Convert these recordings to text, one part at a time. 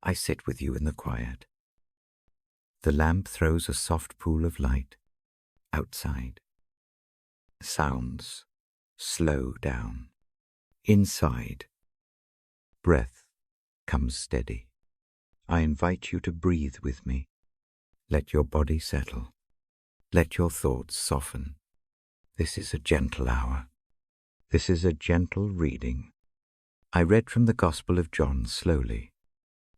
I sit with you in the quiet. The lamp throws a soft pool of light outside. Sounds slow down. Inside, breath comes steady. I invite you to breathe with me. Let your body settle. Let your thoughts soften. This is a gentle hour. This is a gentle reading. I read from the Gospel of John slowly.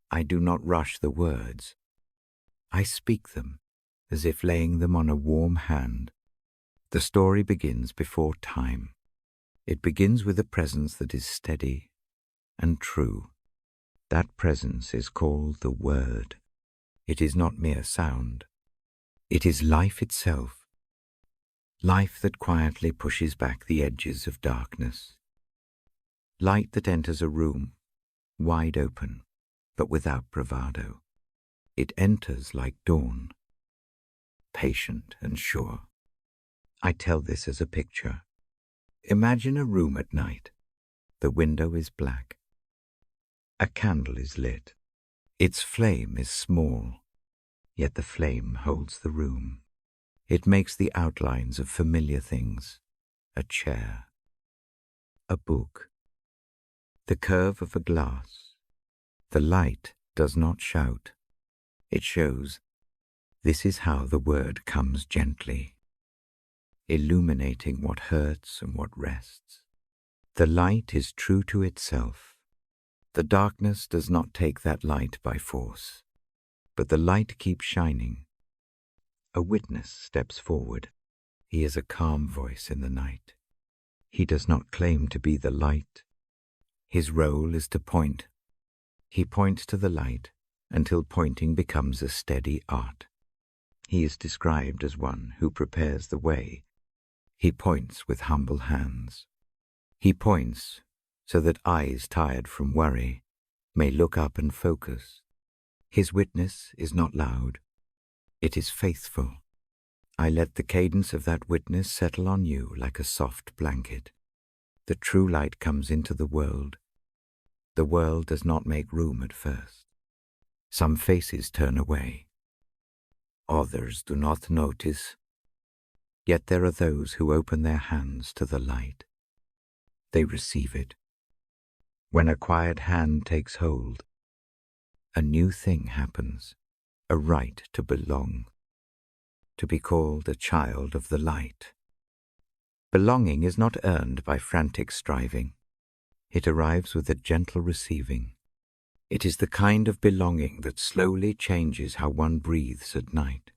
I do not rush the words. I speak them as if laying them on a warm hand. The story begins before time. It begins with a presence that is steady and true. That presence is called the Word. It is not mere sound. It is life itself. Life that quietly pushes back the edges of darkness. Light that enters a room, wide open, but without bravado. It enters like dawn, patient and sure. I tell this as a picture. Imagine a room at night. The window is black. A candle is lit. Its flame is small, yet the flame holds the room. It makes the outlines of familiar things, a chair, a book, the curve of a glass. The light does not shout. It shows, this is how the Word comes gently, illuminating what hurts and what rests. The light is true to itself. The darkness does not take that light by force, but the light keeps shining. A witness steps forward. He is a calm voice in the night. He does not claim to be the light. His role is to point. He points to the light until pointing becomes a steady art. He is described as one who prepares the way. He points with humble hands. He points so that eyes tired from worry may look up and focus. His witness is not loud. It is faithful. I let the cadence of that witness settle on you like a soft blanket. The true light comes into the world. The world does not make room at first. Some faces turn away. Others do not notice. Yet there are those who open their hands to the light. They receive it. When a quiet hand takes hold, a new thing happens, a right to belong, to be called a child of the light. Belonging is not earned by frantic striving. It arrives with a gentle receiving. It is the kind of belonging that slowly changes how one breathes at night.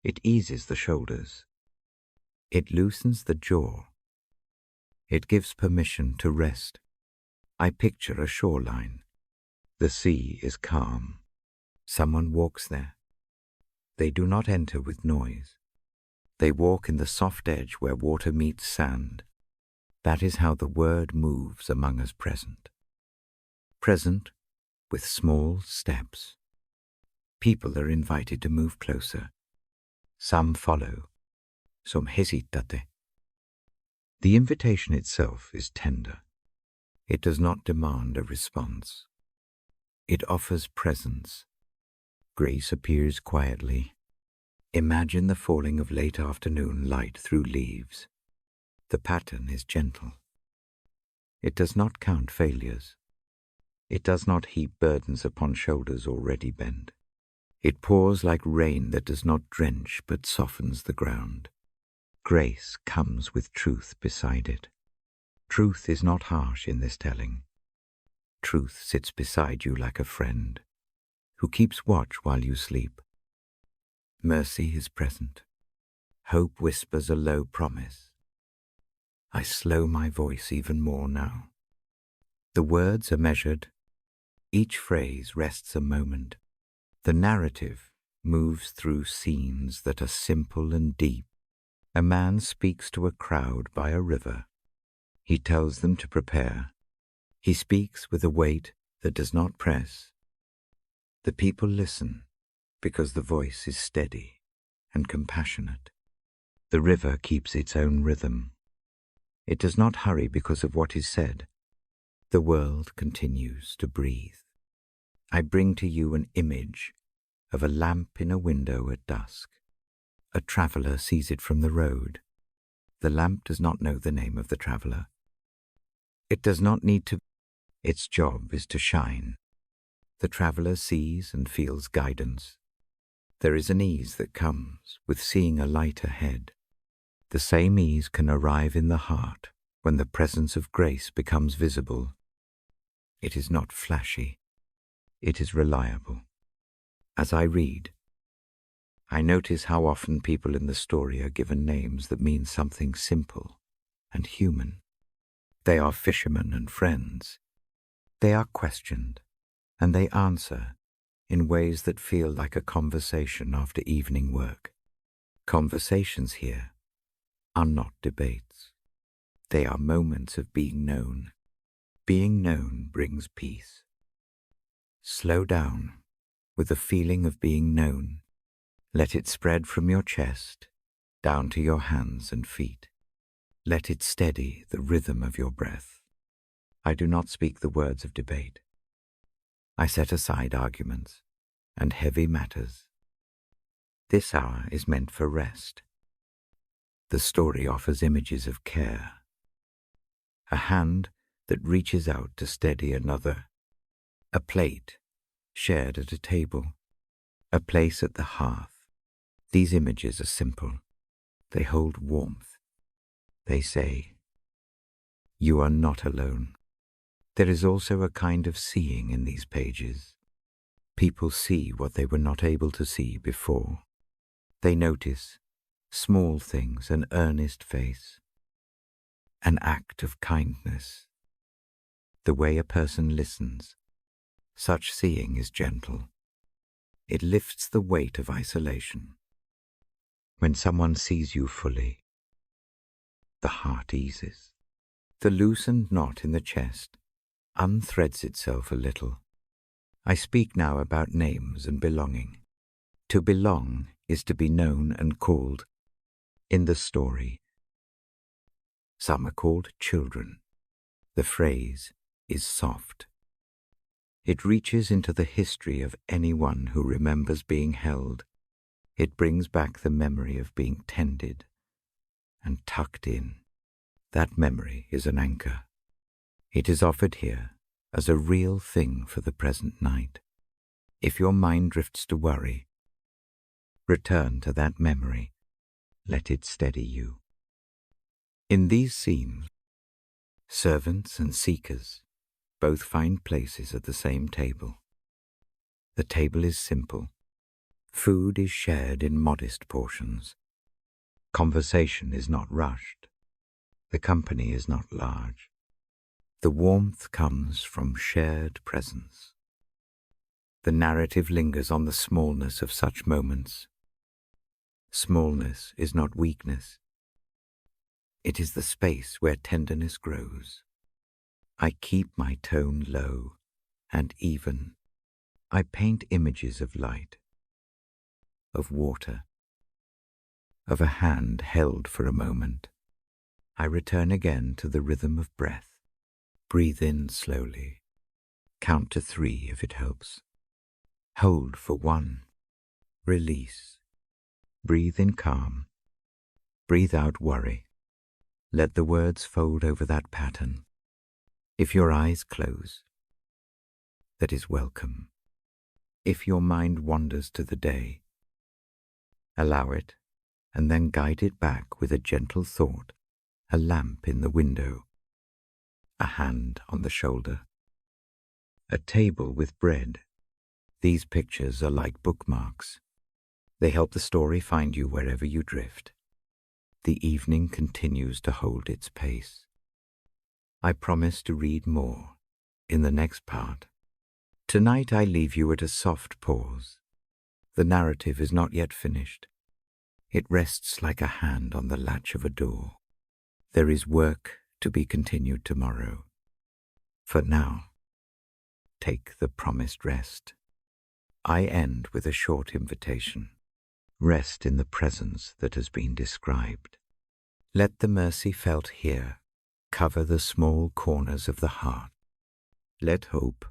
It eases the shoulders. It loosens the jaw. It gives permission to rest. I picture a shoreline. The sea is calm. Someone walks there. They do not enter with noise. They walk in the soft edge where water meets sand. That is how the Word moves among us present. Present with small steps. People are invited to move closer. Some follow. Some hesitate. The invitation itself is tender. It does not demand a response. It offers presence. Grace appears quietly. Imagine the falling of late afternoon light through leaves. The pattern is gentle. It does not count failures. It does not heap burdens upon shoulders already bent. It pours like rain that does not drench but softens the ground. Grace comes with truth beside it. Truth is not harsh in this telling. Truth sits beside you like a friend, who keeps watch while you sleep. Mercy is present. Hope whispers a low promise. I slow my voice even more now. The words are measured. Each phrase rests a moment. The narrative moves through scenes that are simple and deep. A man speaks to a crowd by a river. He tells them to prepare. He speaks with a weight that does not press. The people listen because the voice is steady and compassionate. The river keeps its own rhythm. It does not hurry because of what is said. The world continues to breathe. I bring to you an image of a lamp in a window at dusk. A traveller sees it from the road. The lamp does not know the name of the traveller. It does not need to. Its job is to shine. The traveller sees and feels guidance. There is an ease that comes with seeing a light ahead. The same ease can arrive in the heart when the presence of grace becomes visible. It is not flashy. It is reliable. As I read, I notice how often people in the story are given names that mean something simple and human. They are fishermen and friends. They are questioned, and they answer in ways that feel like a conversation after evening work. Conversations here are not debates. They are moments of being known. Being known brings peace. Slow down with the feeling of being known. Let it spread from your chest down to your hands and feet. Let it steady the rhythm of your breath. I do not speak the words of debate. I set aside arguments and heavy matters. This hour is meant for rest. The story offers images of care. A hand that reaches out to steady another. A plate shared at a table. A place at the hearth. These images are simple. They hold warmth. They say, "You are not alone." There is also a kind of seeing in these pages. People see what they were not able to see before. They notice small things, an earnest face, an act of kindness, the way a person listens. Such seeing is gentle. It lifts the weight of isolation. When someone sees you fully, the heart eases. The loosened knot in the chest unthreads itself a little. I speak now about names and belonging. To belong is to be known and called. In the story, some are called children. The phrase is soft. It reaches into the history of anyone who remembers being held. It brings back the memory of being tended and tucked in. That memory is an anchor. It is offered here as a real thing for the present night. If your mind drifts to worry, return to that memory. Let it steady you. In these scenes, servants and seekers both find places at the same table. The table is simple. Food is shared in modest portions. Conversation is not rushed. The company is not large. The warmth comes from shared presence. The narrative lingers on the smallness of such moments. Smallness is not weakness. It is the space where tenderness grows. I keep my tone low and even. I paint images of light, of water, of a hand held for a moment. I return again to the rhythm of breath. Breathe in slowly. Count to 3 if it helps. Hold for 1. Release. Breathe in calm. Breathe out worry. Let the words fold over that pattern. If your eyes close, that is welcome. If your mind wanders to the day, allow it and then guide it back with a gentle thought, a lamp in the window, a hand on the shoulder, a table with bread. These pictures are like bookmarks. They help the story find you wherever you drift. The evening continues to hold its pace. I promise to read more in the next part. Tonight I leave you at a soft pause. The narrative is not yet finished. It rests like a hand on the latch of a door. There is work to be continued tomorrow. For now, take the promised rest. I end with a short invitation. Rest in the presence that has been described. Let the mercy felt here cover the small corners of the heart. Let hope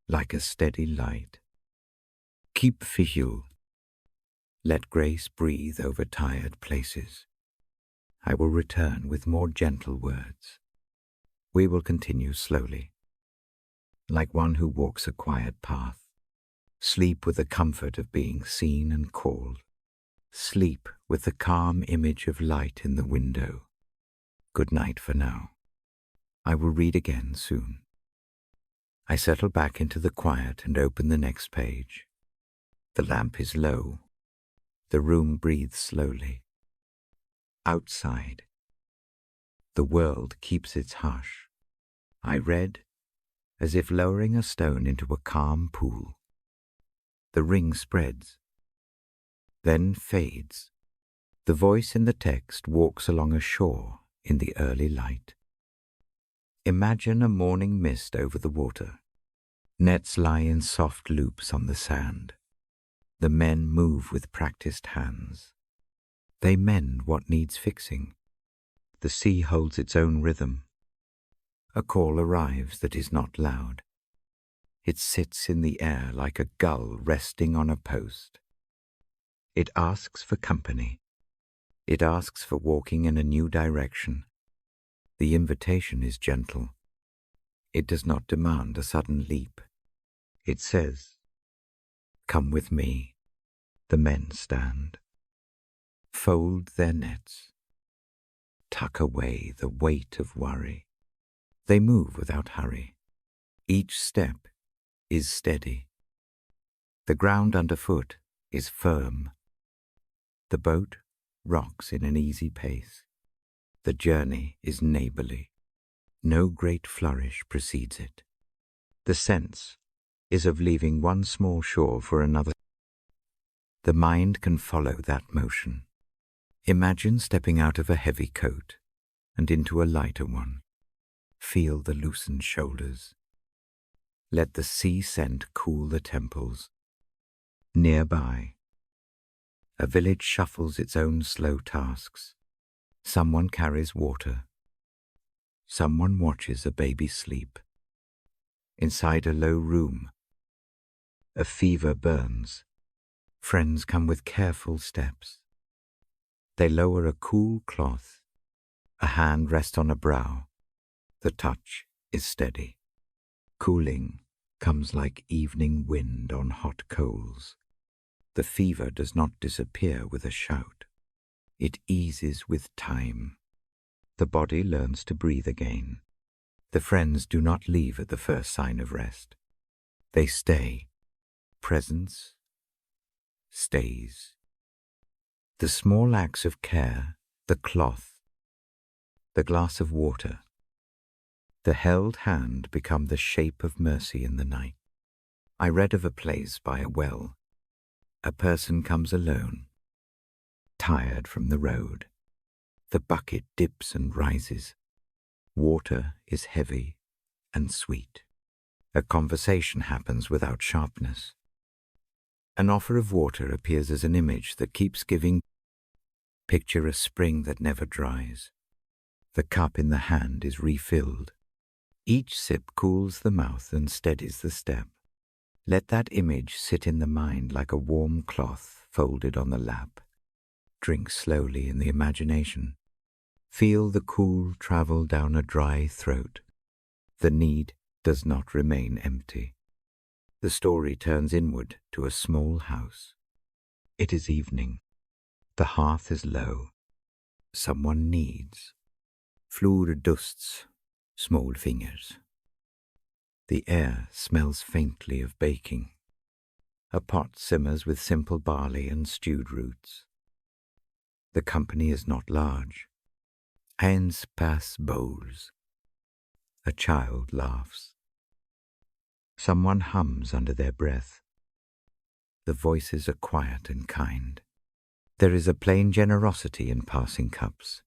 like a steady light. Keep vigil. Let grace breathe over tired places. I will return with more gentle words. We will continue slowly, like one who walks a quiet path. Sleep with the comfort of being seen and called. Sleep with the calm image of light in the window. Good night for now. I will read again soon. I settle back into the quiet and open the next page. The lamp is low. The room breathes slowly. Outside, the world keeps its hush. I read as if lowering a stone into a calm pool. The ring spreads, then fades. The voice in the text walks along a shore in the early light. Imagine a morning mist over the water. Nets lie in soft loops on the sand. The men move with practiced hands. They mend what needs fixing. The sea holds its own rhythm. A call arrives that is not loud. It sits in the air like a gull resting on a post. It asks for company. It asks for walking in a new direction. The invitation is gentle. It does not demand a sudden leap. It says, "Come with me." The men stand. Fold their nets. Tuck away the weight of worry. They move without hurry. Each step is steady. The ground underfoot is firm. The boat rocks in an easy pace. The journey is neighborly. No great flourish precedes it. The sense is of leaving one small shore for another. The mind can follow that motion. Imagine stepping out of a heavy coat and into a lighter one. Feel the loosened shoulders. Let the sea scent cool the temples. Nearby, a village shuffles its own slow tasks. Someone carries water. Someone watches a baby sleep. Inside a low room, a fever burns. Friends come with careful steps. They lower a cool cloth. A hand rests on a brow. The touch is steady. Cooling comes like evening wind on hot coals. The fever does not disappear with a shout. It eases with time. The body learns to breathe again. The friends do not leave at the first sign of rest. They stay. Presence stays. The small acts of care, the cloth, the glass of water, the held hand become the shape of mercy in the night. I read of a place by a well. A person comes alone, tired from the road. The bucket dips and rises. Water is heavy and sweet. A conversation happens without sharpness. An offer of water appears as an image that keeps giving. Picture a spring that never dries. The cup in the hand is refilled. Each sip cools the mouth and steadies the step. Let that image sit in the mind like a warm cloth folded on the lap. Drink slowly in the imagination. Feel the cool travel down a dry throat. The need does not remain empty. The story turns inward to a small house. It is evening. The hearth is low. Someone kneads. Floor dusts, small fingers. The air smells faintly of baking. A pot simmers with simple barley and stewed roots. The company is not large. Hands pass bowls. A child laughs. Someone hums under their breath. The voices are quiet and kind. There is a plain generosity in passing cups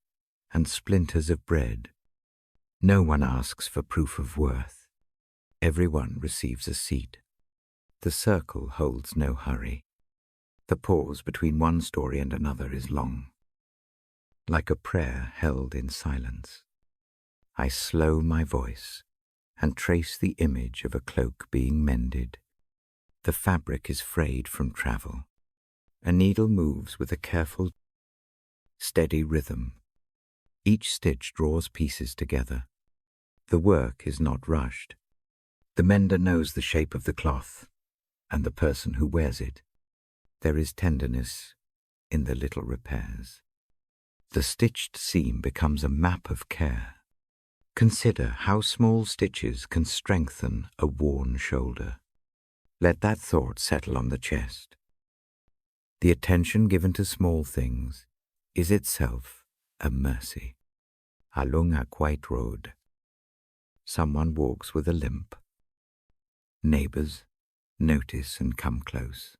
and splinters of bread. No one asks for proof of worth. Everyone receives a seat. The circle holds no hurry. The pause between one story and another is long, like a prayer held in silence. I slow my voice and trace the image of a cloak being mended. The fabric is frayed from travel. A needle moves with a careful, steady rhythm. Each stitch draws pieces together. The work is not rushed. The mender knows the shape of the cloth and the person who wears it. There is tenderness in the little repairs. The stitched seam becomes a map of care. Consider how small stitches can strengthen a worn shoulder. Let that thought settle on the chest. The attention given to small things is itself a mercy. Along a quiet road. Someone walks with a limp. Neighbors notice and come close.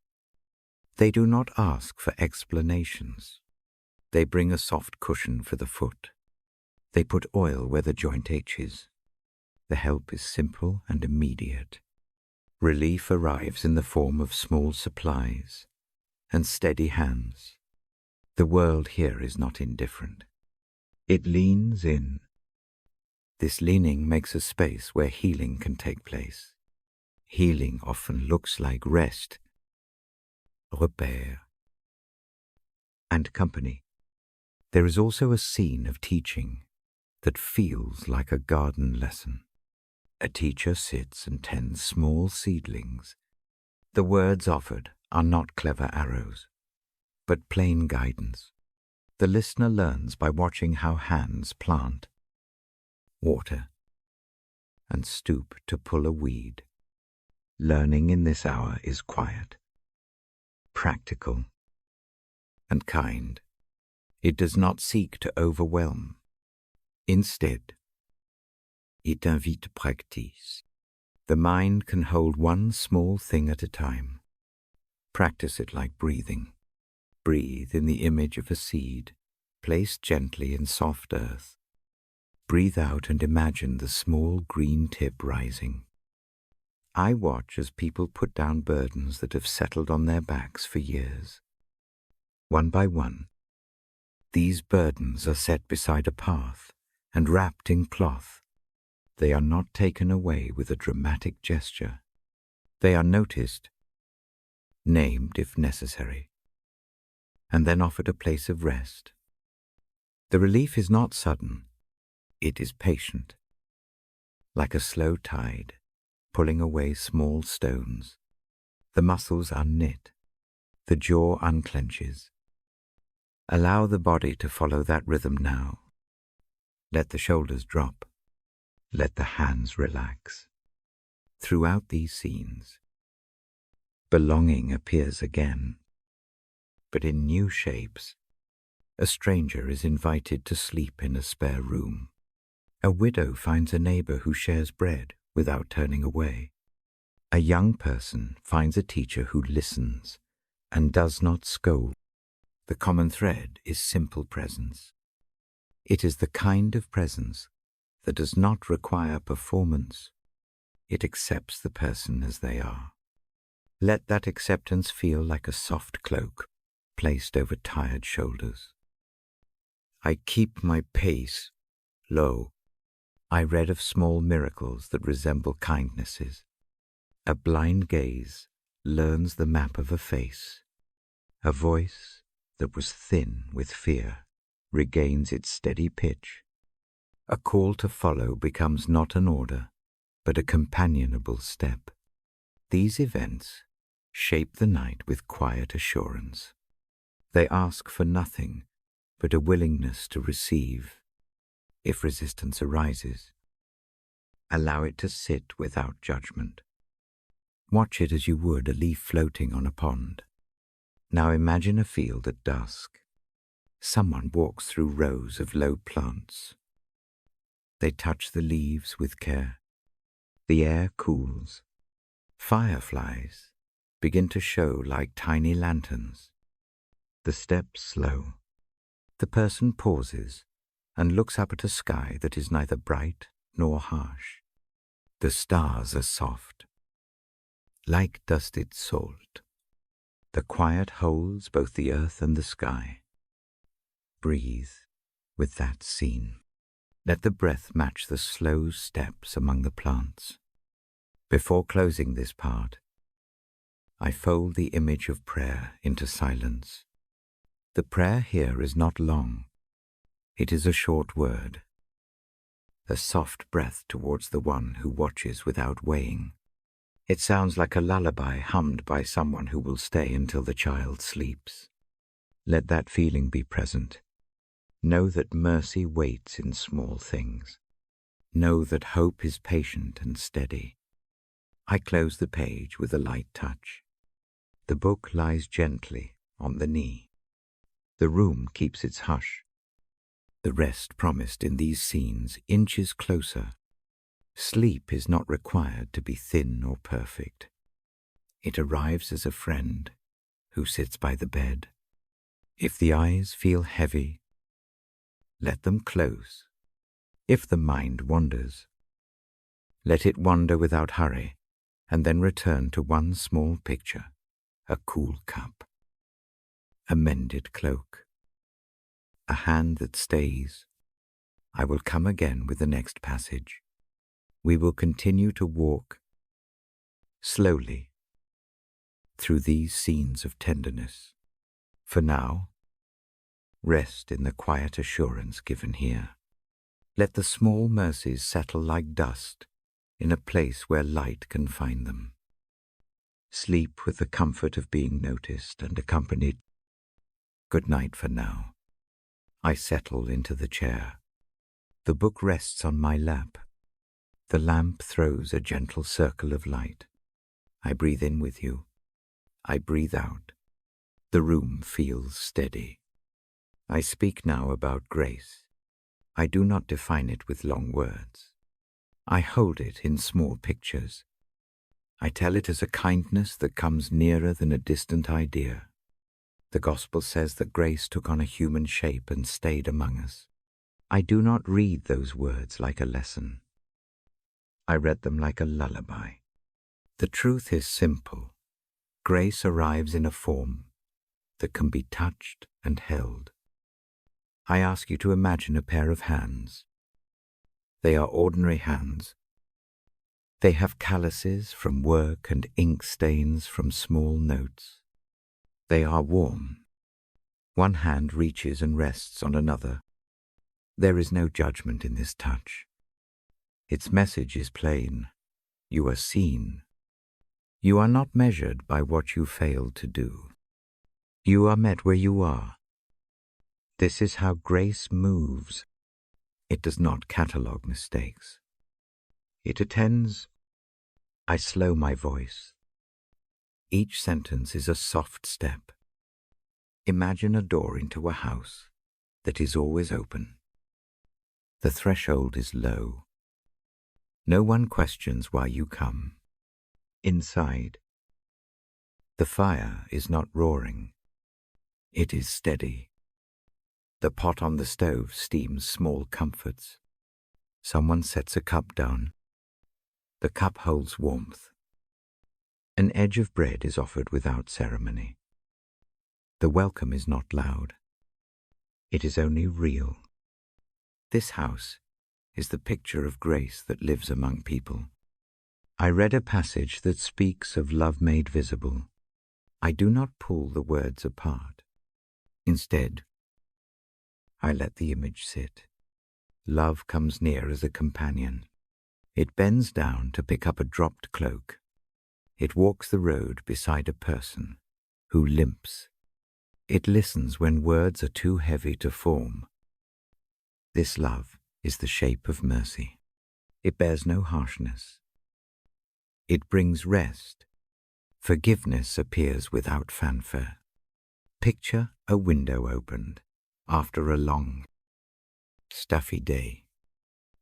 They do not ask for explanations. They bring a soft cushion for the foot. They put oil where the joint itches. The help is simple and immediate. Relief arrives in the form of small supplies and steady hands. The world here is not indifferent. It leans in. This leaning makes a space where healing can take place. Healing often looks like rest, repère, and company. There is also a scene of teaching that feels like a garden lesson. A teacher sits and tends small seedlings. The words offered are not clever arrows, but plain guidance. The listener learns by watching how hands plant, water, and stoop to pull a weed. Learning in this hour is quiet, practical, and kind. It does not seek to overwhelm. Instead, it invite practice. The mind can hold one small thing at a time. Practice it like breathing. Breathe in the image of a seed, placed gently in soft earth. Breathe out and imagine the small green tip rising. I watch as people put down burdens that have settled on their backs for years. One by one, these burdens are set beside a path and wrapped in cloth. They are not taken away with a dramatic gesture. They are noticed, named if necessary, and then offered a place of rest. The relief is not sudden. It is patient, like a slow tide, pulling away small stones. The muscles are knit. The jaw unclenches. Allow the body to follow that rhythm now. Let the shoulders drop. Let the hands relax. Throughout these scenes, belonging appears again, but in new shapes. A stranger is invited to sleep in a spare room. A widow finds a neighbor who shares bread without turning away. A young person finds a teacher who listens and does not scold. The common thread is simple presence. It is the kind of presence that does not require performance. It accepts the person as they are. Let that acceptance feel like a soft cloak placed over tired shoulders. I keep my pace low. I read of small miracles that resemble kindnesses. A blind gaze learns the map of a face. A voice that was thin with fear regains its steady pitch. A call to follow becomes not an order, but a companionable step. These events shape the night with quiet assurance. They ask for nothing but a willingness to receive. If resistance arises, allow it to sit without judgment. Watch it as you would a leaf floating on a pond. Now imagine a field at dusk. Someone walks through rows of low plants. They touch the leaves with care. The air cools. Fireflies begin to show like tiny lanterns. The steps slow. The person pauses and looks up at a sky that is neither bright nor harsh. The stars are soft, like dusted salt. The quiet holds both the earth and the sky. Breathe with that scene. Let the breath match the slow steps among the plants. Before closing this part, I fold the image of prayer into silence. The prayer here is not long. It is a short word, a soft breath towards the one who watches without weighing. It sounds like a lullaby hummed by someone who will stay until the child sleeps. Let that feeling be present. Know that mercy waits in small things. Know that hope is patient and steady. I close the page with a light touch. The book lies gently on the knee. The room keeps its hush. The rest promised in these scenes inches closer. Sleep is not required to be thin or perfect. It arrives as a friend who sits by the bed. If the eyes feel heavy, let them close. If the mind wanders, let it wander without hurry, and then return to one small picture, a cool cup, a mended cloak, a hand that stays. I will come again with the next passage. We will continue to walk slowly through these scenes of tenderness. For now, rest in the quiet assurance given here. Let the small mercies settle like dust in a place where light can find them. Sleep with the comfort of being noticed and accompanied. Good night for now. I settle into the chair. The book rests on my lap. The lamp throws a gentle circle of light. I breathe in with you. I breathe out. The room feels steady. I speak now about grace. I do not define it with long words. I hold it in small pictures. I tell it as a kindness that comes nearer than a distant idea. The gospel says that grace took on a human shape and stayed among us. I do not read those words like a lesson. I read them like a lullaby. The truth is simple. Grace arrives in a form that can be touched and held. I ask you to imagine a pair of hands. They are ordinary hands. They have calluses from work and ink stains from small notes. They are warm. One hand reaches and rests on another. There is no judgment in this touch. Its message is plain. You are seen. You are not measured by what you failed to do. You are met where you are. This is how grace moves. It does not catalogue mistakes. It attends. I slow my voice. Each sentence is a soft step. Imagine a door into a house that is always open. The threshold is low. No one questions why you come. Inside, the fire is not roaring. It is steady. The pot on the stove steams small comforts. Someone sets a cup down. The cup holds warmth. An edge of bread is offered without ceremony. The welcome is not loud. It is only real. This house is the picture of grace that lives among people. I read a passage that speaks of love made visible. I do not pull the words apart. Instead, I let the image sit. Love comes near as a companion. It bends down to pick up a dropped cloak. It walks the road beside a person who limps. It listens when words are too heavy to form. This love is the shape of mercy. It bears no harshness. It brings rest. Forgiveness appears without fanfare. Picture a window opened after a long, stuffy day.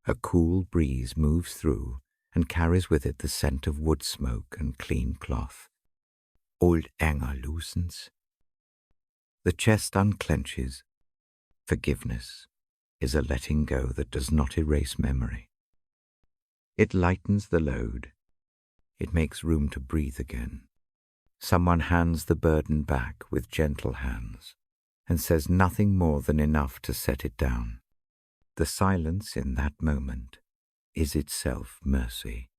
A cool breeze moves through and carries with it the scent of wood smoke and clean cloth. Old anger loosens. The chest unclenches. Forgiveness is a letting go that does not erase memory. It lightens the load. It makes room to breathe again. Someone hands the burden back with gentle hands and says nothing more than enough to set it down. The silence in that moment is itself mercy.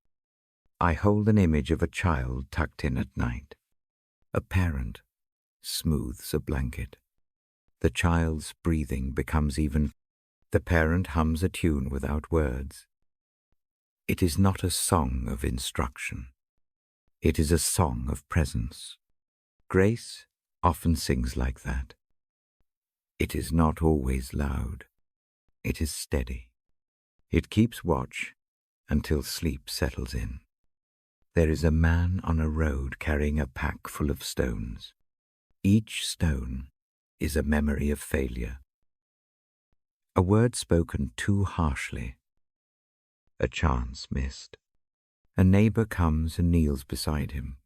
I hold an image of a child tucked in at night. A parent smooths a blanket. The child's breathing becomes even. The parent hums a tune without words. It is not a song of instruction. It is a song of presence. Grace often sings like that. It is not always loud. It is steady. It keeps watch until sleep settles in. There is a man on a road carrying a pack full of stones. Each stone is a memory of failure. A word spoken too harshly. A chance missed. A neighbor comes and kneels beside him.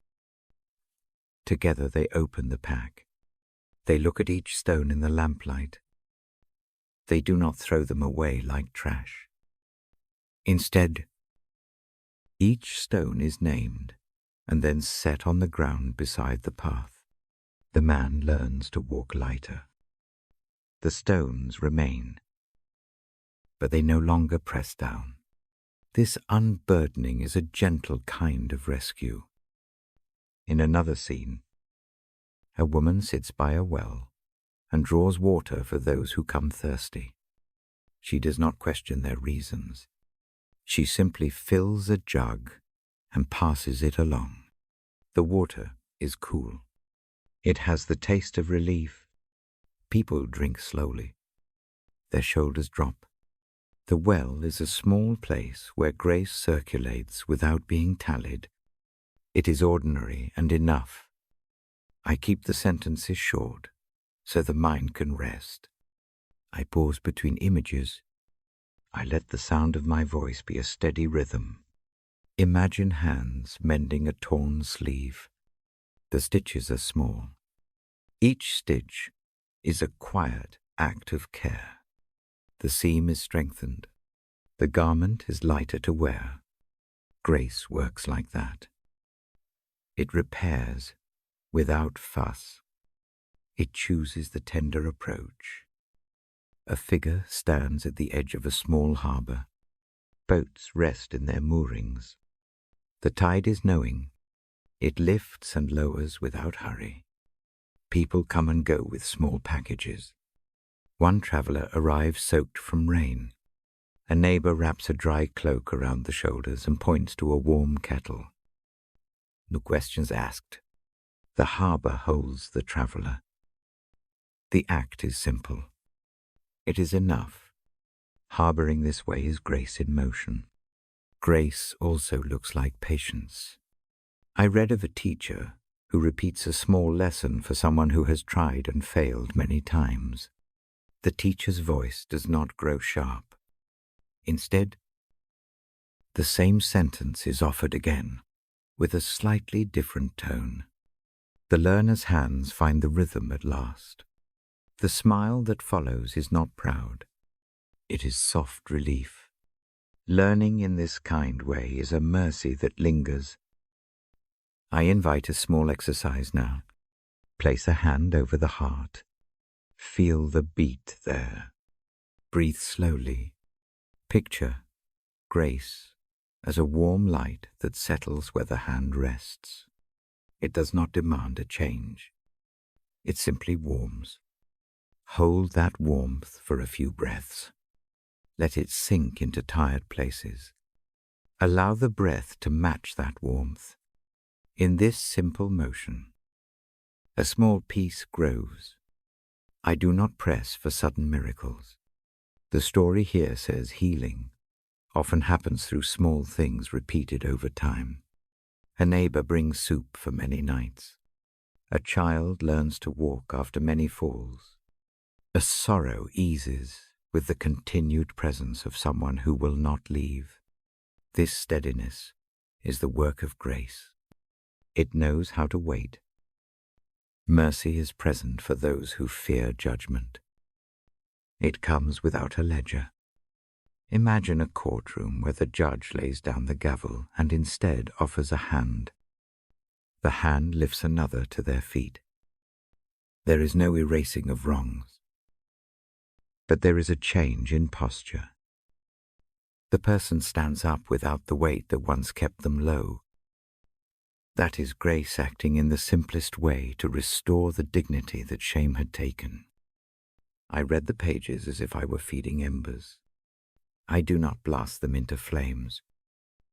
Together they open the pack. They look at each stone in the lamplight. They do not throw them away like trash. Instead, each stone is named and then set on the ground beside the path. The man learns to walk lighter. The stones remain, but they no longer press down. This unburdening is a gentle kind of rescue. In another scene, a woman sits by a well and draws water for those who come thirsty. She does not question their reasons. She simply fills a jug and passes it along. The water is cool. It has the taste of relief. People drink slowly. Their shoulders drop. The well is a small place where grace circulates without being tallied. It is ordinary and enough. I keep the sentences short so the mind can rest. I pause between images. I let the sound of my voice be a steady rhythm. Imagine hands mending a torn sleeve. The stitches are small. Each stitch is a quiet act of care. The seam is strengthened. The garment is lighter to wear. Grace works like that. It repairs without fuss. It chooses the tender approach. A figure stands at the edge of a small harbor. Boats rest in their moorings. The tide is knowing. It lifts and lowers without hurry. People come and go with small packages. One traveler arrives soaked from rain. A neighbor wraps a dry cloak around the shoulders and points to a warm kettle. No questions asked. The harbor holds the traveler. The act is simple. It is enough. Harboring this way is grace in motion. Grace also looks like patience. I read of a teacher who repeats a small lesson for someone who has tried and failed many times. The teacher's voice does not grow sharp. Instead, the same sentence is offered again, with a slightly different tone. The learner's hands find the rhythm at last. The smile that follows is not proud. It is soft relief. Learning in this kind way is a mercy that lingers. I invite a small exercise now. Place a hand over the heart. Feel the beat there. Breathe slowly. Picture grace as a warm light that settles where the hand rests. It does not demand a change. It simply warms. Hold that warmth for a few breaths. Let it sink into tired places. Allow the breath to match that warmth. In this simple motion, a small peace grows. I do not press for sudden miracles. The story here says healing often happens through small things repeated over time. A neighbor brings soup for many nights. A child learns to walk after many falls. A sorrow eases with the continued presence of someone who will not leave. This steadiness is the work of grace. It knows how to wait. Mercy is present for those who fear judgment. It comes without a ledger. Imagine a courtroom where the judge lays down the gavel and instead offers a hand. The hand lifts another to their feet. There is no erasing of wrongs. but there is a change in posture. The person stands up without the weight that once kept them low. That is grace acting in the simplest way to restore the dignity that shame had taken. I read the pages as if I were feeding embers. I do not blast them into flames.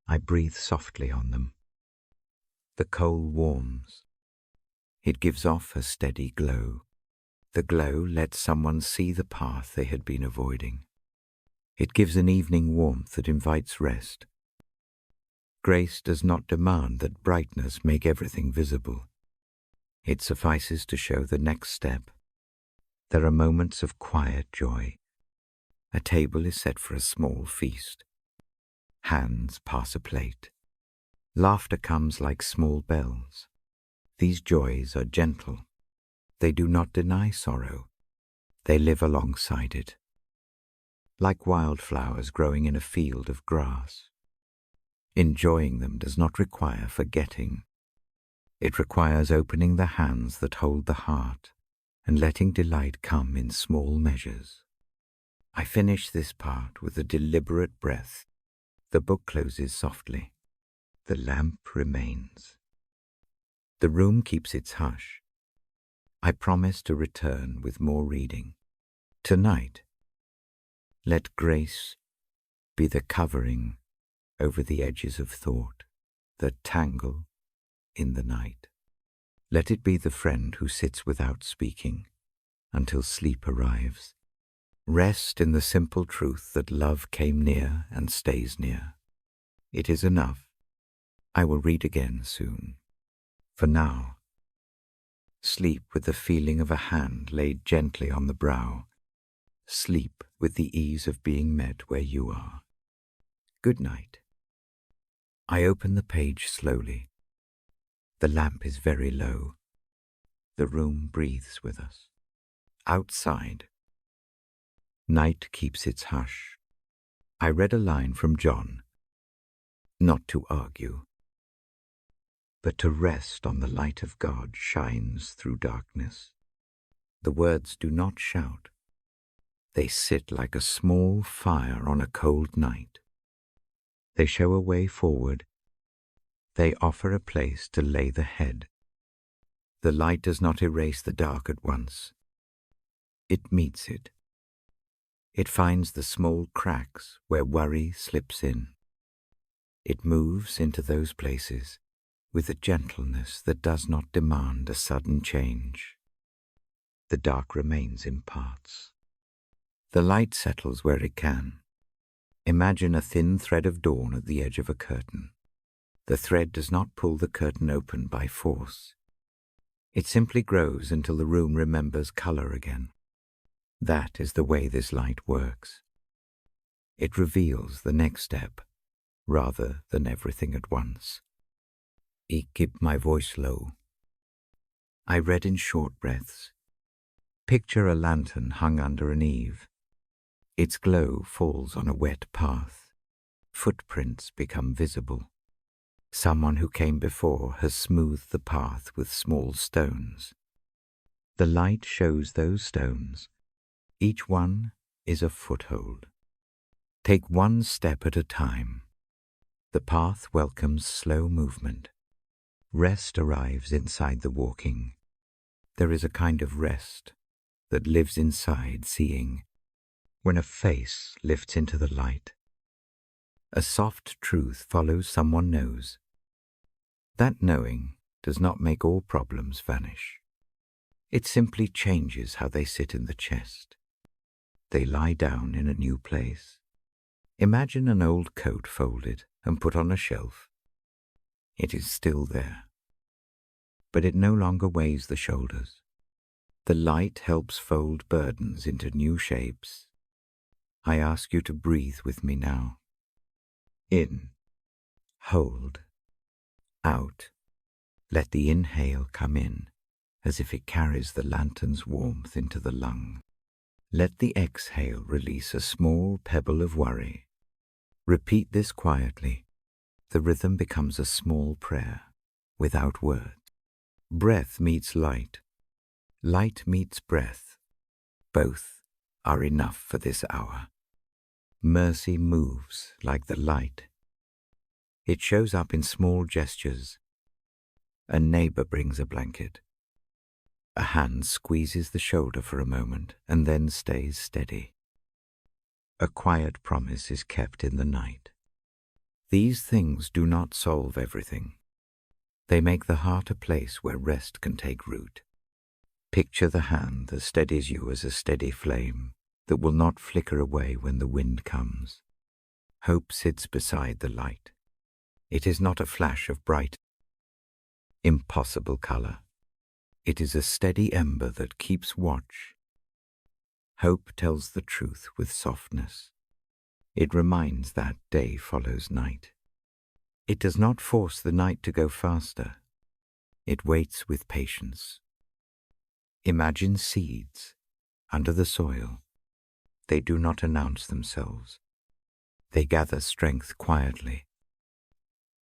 I breathe softly on them. The coal warms. It gives off a steady glow. The glow lets someone see the path they had been avoiding. It gives an evening warmth that invites rest. Grace does not demand that brightness make everything visible. It suffices to show the next step. There are moments of quiet joy. A table is set for a small feast. Hands pass a plate. Laughter comes like small bells. These joys are gentle. They do not deny sorrow. They live alongside it. Like wildflowers growing in a field of grass. Enjoying them does not require forgetting. It requires opening the hands that hold the heart and letting delight come in small measures. I finish this part with a deliberate breath. The book closes softly. The lamp remains. The room keeps its hush. I promise to return with more reading. Tonight, let grace be the covering over the edges of thought that tangle in the night. Let it be the friend who sits without speaking until sleep arrives. Rest in the simple truth that love came near and stays near. It is enough. I will read again soon. For now, sleep with the feeling of a hand laid gently on the brow. Sleep with the ease of being met where you are. Good night. I open the page slowly. The lamp is very low. The room breathes with us. Outside, night keeps its hush. I read a line from John, not to argue, but to rest on the light of God shines through darkness. The words do not shout. They sit like a small fire on a cold night. They show a way forward. They offer a place to lay the head. The light does not erase the dark at once. It meets it. It finds the small cracks where worry slips in. It moves into those places with a gentleness that does not demand a sudden change. The dark remains in parts. The light settles where it can. Imagine a thin thread of dawn at the edge of a curtain. The thread does not pull the curtain open by force. It simply grows until the room remembers color again. That is the way this light works. It reveals the next step, rather than everything at once. I keep my voice low. I read in short breaths. Picture a lantern hung under an eave. Its glow falls on a wet path. Footprints become visible. Someone who came before has smoothed the path with small stones. The light shows those stones. Each one is a foothold. Take one step at a time. The path welcomes slow movement. Rest arrives inside the walking. There is a kind of rest that lives inside seeing. When a face lifts into the light, a soft truth follows someone knows. That knowing does not make all problems vanish. It simply changes how they sit in the chest. They lie down in a new place. Imagine an old coat folded and put on a shelf. It is still there, but it no longer weighs the shoulders. The light helps fold burdens into new shapes. I ask you to breathe with me now. In, hold, out. Let the inhale come in, as if it carries the lantern's warmth into the lung. Let the exhale release a small pebble of worry. Repeat this quietly. The rhythm becomes a small prayer, without words. Breath meets light. Light meets breath. Both are enough for this hour. Mercy moves like the light. It shows up in small gestures. A neighbor brings a blanket. A hand squeezes the shoulder for a moment and then stays steady. A quiet promise is kept in the night. These things do not solve everything. They make the heart a place where rest can take root. Picture the hand that steadies you as a steady flame that will not flicker away when the wind comes. Hope sits beside the light. It is not a flash of bright, impossible color. It is a steady ember that keeps watch. Hope tells the truth with softness. It reminds that day follows night. It does not force the night to go faster. It waits with patience. Imagine seeds under the soil. They do not announce themselves. They gather strength quietly.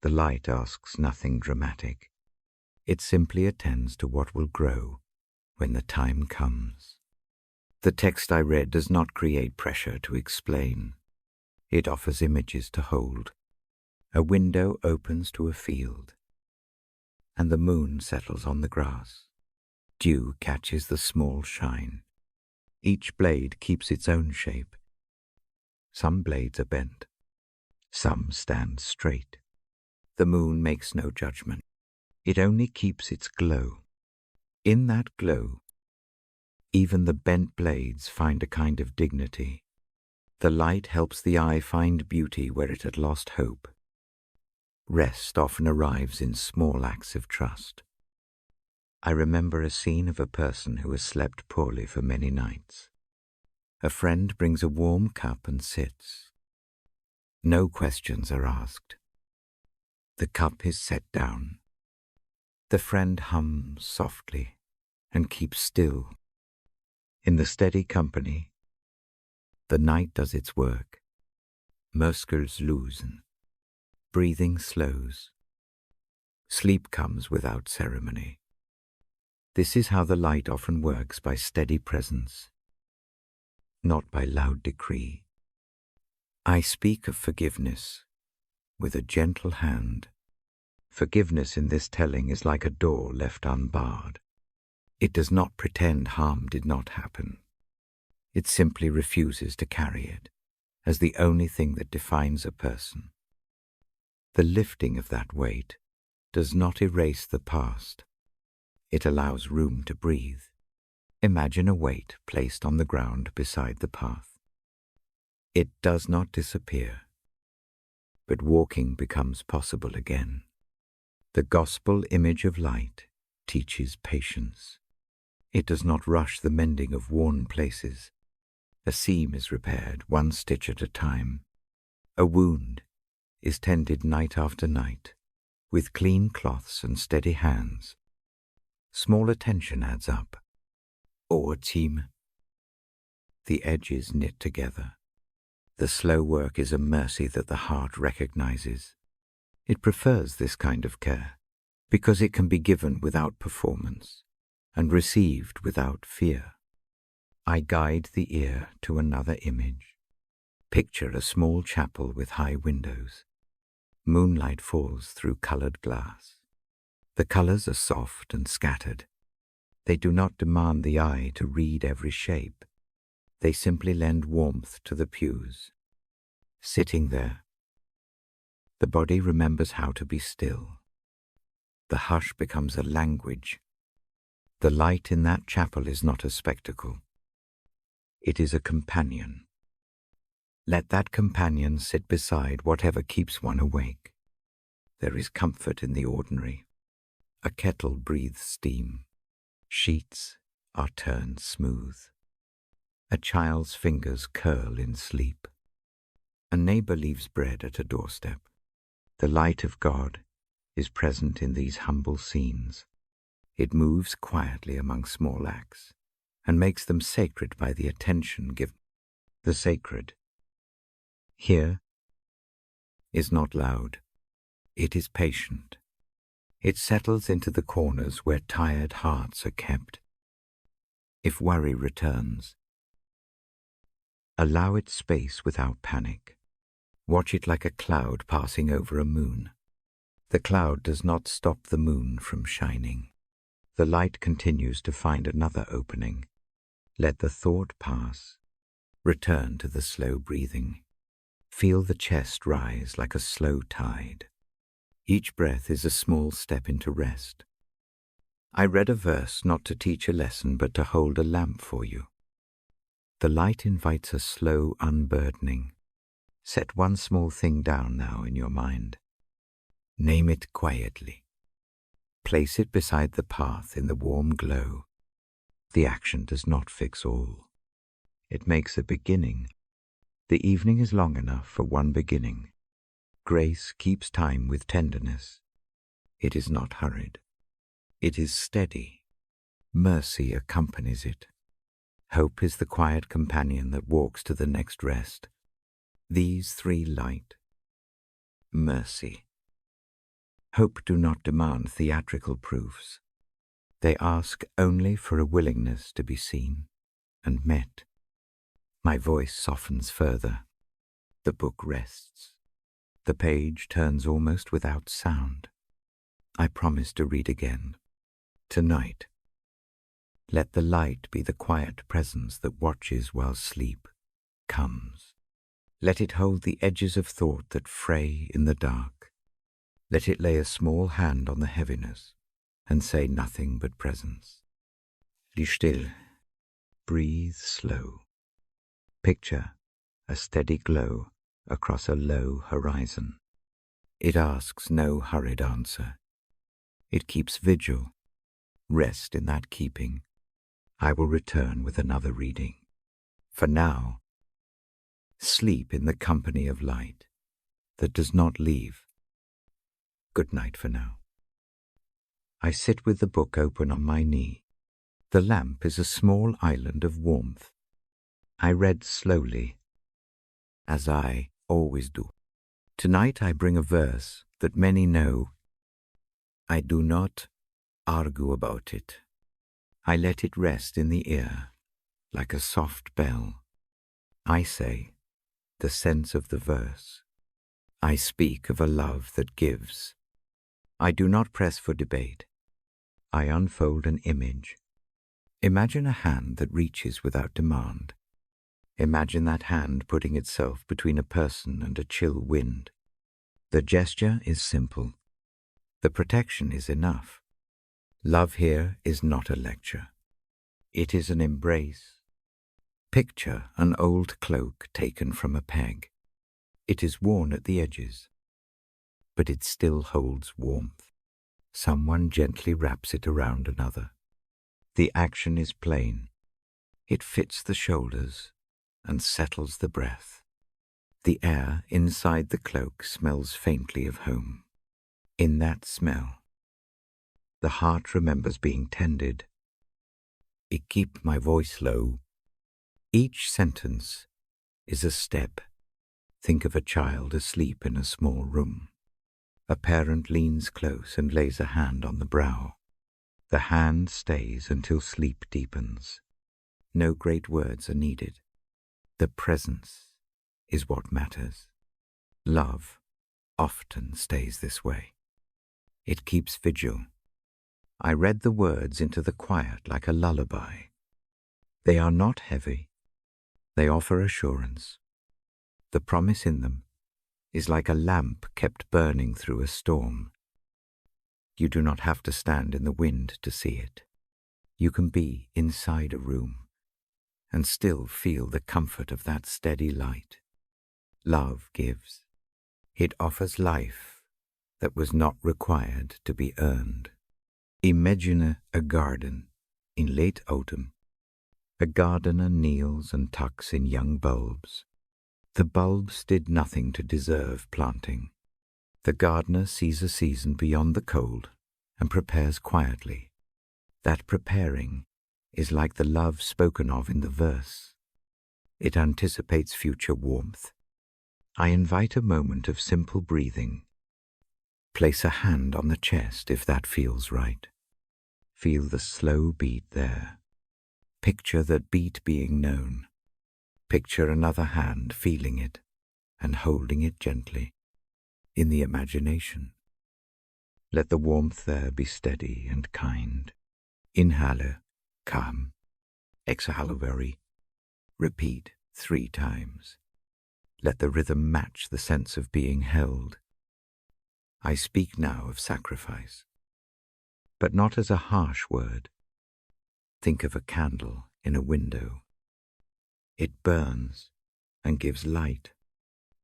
The light asks nothing dramatic. It simply attends to what will grow when the time comes. The text I read does not create pressure to explain. It offers images to hold. A window opens to a field, and the moon settles on the grass. Dew catches the small shine. Each blade keeps its own shape. Some blades are bent. Some stand straight. The moon makes no judgment. It only keeps its glow. In that glow, even the bent blades find a kind of dignity. The light helps the eye find beauty where it had lost hope. Rest often arrives in small acts of trust. I remember a scene of a person who has slept poorly for many nights. A friend brings a warm cup and sits. No questions are asked. The cup is set down. The friend hums softly and keeps still. In the steady company, the night does its work. Muscles loosen. Breathing slows. Sleep comes without ceremony. This is how the light often works, by steady presence, not by loud decree. I speak of forgiveness with a gentle hand. Forgiveness in this telling is like a door left unbarred. It does not pretend harm did not happen. It simply refuses to carry it as the only thing that defines a person. The lifting of that weight does not erase the past. It allows room to breathe. Imagine a weight placed on the ground beside the path. It does not disappear, but walking becomes possible again. The gospel image of light teaches patience. It does not rush the mending of worn places. A seam is repaired one stitch at a time. A wound is tended night after night, with clean cloths and steady hands. Small attention adds up. Or a team. The edges knit together. The slow work is a mercy that the heart recognizes. It prefers this kind of care because it can be given without performance and received without fear. I guide the ear to another image. Picture a small chapel with high windows. Moonlight falls through colored glass. The colors are soft and scattered. They do not demand the eye to read every shape. They simply lend warmth to the pews. Sitting there, the body remembers how to be still. The hush becomes a language. The light in that chapel is not a spectacle. It is a companion. Let that companion sit beside whatever keeps one awake. There is comfort in the ordinary. A kettle breathes steam. Sheets are turned smooth. A child's fingers curl in sleep. A neighbor leaves bread at a doorstep. The light of God is present in these humble scenes. It moves quietly among small acts and makes them sacred by the attention given. The sacred here is not loud. It is patient. It settles into the corners where tired hearts are kept. If worry returns, Allow it space without panic. Watch it like a cloud passing over a moon. The cloud does not stop the moon from shining. The light continues to find another opening. Let the thought pass. Return to the slow breathing. Feel the chest rise like a slow tide. Each breath is a small step into rest. I read a verse not to teach a lesson but to hold a lamp for you. The light invites a slow unburdening. Set one small thing down now in your mind. Name it quietly. Place it beside the path in the warm glow. The action does not fix all. It makes a beginning. The evening is long enough for one beginning. Grace keeps time with tenderness. It is not hurried. It is steady. Mercy accompanies it. Hope is the quiet companion that walks to the next rest. These three light. Mercy. Hope do not demand theatrical proofs. They ask only for a willingness to be seen and met. My voice softens further. The book rests. The page turns almost without sound. I promise to read again. Tonight. Let the light be the quiet presence that watches while sleep comes. Let it hold the edges of thought that fray in the dark. Let it lay a small hand on the heaviness and say nothing but presence. Be still. Breathe slow. Picture a steady glow across a low horizon. It asks no hurried answer. It keeps vigil. Rest in that keeping. I will return with another reading. For now, sleep in the company of light that does not leave. Good night for now. I sit with the book open on my knee. The lamp is a small island of warmth. I read slowly, as I always do. Tonight I bring a verse that many know. I do not argue about it. I let it rest in the ear, like a soft bell. I say, the sense of the verse. I speak of a love that gives. I do not press for debate. I unfold an image. Imagine a hand that reaches without demand. Imagine that hand putting itself between a person and a chill wind. The gesture is simple. The protection is enough. Love here is not a lecture. It is an embrace. Picture an old cloak taken from a peg. It is worn at the edges, but it still holds warmth. Someone gently wraps it around another. The action is plain. It fits the shoulders and settles the breath. The air inside the cloak smells faintly of home. In that smell, the heart remembers being tended. I keep my voice low. Each sentence is a step. Think of a child asleep in a small room. A parent leans close and lays a hand on the brow. The hand stays until sleep deepens. No great words are needed. The presence is what matters. Love often stays this way. It keeps vigil. I read the words into the quiet like a lullaby. They are not heavy. They offer assurance. The promise in them is like a lamp kept burning through a storm. You do not have to stand in the wind to see it. You can be inside a room and still feel the comfort of that steady light. Love gives. It offers life that was not required to be earned. Imagine a garden in late autumn. A gardener kneels and tucks in young bulbs. The bulbs did nothing to deserve planting. The gardener sees a season beyond the cold and prepares quietly. That preparing is like the love spoken of in the verse. It anticipates future warmth. I invite a moment of simple breathing. Place a hand on the chest if that feels right. Feel the slow beat there. Picture that beat being known. Picture another hand feeling it and holding it gently in the imagination. Let the warmth there be steady and kind. Inhale, calm. Exhale, worry. Repeat 3 times. Let the rhythm match the sense of being held. I speak now of sacrifice, but not as a harsh word. Think of a candle in a window. It burns and gives light.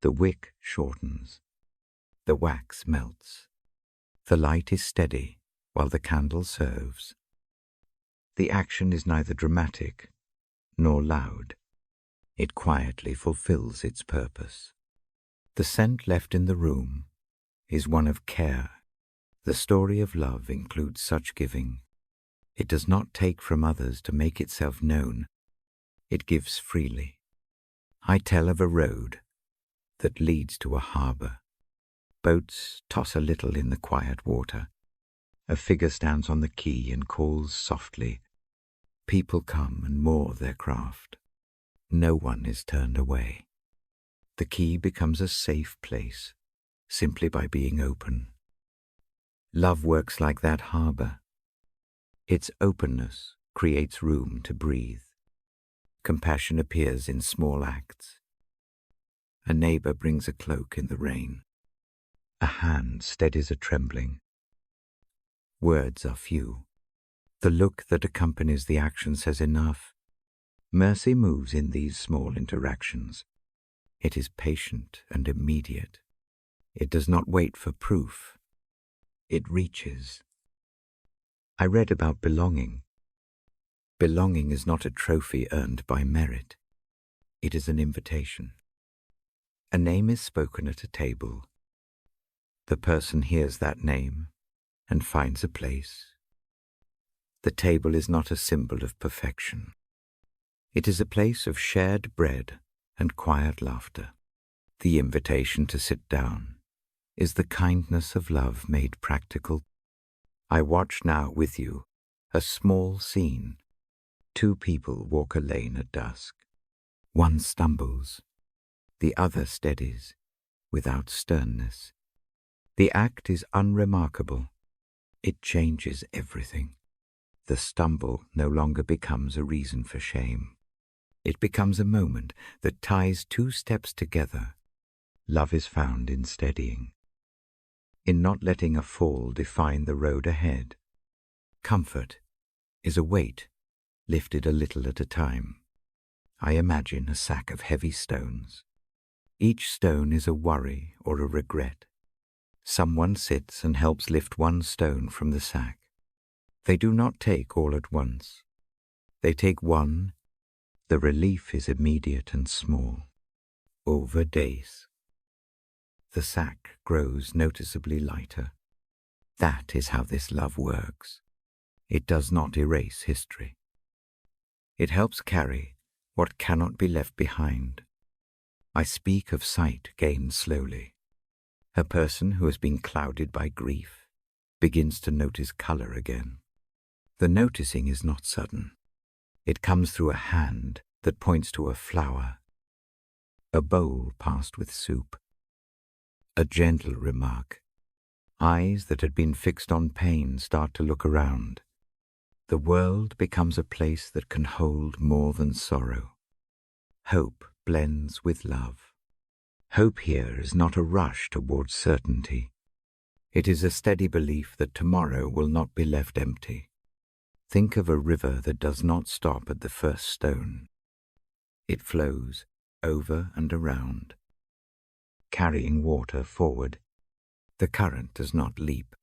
The wick shortens. The wax melts. The light is steady while the candle serves. The action is neither dramatic nor loud. It quietly fulfills its purpose. The scent left in the room is one of care. The story of love includes such giving. It does not take from others to make itself known. It gives freely. I tell of a road that leads to a harbor. Boats toss a little in the quiet water. A figure stands on the quay and calls softly. People come and moor their craft. No one is turned away. The quay becomes a safe place simply by being open. Love works like that harbor. Its openness creates room to breathe. Compassion appears in small acts. A neighbor brings a cloak in the rain. A hand steadies a trembling. Words are few. The look that accompanies the action says enough. Mercy moves in these small interactions. It is patient and immediate. It does not wait for proof. It reaches. I read about belonging. Belonging is not a trophy earned by merit. It is an invitation. A name is spoken at a table. The person hears that name and finds a place. The table is not a symbol of perfection. It is a place of shared bread and quiet laughter. The invitation to sit down is the kindness of love made practical. I watch now with you a small scene. 2 people walk a lane at dusk. One stumbles. The other steadies without sternness. The act is unremarkable. It changes everything. The stumble no longer becomes a reason for shame. It becomes a moment that ties 2 steps together. Love is found in steadying, in not letting a fall define the road ahead. Comfort is a weight lifted a little at a time. I imagine a sack of heavy stones. Each stone is a worry or a regret. Someone sits and helps lift 1 stone from the sack. They do not take all at once. They take 1. The relief is immediate and small. Over days, the sack grows noticeably lighter. That is how this love works. It does not erase history. It helps carry what cannot be left behind. I speak of sight gained slowly. A person who has been clouded by grief begins to notice color again. The noticing is not sudden. It comes through a hand that points to a flower, a bowl passed with soup, a gentle remark. Eyes that had been fixed on pain start to look around. The world becomes a place that can hold more than sorrow. Hope blends with love. Hope here is not a rush towards certainty. It is a steady belief that tomorrow will not be left empty. Think of a river that does not stop at the first stone. It flows over and around, carrying water forward. The current does not leap.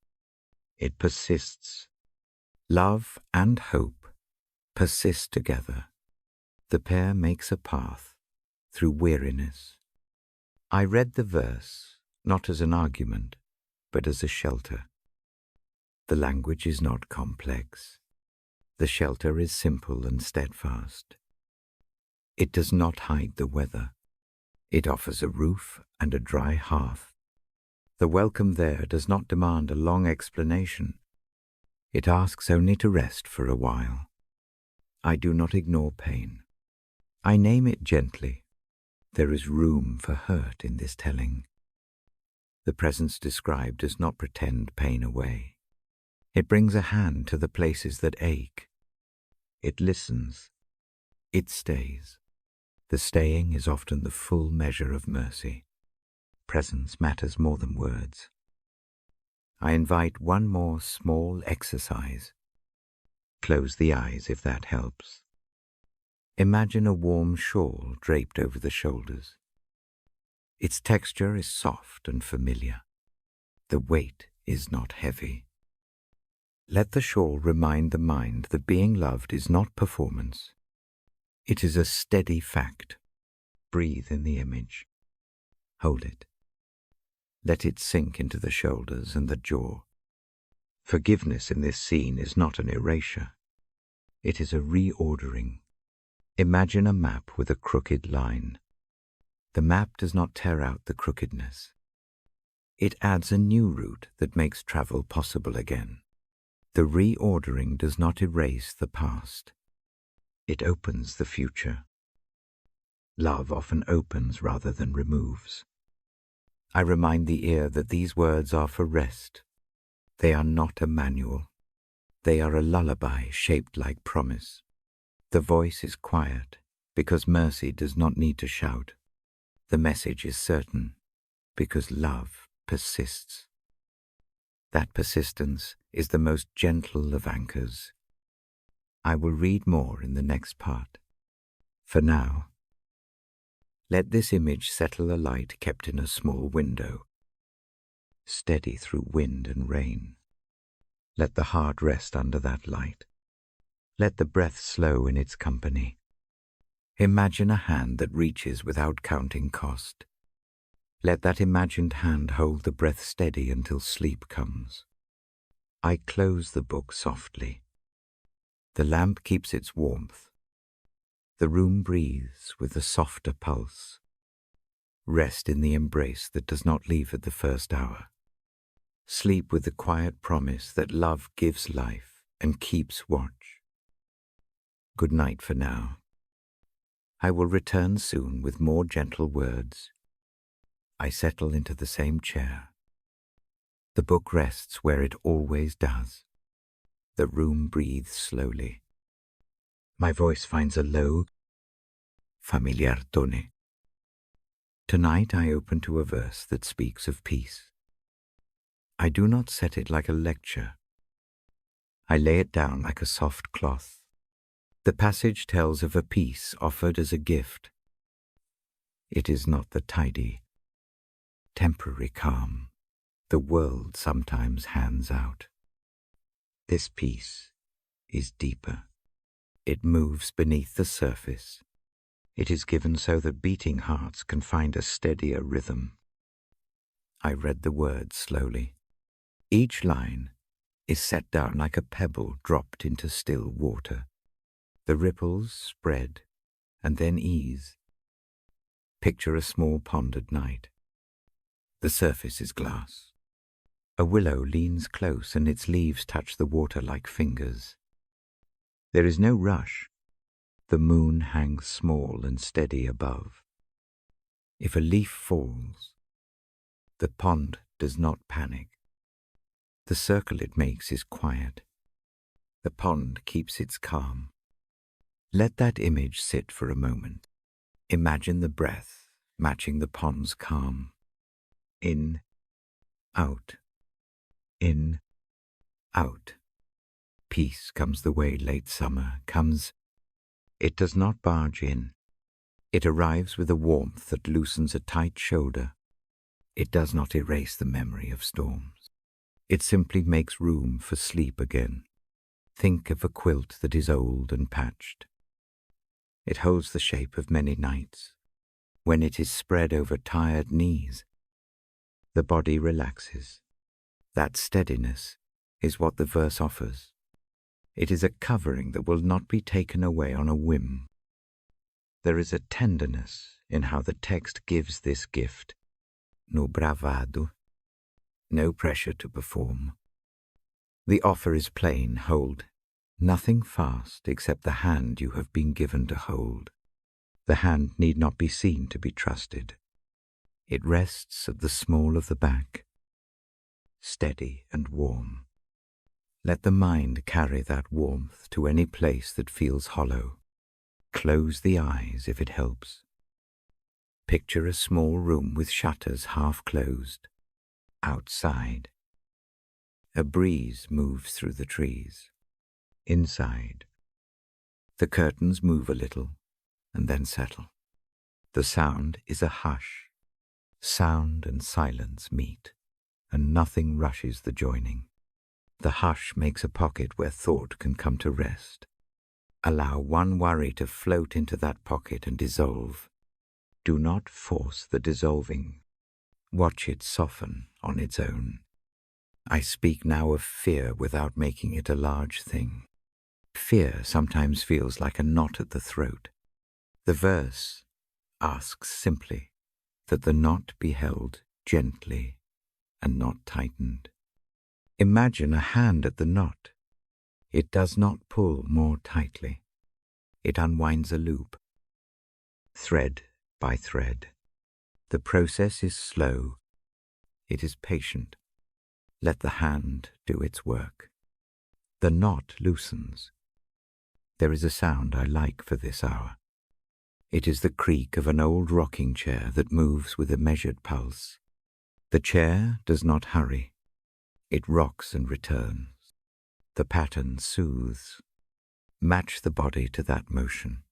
It persists. Love and hope persist together. The pair makes a path through weariness. I read the verse not as an argument, but as a shelter. The language is not complex. The shelter is simple and steadfast. It does not hide the weather. It offers a roof and a dry hearth. The welcome there does not demand a long explanation. It asks only to rest for a while. I do not ignore pain. I name it gently. There is room for hurt in this telling. The presence described does not pretend pain away. It brings a hand to the places that ache. It listens. It stays. The staying is often the full measure of mercy. Presence matters more than words. I invite one more small exercise. Close the eyes if that helps. Imagine a warm shawl draped over the shoulders. Its texture is soft and familiar. The weight is not heavy. Let the shawl remind the mind that being loved is not performance. It is a steady fact. Breathe in the image. Hold it. Let it sink into the shoulders and the jaw. Forgiveness in this scene is not an erasure. It is a reordering. Imagine a map with a crooked line. The map does not tear out the crookedness. It adds a new route that makes travel possible again. The reordering does not erase the past. It opens the future. Love often opens rather than removes. I remind the ear that these words are for rest. They are not a manual. They are a lullaby shaped like promise. The voice is quiet because mercy does not need to shout. The message is certain because love persists. That persistence is the most gentle of anchors. I will read more in the next part. For now, let this image settle a light kept in a small window, steady through wind and rain. Let the heart rest under that light. Let the breath slow in its company. Imagine a hand that reaches without counting cost. Let that imagined hand hold the breath steady until sleep comes. I close the book softly. The lamp keeps its warmth. The room breathes with a softer pulse. Rest in the embrace that does not leave at the first hour. Sleep with the quiet promise that love gives life and keeps watch. Good night for now. I will return soon with more gentle words. I settle into the same chair. The book rests where it always does. The room breathes slowly. My voice finds a low, familiar tone. Tonight I open to a verse that speaks of peace. I do not set it like a lecture. I lay it down like a soft cloth. The passage tells of a peace offered as a gift. It is not the tidy, temporary calm the world sometimes hands out. This peace is deeper. It moves beneath the surface. It is given so that beating hearts can find a steadier rhythm. I read the words slowly. Each line is set down like a pebble dropped into still water. The ripples spread and then ease. Picture a small pond at night. The surface is glass. A willow leans close and its leaves touch the water like fingers. There is no rush. The moon hangs small and steady above. If a leaf falls, the pond does not panic. The circle it makes is quiet. The pond keeps its calm. Let that image sit for a moment. Imagine the breath matching the pond's calm. In, out, in, out. Peace comes the way late summer comes. It does not barge in. It arrives with a warmth that loosens a tight shoulder. It does not erase the memory of storms. It simply makes room for sleep again. Think of a quilt that is old and patched. It holds the shape of many nights. When it is spread over tired knees, the body relaxes. That steadiness is what the verse offers. It is a covering that will not be taken away on a whim. There is a tenderness in how the text gives this gift. No bravado, no pressure to perform. The offer is plain, hold. Nothing fast except the hand you have been given to hold. The hand need not be seen to be trusted. It rests at the small of the back, steady and warm. Let the mind carry that warmth to any place that feels hollow. Close the eyes if it helps. Picture a small room with shutters half closed. Outside, a breeze moves through the trees. Inside, the curtains move a little and then settle. The sound is a hush. Sound and silence meet, and nothing rushes the joining. The hush makes a pocket where thought can come to rest. Allow one worry to float into that pocket and dissolve. Do not force the dissolving. Watch it soften on its own. I speak now of fear without making it a large thing. Fear sometimes feels like a knot at the throat. The verse asks simply that the knot be held gently and not tightened. Imagine a hand at the knot. It does not pull more tightly. It unwinds a loop, thread by thread. The process is slow. It is patient. Let the hand do its work. The knot loosens. There is a sound I like for this hour. It is the creak of an old rocking chair that moves with a measured pulse. The chair does not hurry. It rocks and returns. The pattern soothes. Match the body to that motion.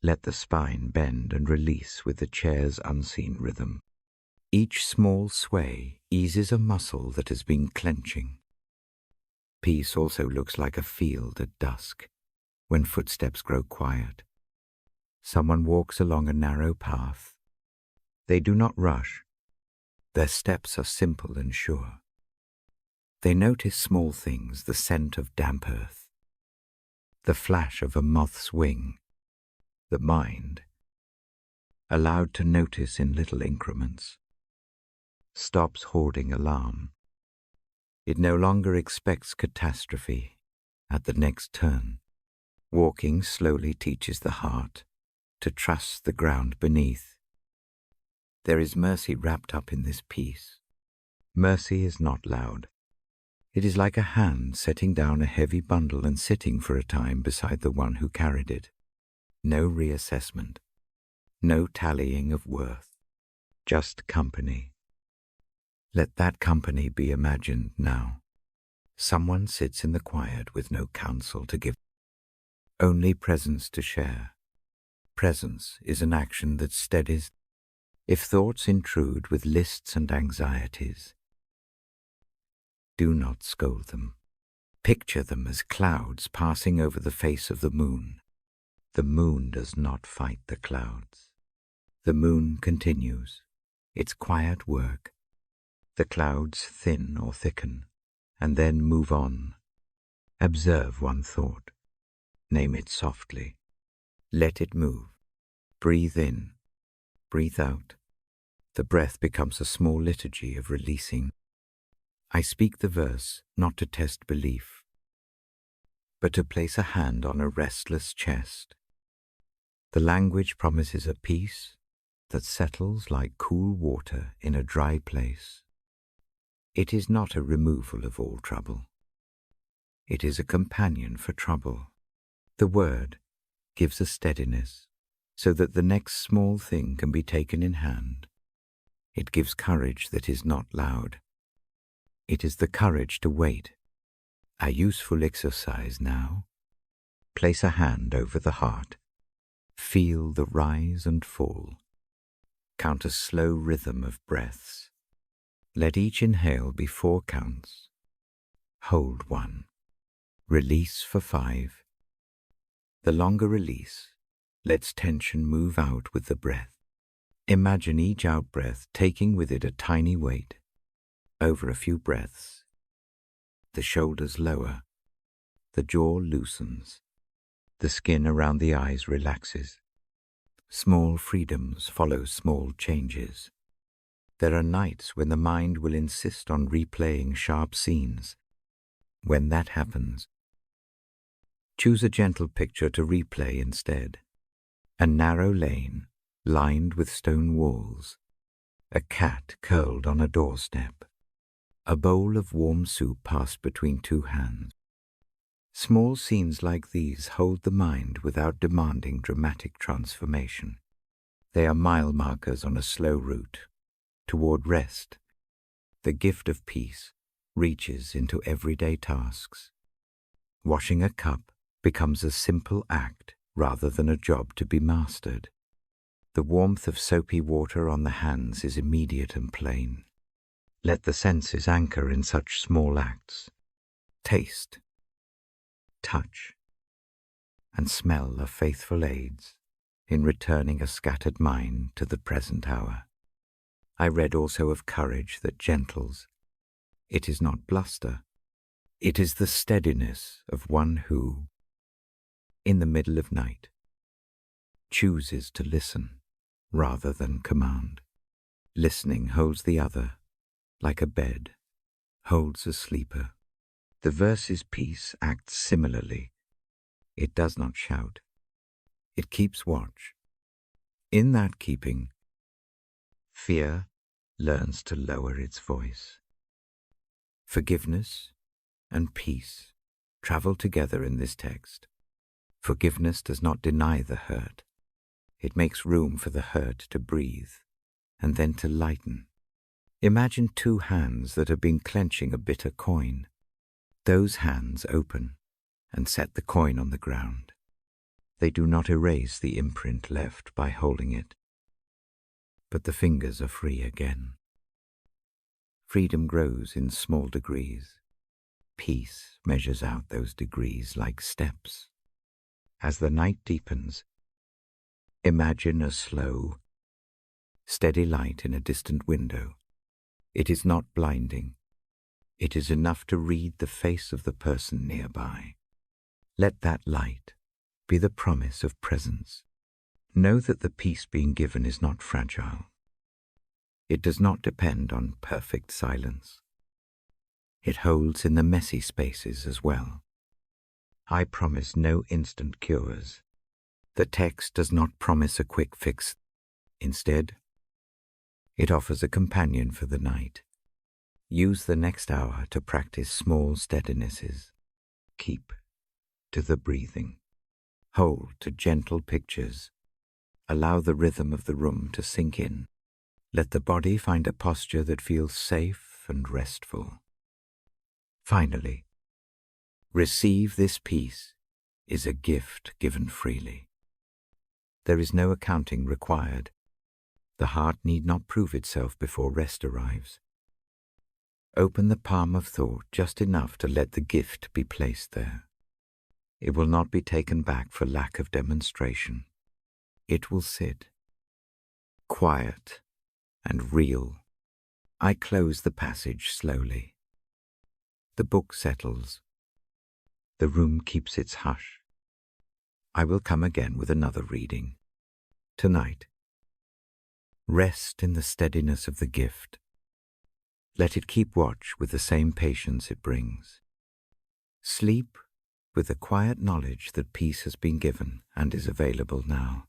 Let the spine bend and release with the chair's unseen rhythm. Each small sway eases a muscle that has been clenching. Peace also looks like a field at dusk, when footsteps grow quiet. Someone walks along a narrow path. They do not rush. Their steps are simple and sure. They notice small things, the scent of damp earth, the flash of a moth's wing. The mind, allowed to notice in little increments, stops hoarding alarm. It no longer expects catastrophe at the next turn. Walking slowly teaches the heart to trust the ground beneath. There is mercy wrapped up in this peace. Mercy is not loud. It is like a hand setting down a heavy bundle and sitting for a time beside the one who carried it. No reassessment, no tallying of worth, just company. Let that company be imagined now. Someone sits in the quiet with no counsel to give, only presence to share. Presence is an action that steadies. If thoughts intrude with lists and anxieties, do not scold them. Picture them as clouds passing over the face of the moon. The moon does not fight the clouds. The moon continues its quiet work. The clouds thin or thicken, and then move on. Observe one thought. Name it softly. Let it move. Breathe in. Breathe out. The breath becomes a small liturgy of releasing. I speak the verse not to test belief, but to place a hand on a restless chest. The language promises a peace that settles like cool water in a dry place. It is not a removal of all trouble. It is a companion for trouble. The word gives a steadiness so that the next small thing can be taken in hand. It gives courage that is not loud. It is the courage to wait. A useful exercise now. Place a hand over the heart. Feel the rise and fall. Count a slow rhythm of breaths. Let each inhale be 4 counts. Hold 1. Release for 5. The longer release lets tension move out with the breath. Imagine each out-breath taking with it a tiny weight. Over a few breaths, the shoulders lower, the jaw loosens, the skin around the eyes relaxes. Small freedoms follow small changes. There are nights when the mind will insist on replaying sharp scenes. When that happens, choose a gentle picture to replay instead. A narrow lane, lined with stone walls. A cat curled on a doorstep. A bowl of warm soup passed between two hands. Small scenes like these hold the mind without demanding dramatic transformation. They are mile markers on a slow route toward rest. The gift of peace reaches into everyday tasks. Washing a cup becomes a simple act rather than a job to be mastered. The warmth of soapy water on the hands is immediate and plain. Let the senses anchor in such small acts. Taste, touch, and smell are faithful aids in returning a scattered mind to the present hour. I read also of courage that gentles. It is not bluster. It is the steadiness of one who, in the middle of night, chooses to listen rather than command. Listening holds the other, like a bed holds a sleeper. The verse's peace acts similarly. It does not shout. It keeps watch. In that keeping, fear learns to lower its voice. Forgiveness and peace travel together in this text. Forgiveness does not deny the hurt. It makes room for the hurt to breathe and then to lighten. Imagine two hands that have been clenching a bitter coin. Those hands open and set the coin on the ground. They do not erase the imprint left by holding it, but the fingers are free again. Freedom grows in small degrees. Peace measures out those degrees like steps. As the night deepens, imagine a slow, steady light in a distant window. It is not blinding. It is enough to read the face of the person nearby. Let that light be the promise of presence. Know that the peace being given is not fragile. It does not depend on perfect silence. It holds in the messy spaces as well. I promise no instant cures. The text does not promise a quick fix. Instead, it offers a companion for the night. Use the next hour to practice small steadinesses. Keep to the breathing. Hold to gentle pictures. Allow the rhythm of the room to sink in. Let the body find a posture that feels safe and restful. Finally, receive this peace is a gift given freely. There is no accounting required. The heart need not prove itself before rest arrives. Open the palm of thought just enough to let the gift be placed there. It will not be taken back for lack of demonstration. It will sit, quiet and real. I close the passage slowly. The book settles. The room keeps its hush. I will come again with another reading. Tonight, rest in the steadiness of the gift. Let it keep watch with the same patience it brings. Sleep with the quiet knowledge that peace has been given and is available now.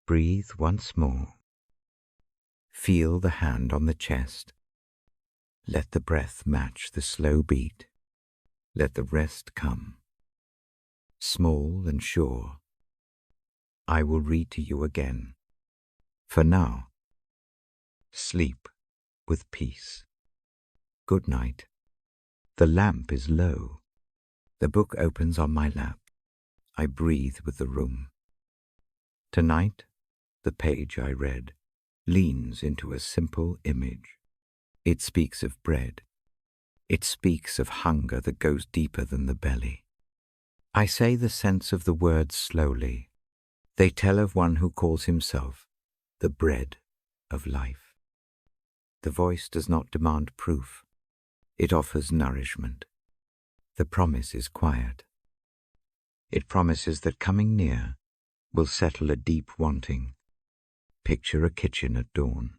Breathe once more. Feel the hand on the chest. Let the breath match the slow beat. Let the rest come. Small and sure. I will read to you again. For now, sleep with peace. Good night. The lamp is low. The book opens on my lap. I breathe with the room. Tonight, the page I read leans into a simple image. It speaks of bread. It speaks of hunger that goes deeper than the belly. I say the sense of the words slowly. They tell of one who calls himself the bread of life. The voice does not demand proof. It offers nourishment. The promise is quiet. It promises that coming near will settle a deep wanting. Picture a kitchen at dawn.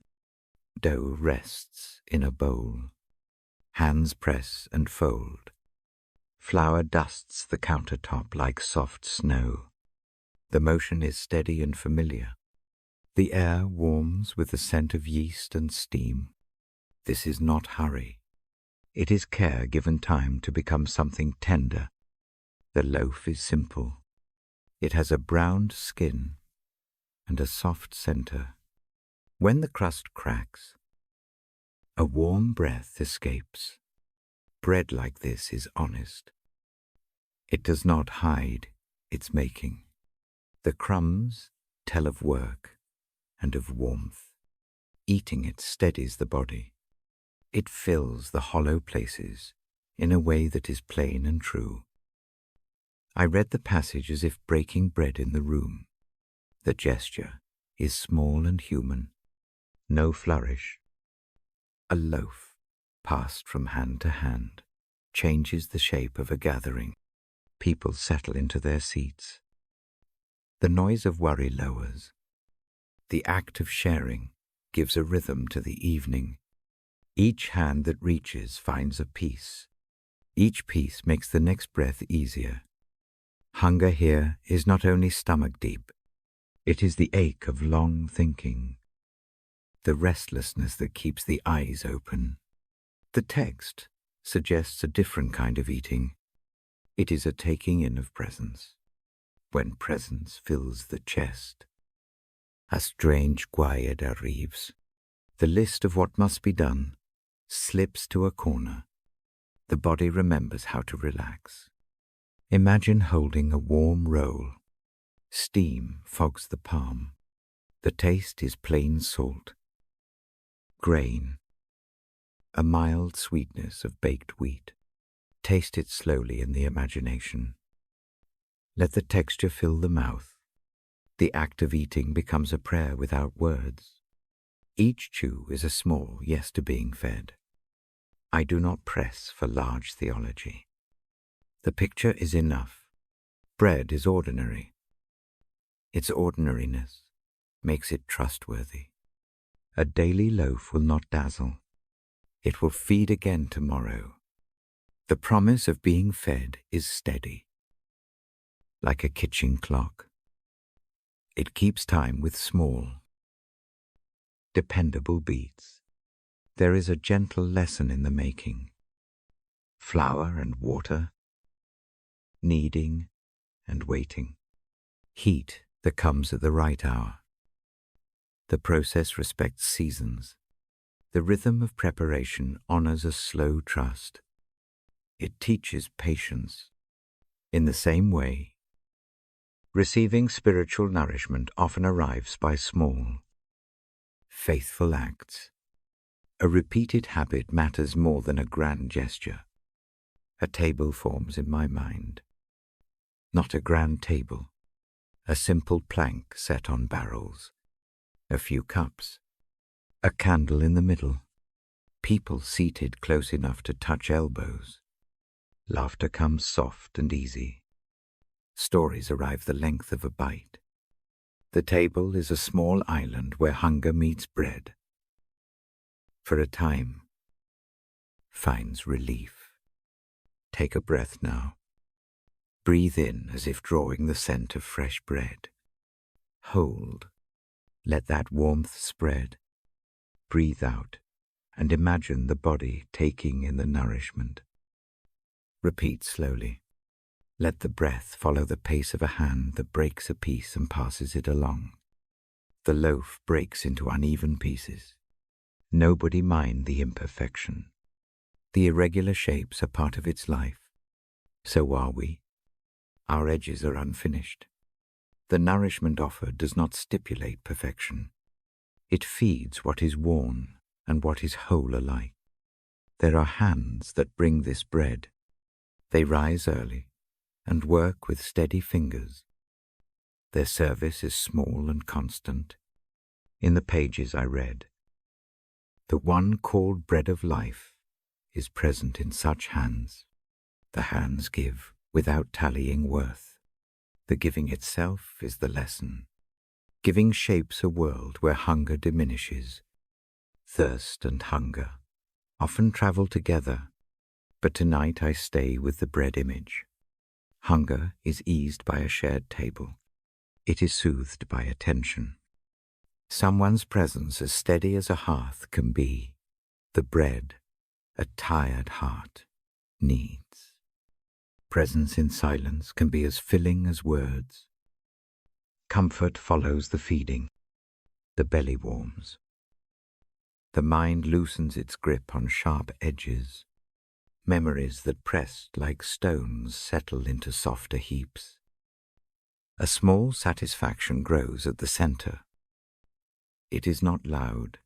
Dough rests in a bowl. Hands press and fold. Flour dusts the countertop like soft snow. The motion is steady and familiar. The air warms with the scent of yeast and steam. This is not hurry. It is care given time to become something tender. The loaf is simple. It has a browned skin and a soft center. When the crust cracks, a warm breath escapes. Bread like this is honest. It does not hide its making. The crumbs tell of work and of warmth. Eating it steadies the body. It fills the hollow places in a way that is plain and true. I read the passage as if breaking bread in the room. The gesture is small and human. No flourish. A loaf, passed from hand to hand, changes the shape of a gathering. People settle into their seats. The noise of worry lowers. The act of sharing gives a rhythm to the evening. Each hand that reaches finds a piece. Each piece makes the next breath easier. Hunger here is not only stomach deep, it is the ache of long thinking, the restlessness that keeps the eyes open. The text suggests a different kind of eating. It is a taking in of presence, when presence fills the chest. A strange quiet arrives. The list of what must be done slips to a corner. The body remembers how to relax. Imagine holding a warm roll. Steam fogs the palm. The taste is plain salt. Grain. A mild sweetness of baked wheat. Taste it slowly in the imagination. Let the texture fill the mouth. The act of eating becomes a prayer without words. Each chew is a small yes to being fed. I do not press for large theology. The picture is enough. Bread is ordinary. Its ordinariness makes it trustworthy. A daily loaf will not dazzle. It will feed again tomorrow. The promise of being fed is steady. Like a kitchen clock. It keeps time with small, dependable beats. There is a gentle lesson in the making. Flour and water, kneading and waiting. Heat that comes at the right hour. The process respects seasons. The rhythm of preparation honors a slow trust. It teaches patience. In the same way, receiving spiritual nourishment often arrives by small, faithful acts. A repeated habit matters more than a grand gesture. A table forms in my mind. Not a grand table, a simple plank set on barrels, a few cups, a candle in the middle, people seated close enough to touch elbows. Laughter comes soft and easy. Stories arrive the length of a bite. The table is a small island where hunger meets bread. For a time, finds relief. Take a breath now. Breathe in as if drawing the scent of fresh bread. Hold. Let that warmth spread. Breathe out and imagine the body taking in the nourishment. Repeat slowly. Let the breath follow the pace of a hand that breaks a piece and passes it along. The loaf breaks into uneven pieces. Nobody mind the imperfection. The irregular shapes are part of its life. So are we. Our edges are unfinished. The nourishment offered does not stipulate perfection. It feeds what is worn and what is whole alike. There are hands that bring this bread. They rise early and work with steady fingers. Their service is small and constant. In the pages I read, the one called bread of life is present in such hands. The hands give without tallying worth. The giving itself is the lesson. Giving shapes a world where hunger diminishes. Thirst and hunger often travel together, but tonight I stay with the bread image. Hunger is eased by a shared table. It is soothed by attention. Someone's presence as steady as a hearth can be the bread a tired heart needs. Presence in silence can be as filling as words. Comfort follows the feeding. The belly warms. The mind loosens its grip on sharp edges. Memories that pressed like stones settle into softer heaps. A small satisfaction grows at the center. It is not loud.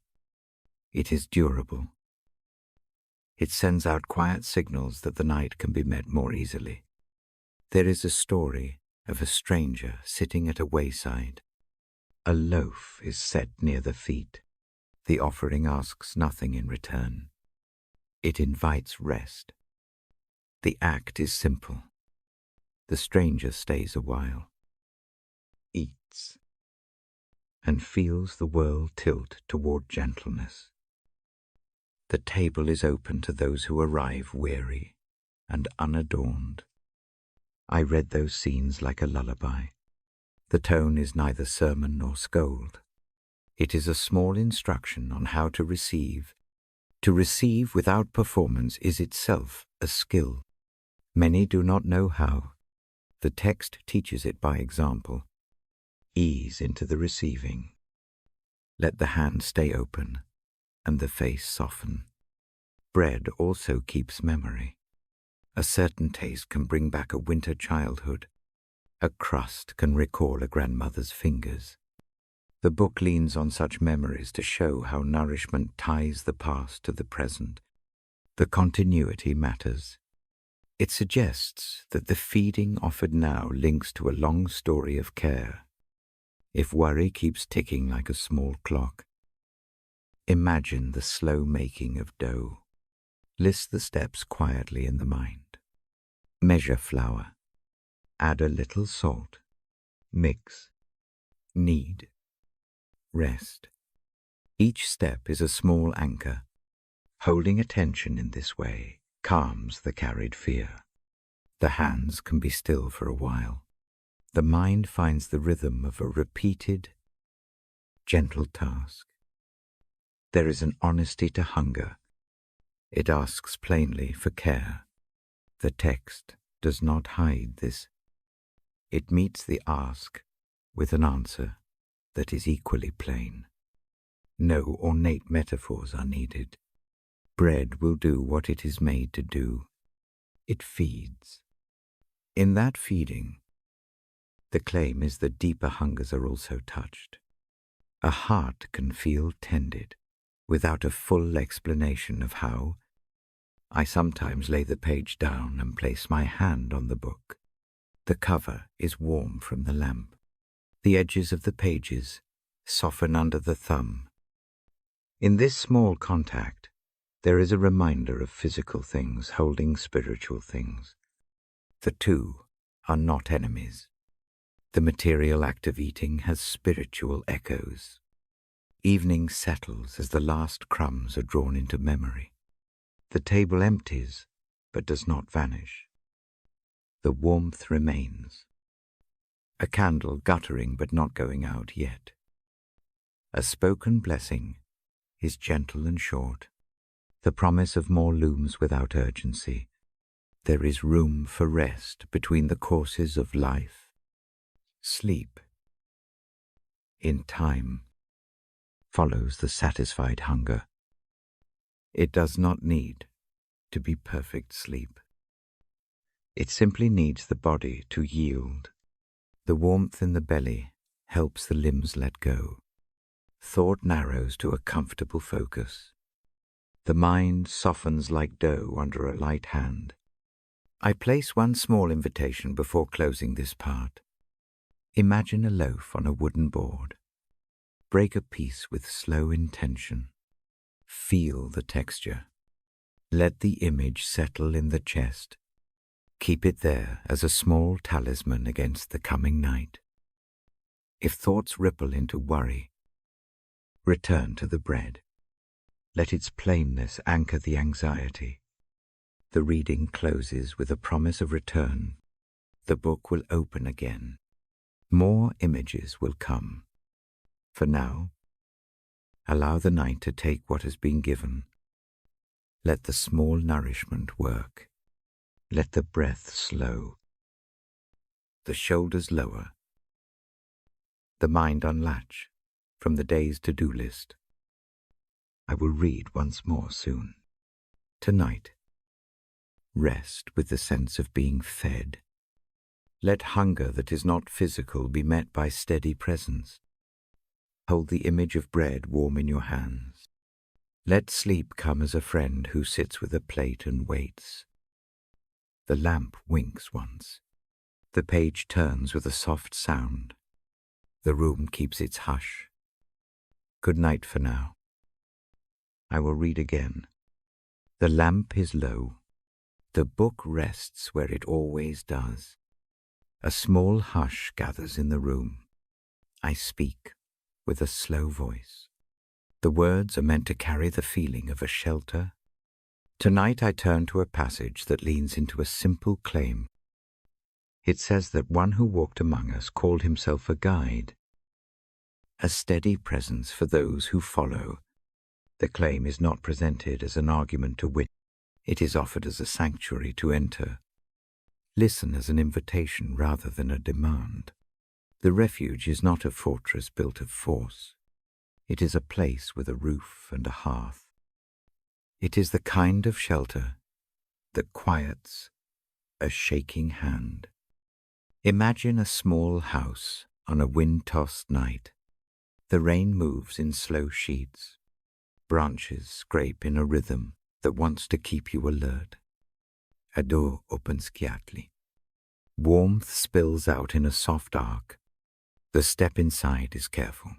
It is durable. It sends out quiet signals that the night can be met more easily. There is a story of a stranger sitting at a wayside. A loaf is set near the feet. The offering asks nothing in return. It invites rest. The act is simple. The stranger stays a while, eats, and feels the world tilt toward gentleness. The table is open to those who arrive weary and unadorned. I read those scenes like a lullaby. The tone is neither sermon nor scold. It is a small instruction on how to receive. To receive without performance is itself a skill. Many do not know how. The text teaches it by example. Ease into the receiving. Let the hand stay open and the face soften. Bread also keeps memory. A certain taste can bring back a winter childhood. A crust can recall a grandmother's fingers. The book leans on such memories to show how nourishment ties the past to the present. The continuity matters. It suggests that the feeding offered now links to a long story of care. If worry keeps ticking like a small clock, imagine the slow making of dough. List the steps quietly in the mind. Measure flour. Add a little salt. Mix. Knead. Rest. Each step is a small anchor. Holding attention in this way calms the carried fear. The hands can be still for a while. The mind finds the rhythm of a repeated, gentle task. There is an honesty to hunger. It asks plainly for care. The text does not hide this. It meets the ask with an answer that is equally plain. No ornate metaphors are needed. Bread will do what it is made to do. It feeds. In that feeding, the claim is that deeper hungers are also touched. A heart can feel tended without a full explanation of how. I sometimes lay the page down and place my hand on the book. The cover is warm from the lamp. The edges of the pages soften under the thumb. In this small contact, there is a reminder of physical things holding spiritual things. The two are not enemies. The material act of eating has spiritual echoes. Evening settles as the last crumbs are drawn into memory. The table empties, but does not vanish. The warmth remains. A candle guttering but not going out yet. A spoken blessing is gentle and short. The promise of more looms without urgency. There is room for rest between the courses of life. Sleep, in time, follows the satisfied hunger. It does not need to be perfect sleep. It simply needs the body to yield. The warmth in the belly helps the limbs let go. Thought narrows to a comfortable focus. The mind softens like dough under a light hand. I place one small invitation before closing this part. Imagine a loaf on a wooden board. Break a piece with slow intention. Feel the texture. Let the image settle in the chest. Keep it there as a small talisman against the coming night. If thoughts ripple into worry, return to the bread. Let its plainness anchor the anxiety. The reading closes with a promise of return. The book will open again. More images will come. For now, allow the night to take what has been given. Let the small nourishment work. Let the breath slow. The shoulders lower. The mind unlatch from the day's to-do list. I will read once more soon. Tonight, rest with the sense of being fed. Let hunger that is not physical be met by steady presence. Hold the image of bread warm in your hands. Let sleep come as a friend who sits with a plate and waits. The lamp winks once. The page turns with a soft sound. The room keeps its hush. Good night for now. I will read again. The lamp is low. The book rests where it always does. A small hush gathers in the room. I speak with a slow voice. The words are meant to carry the feeling of a shelter. Tonight I turn to a passage that leans into a simple claim. It says that one who walked among us called himself a guide, a steady presence for those who follow. The claim is not presented as an argument to win. It is offered as a sanctuary to enter. Listen as an invitation rather than a demand. The refuge is not a fortress built of force. It is a place with a roof and a hearth. It is the kind of shelter that quiets a shaking hand. Imagine a small house on a wind-tossed night. The rain moves in slow sheets. Branches scrape in a rhythm that wants to keep you alert. A door opens quietly. Warmth spills out in a soft arc. The step inside is careful.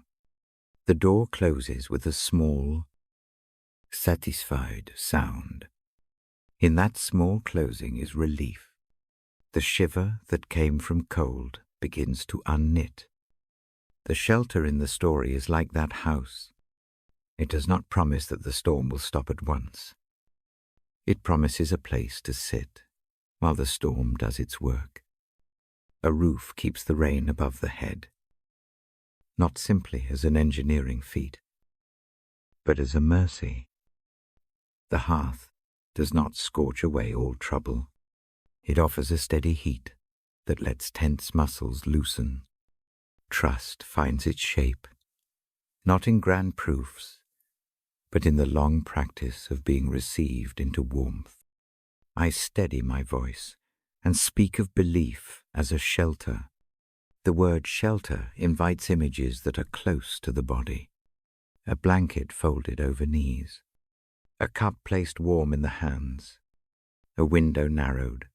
The door closes with a small, satisfied sound. In that small closing is relief. The shiver that came from cold begins to unknit. The shelter in the story is like that house. It does not promise that the storm will stop at once. It promises a place to sit while the storm does its work. A roof keeps the rain above the head, not simply as an engineering feat, but as a mercy. The hearth does not scorch away all trouble. It offers a steady heat that lets tense muscles loosen. Trust finds its shape, not in grand proofs, but in the long practice of being received into warmth. I steady my voice and speak of belief as a shelter. The word shelter invites images that are close to the body. A blanket folded over knees, a cup placed warm in the hands, a window narrowed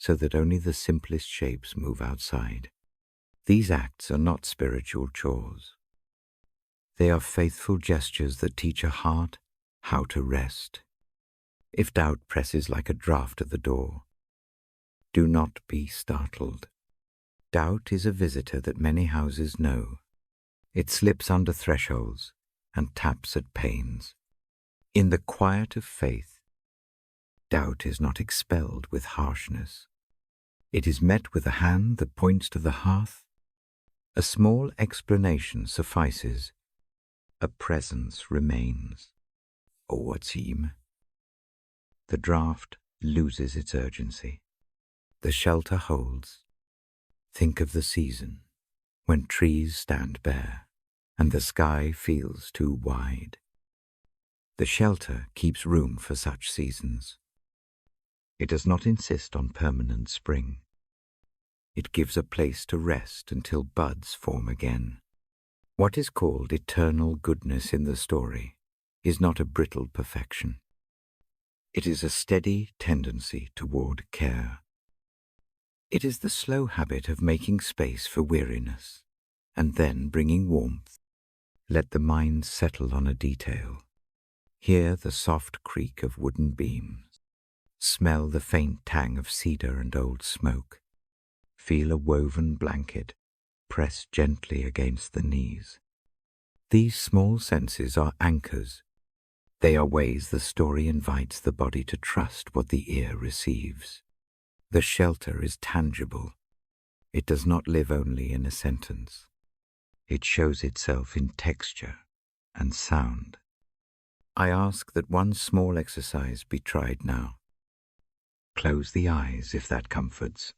so that only the simplest shapes move outside. These acts are not spiritual chores. They are faithful gestures that teach a heart how to rest. If doubt presses like a draft at the door, do not be startled. Doubt is a visitor that many houses know. It slips under thresholds and taps at panes. In the quiet of faith, doubt is not expelled with harshness. It is met with a hand that points to the hearth. A small explanation suffices. A presence remains. Oatzim. The draught loses its urgency. The shelter holds. Think of the season when trees stand bare and the sky feels too wide. The shelter keeps room for such seasons. It does not insist on permanent spring. It gives a place to rest until buds form again. What is called eternal goodness in the story is not a brittle perfection. It is a steady tendency toward care. It is the slow habit of making space for weariness and then bringing warmth. Let the mind settle on a detail. Hear the soft creak of wooden beams. Smell the faint tang of cedar and old smoke. Feel a woven blanket press gently against the knees. These small senses are anchors. They are ways the story invites the body to trust what the ear receives. The shelter is tangible. It does not live only in a sentence. It shows itself in texture and sound. I ask that one small exercise be tried now. Close the eyes if that comforts.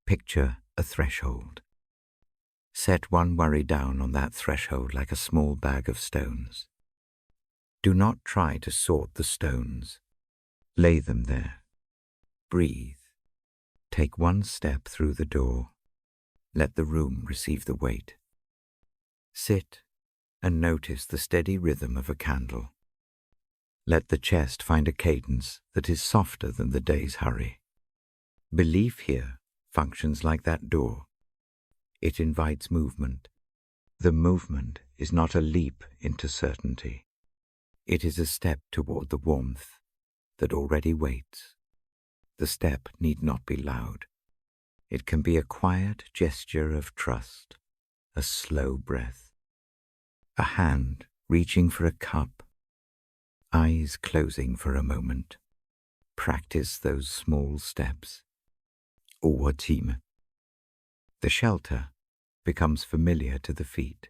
Picture a threshold. Set one worry down on that threshold like a small bag of stones. Do not try to sort the stones. Lay them there. Breathe. Take one step through the door. Let the room receive the weight. Sit and notice the steady rhythm of a candle. Let the chest find a cadence that is softer than the day's hurry. Belief here functions like that door. It invites movement. The movement is not a leap into certainty. It is a step toward the warmth that already waits. The step need not be loud. It can be a quiet gesture of trust, a slow breath, a hand reaching for a cup, eyes closing for a moment. Practice those small steps. Uwatim. The shelter becomes familiar to the feet.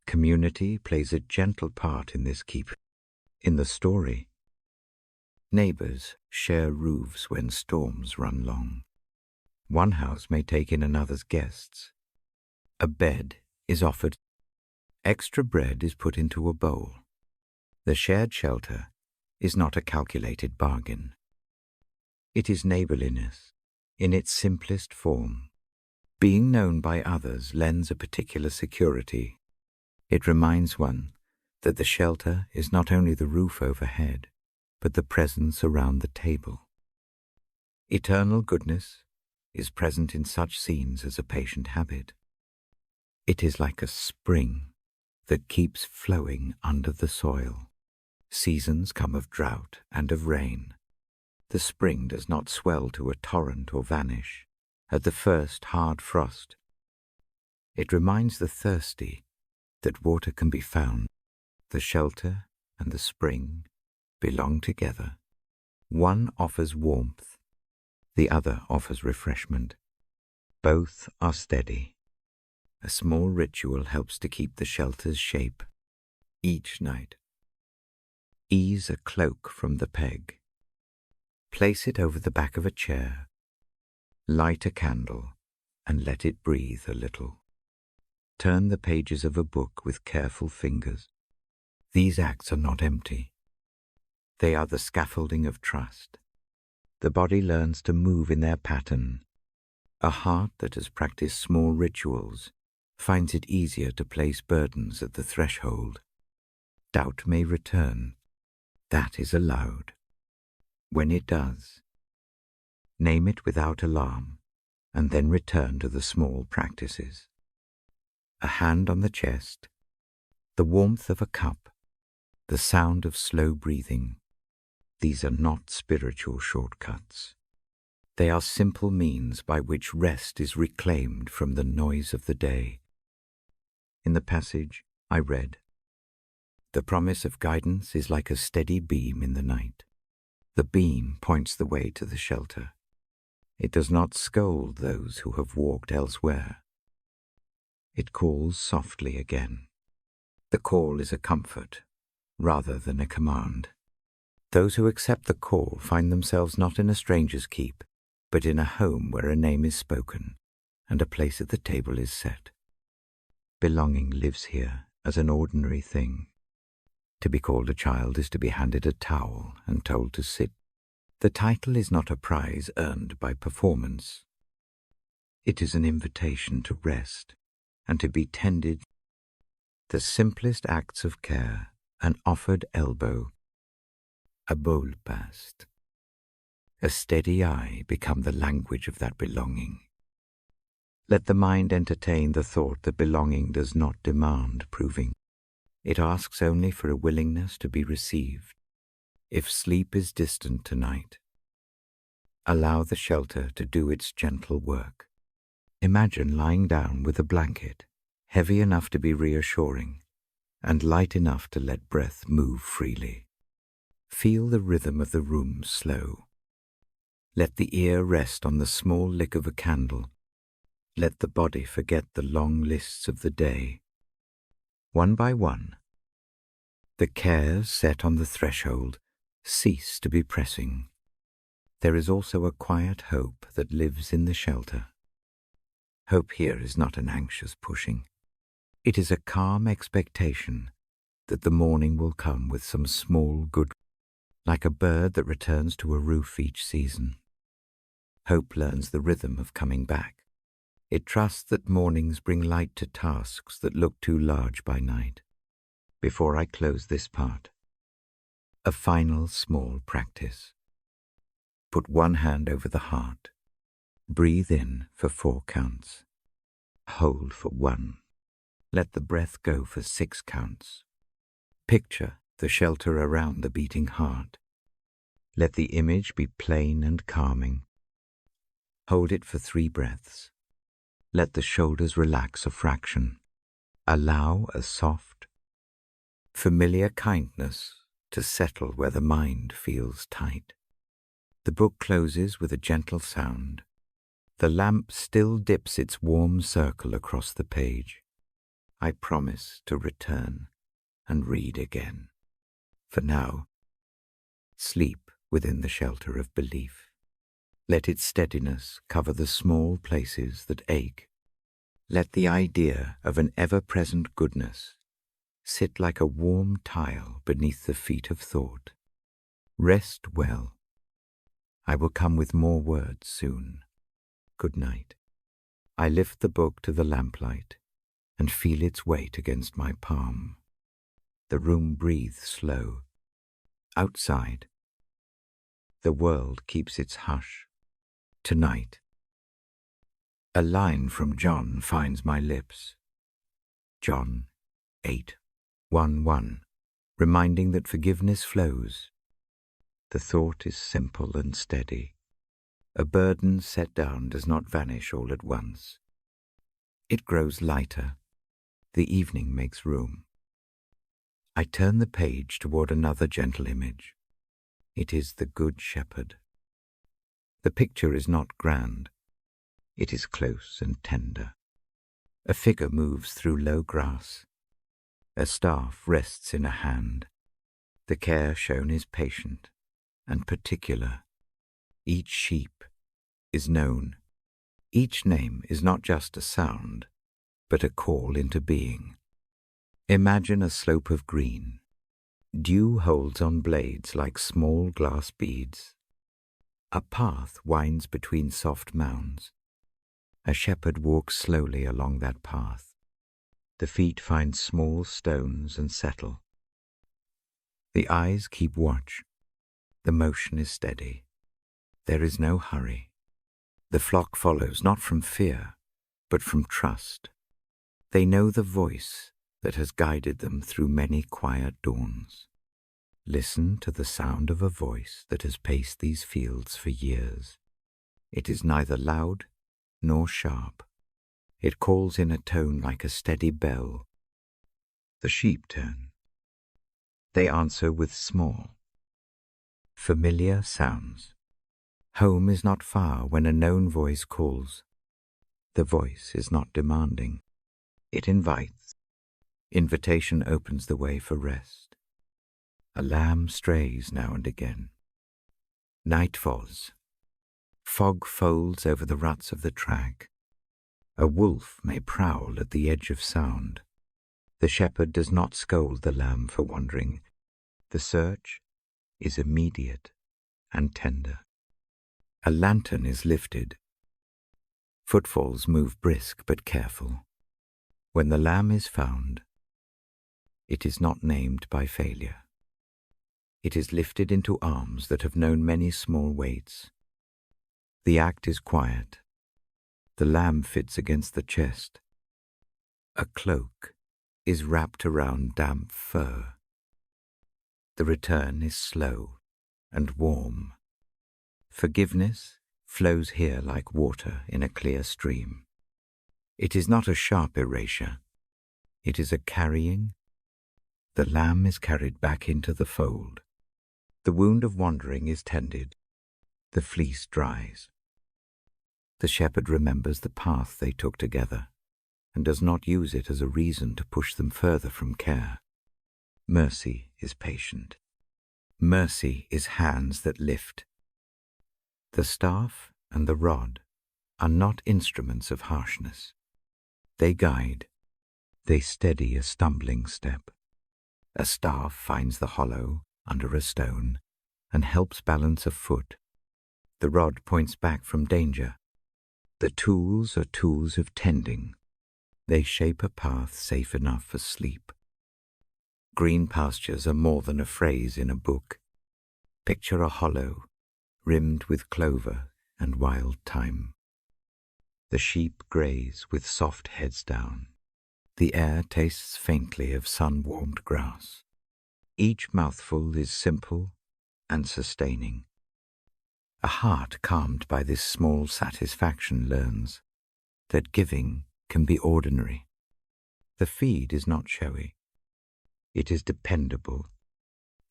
Community plays a gentle part in this keep. In the story, neighbors share roofs when storms run long. One house may take in another's guests. A bed is offered. Extra bread is put into a bowl. The shared shelter is not a calculated bargain. It is neighborliness in its simplest form. Being known by others lends a particular security. It reminds one that the shelter is not only the roof overhead, but the presence around the table. Eternal goodness is present in such scenes as a patient habit. It is like a spring that keeps flowing under the soil. Seasons come of drought and of rain. The spring does not swell to a torrent or vanish at the first hard frost. It reminds the thirsty that water can be found. The shelter and the spring belong together. One offers warmth, the other offers refreshment. Both are steady. A small ritual helps to keep the shelter's shape. Each night, ease a cloak from the peg. Place it over the back of a chair. Light a candle and let it breathe a little. Turn the pages of a book with careful fingers. These acts are not empty. They are the scaffolding of trust. The body learns to move in their pattern. A heart that has practiced small rituals finds it easier to place burdens at the threshold. Doubt may return. That is allowed. When it does, name it without alarm, and then return to the small practices. A hand on the chest, the warmth of a cup, the sound of slow breathing. These are not spiritual shortcuts. They are simple means by which rest is reclaimed from the noise of the day. In the passage I read, "The promise of guidance is like a steady beam in the night. The beam points the way to the shelter. It does not scold those who have walked elsewhere. It calls softly again. The call is a comfort rather than a command. Those who accept the call find themselves not in a stranger's keep, but in a home where a name is spoken and a place at the table is set. Belonging lives here as an ordinary thing. To be called a child is to be handed a towel and told to sit. The title is not a prize earned by performance. It is an invitation to rest and to be tended. The simplest acts of care, an offered elbow, a bowl passed. A steady eye become the language of that belonging. Let the mind entertain the thought that belonging does not demand proving. It asks only for a willingness to be received. If sleep is distant tonight, allow the shelter to do its gentle work. Imagine lying down with a blanket, heavy enough to be reassuring, and light enough to let breath move freely. Feel the rhythm of the room slow. Let the ear rest on the small lick of a candle. Let the body forget the long lists of the day. One by one, the cares set on the threshold cease to be pressing. There is also a quiet hope that lives in the shelter. Hope here is not an anxious pushing. It is a calm expectation that the morning will come with some small good, like a bird that returns to a roof each season. Hope learns the rhythm of coming back. It trusts that mornings bring light to tasks that look too large by night. Before I close this part, a final small practice. Put one hand over the heart. Breathe in for 4 counts. Hold for 1. Let the breath go for 6 counts. Picture the shelter around the beating heart. Let the image be plain and calming. Hold it for 3 breaths. Let the shoulders relax a fraction. Allow a soft, familiar kindness to settle where the mind feels tight. The book closes with a gentle sound. The lamp still dips its warm circle across the page. I promise to return and read again. For now, sleep within the shelter of belief. Let its steadiness cover the small places that ache. Let the idea of an ever-present goodness sit like a warm tile beneath the feet of thought. Rest well. I will come with more words soon. Good night. I lift the book to the lamplight and feel its weight against my palm. The room breathes slow. Outside, the world keeps its hush. Tonight, a line from John finds my lips. John 8:1-1, reminding that forgiveness flows. The thought is simple and steady. A burden set down does not vanish all at once. It grows lighter. The evening makes room. I turn the page toward another gentle image. It is the Good Shepherd. The picture is not grand. It is close and tender. A figure moves through low grass. A staff rests in a hand. The care shown is patient and particular. Each sheep is known. Each name is not just a sound, but a call into being. Imagine a slope of green. Dew holds on blades like small glass beads. A path winds between soft mounds. A shepherd walks slowly along that path. The feet find small stones and settle. The eyes keep watch. The motion is steady. There is no hurry. The flock follows not from fear, but from trust. They know the voice that has guided them through many quiet dawns. Listen to the sound of a voice that has paced these fields for years. It is neither loud nor sharp. It calls in a tone like a steady bell. The sheep turn. They answer with small, familiar sounds. Home is not far when a known voice calls. The voice is not demanding. It invites. Invitation opens the way for rest. A lamb strays now and again. Night falls. Fog folds over the ruts of the track. A wolf may prowl at the edge of sound. The shepherd does not scold the lamb for wandering. The search is immediate and tender. A lantern is lifted. Footfalls move brisk but careful. When the lamb is found, it is not named by failure. It is lifted into arms that have known many small weights. The act is quiet. The lamb fits against the chest. A cloak is wrapped around damp fur. The return is slow and warm. Forgiveness flows here like water in a clear stream. It is not a sharp erasure. It is a carrying. The lamb is carried back into the fold. The wound of wandering is tended. The fleece dries. The shepherd remembers the path they took together and does not use it as a reason to push them further from care. Mercy is patient. Mercy is hands that lift. The staff and the rod are not instruments of harshness. They guide. They steady a stumbling step. A staff finds the hollow under a stone and helps balance a foot. The rod points back from danger. The tools are tools of tending. They shape a path safe enough for sleep. Green pastures are more than a phrase in a book. Picture a hollow, rimmed with clover and wild thyme. The sheep graze with soft heads down. The air tastes faintly of sun-warmed grass. Each mouthful is simple and sustaining. A heart calmed by this small satisfaction learns that giving can be ordinary. The feed is not showy. It is dependable.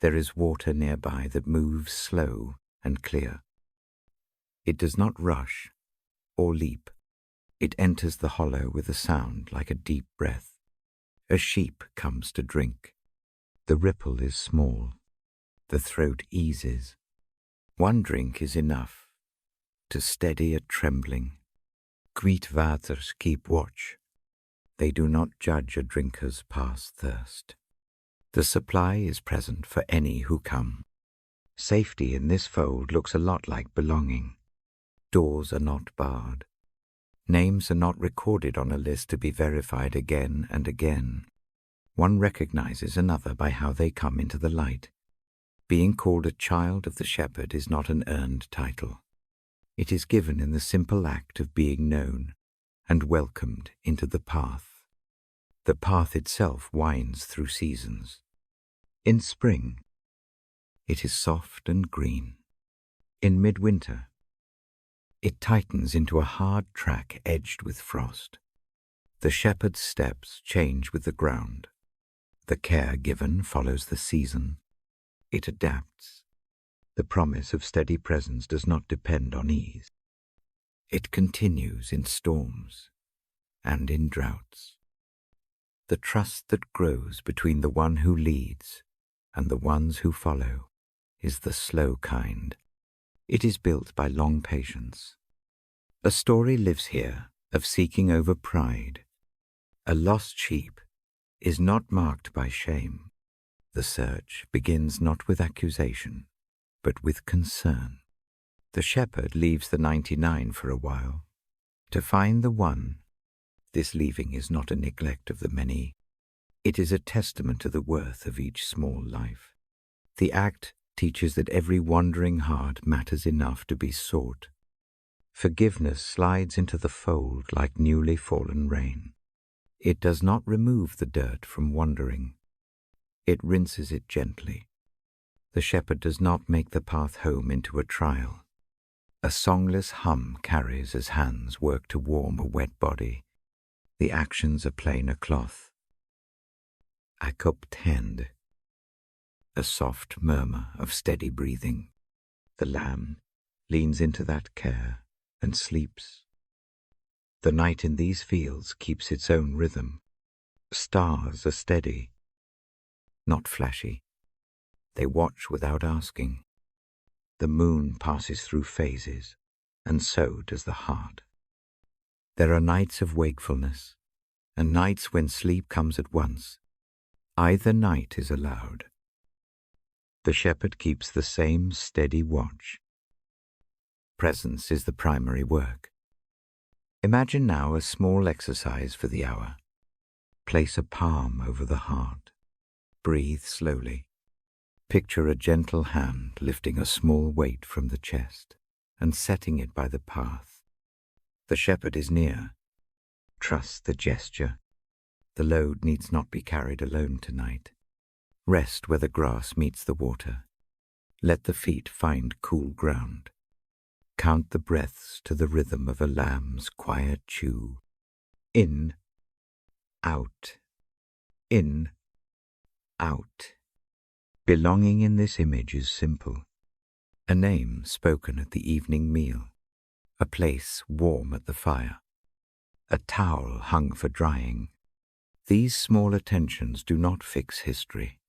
There is water nearby that moves slow and clear. It does not rush or leap. It enters the hollow with a sound like a deep breath. A sheep comes to drink. The ripple is small. The throat eases. One drink is enough to steady a trembling. Kwietwaters keep watch. They do not judge a drinker's past thirst. The supply is present for any who come. Safety in this fold looks a lot like belonging. Doors are not barred. Names are not recorded on a list to be verified again and again. One recognizes another by how they come into the light. Being called a child of the shepherd is not an earned title. It is given in the simple act of being known and welcomed into the path. The path itself winds through seasons. In spring, it is soft and green. In midwinter, it tightens into a hard track edged with frost. The shepherd's steps change with the ground. The care given follows the season. It adapts. The promise of steady presence does not depend on ease. It continues in storms and in droughts. The trust that grows between the one who leads and the ones who follow is the slow kind. It is built by long patience. A story lives here of seeking over pride. A lost sheep is not marked by shame. The search begins not with accusation, but with concern. The shepherd leaves the 99 for a while. To find the one, this leaving is not a neglect of the many. It is a testament to the worth of each small life. The act teaches that every wandering heart matters enough to be sought. Forgiveness slides into the fold like newly fallen rain. It does not remove the dirt from wandering. It rinses it gently. The shepherd does not make the path home into a trial. A songless hum carries as hands work to warm a wet body. The actions are plain a cloth. A cupped hand. A soft murmur of steady breathing. The lamb leans into that care and sleeps. The night in these fields keeps its own rhythm. Stars are steady, not flashy. They watch without asking. The moon passes through phases, and so does the heart. There are nights of wakefulness, and nights when sleep comes at once. Either night is allowed. The shepherd keeps the same steady watch. Presence is the primary work. Imagine now a small exercise for the hour. Place a palm over the heart. Breathe slowly. Picture a gentle hand lifting a small weight from the chest and setting it by the path. The shepherd is near. Trust the gesture. The load needs not be carried alone tonight. Rest where the grass meets the water. Let the feet find cool ground. Count the breaths to the rhythm of a lamb's quiet chew. In, out, in, out. Belonging in this image is simple. A name spoken at the evening meal. a place warm at the fire, a towel hung for drying. These small attentions do not fix history.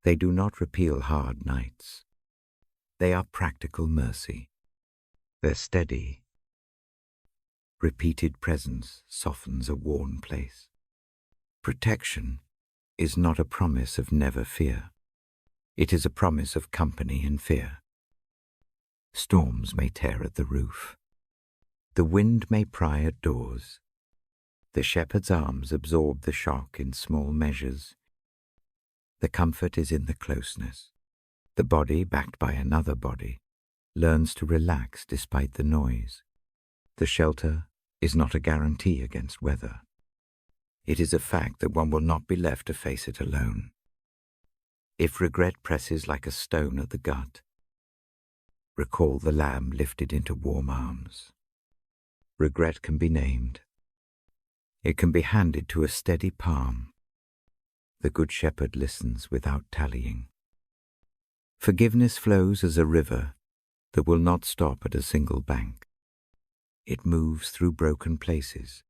They do not repeal hard nights. They are practical mercy. Their steady, repeated presence softens a worn place. Protection is not a promise of never fear. It is a promise of company in fear. Storms may tear at the roof. The wind may pry at doors. The shepherd's arms absorb the shock in small measures. The comfort is in the closeness. The body, backed by another body, learns to relax despite the noise. The shelter is not a guarantee against weather. It is a fact that one will not be left to face it alone. If regret presses like a stone at the gut, recall the lamb lifted into warm arms. Regret can be named. It can be handed to a steady palm. The Good Shepherd listens without tallying. Forgiveness flows as a river that will not stop at a single bank. It moves through broken places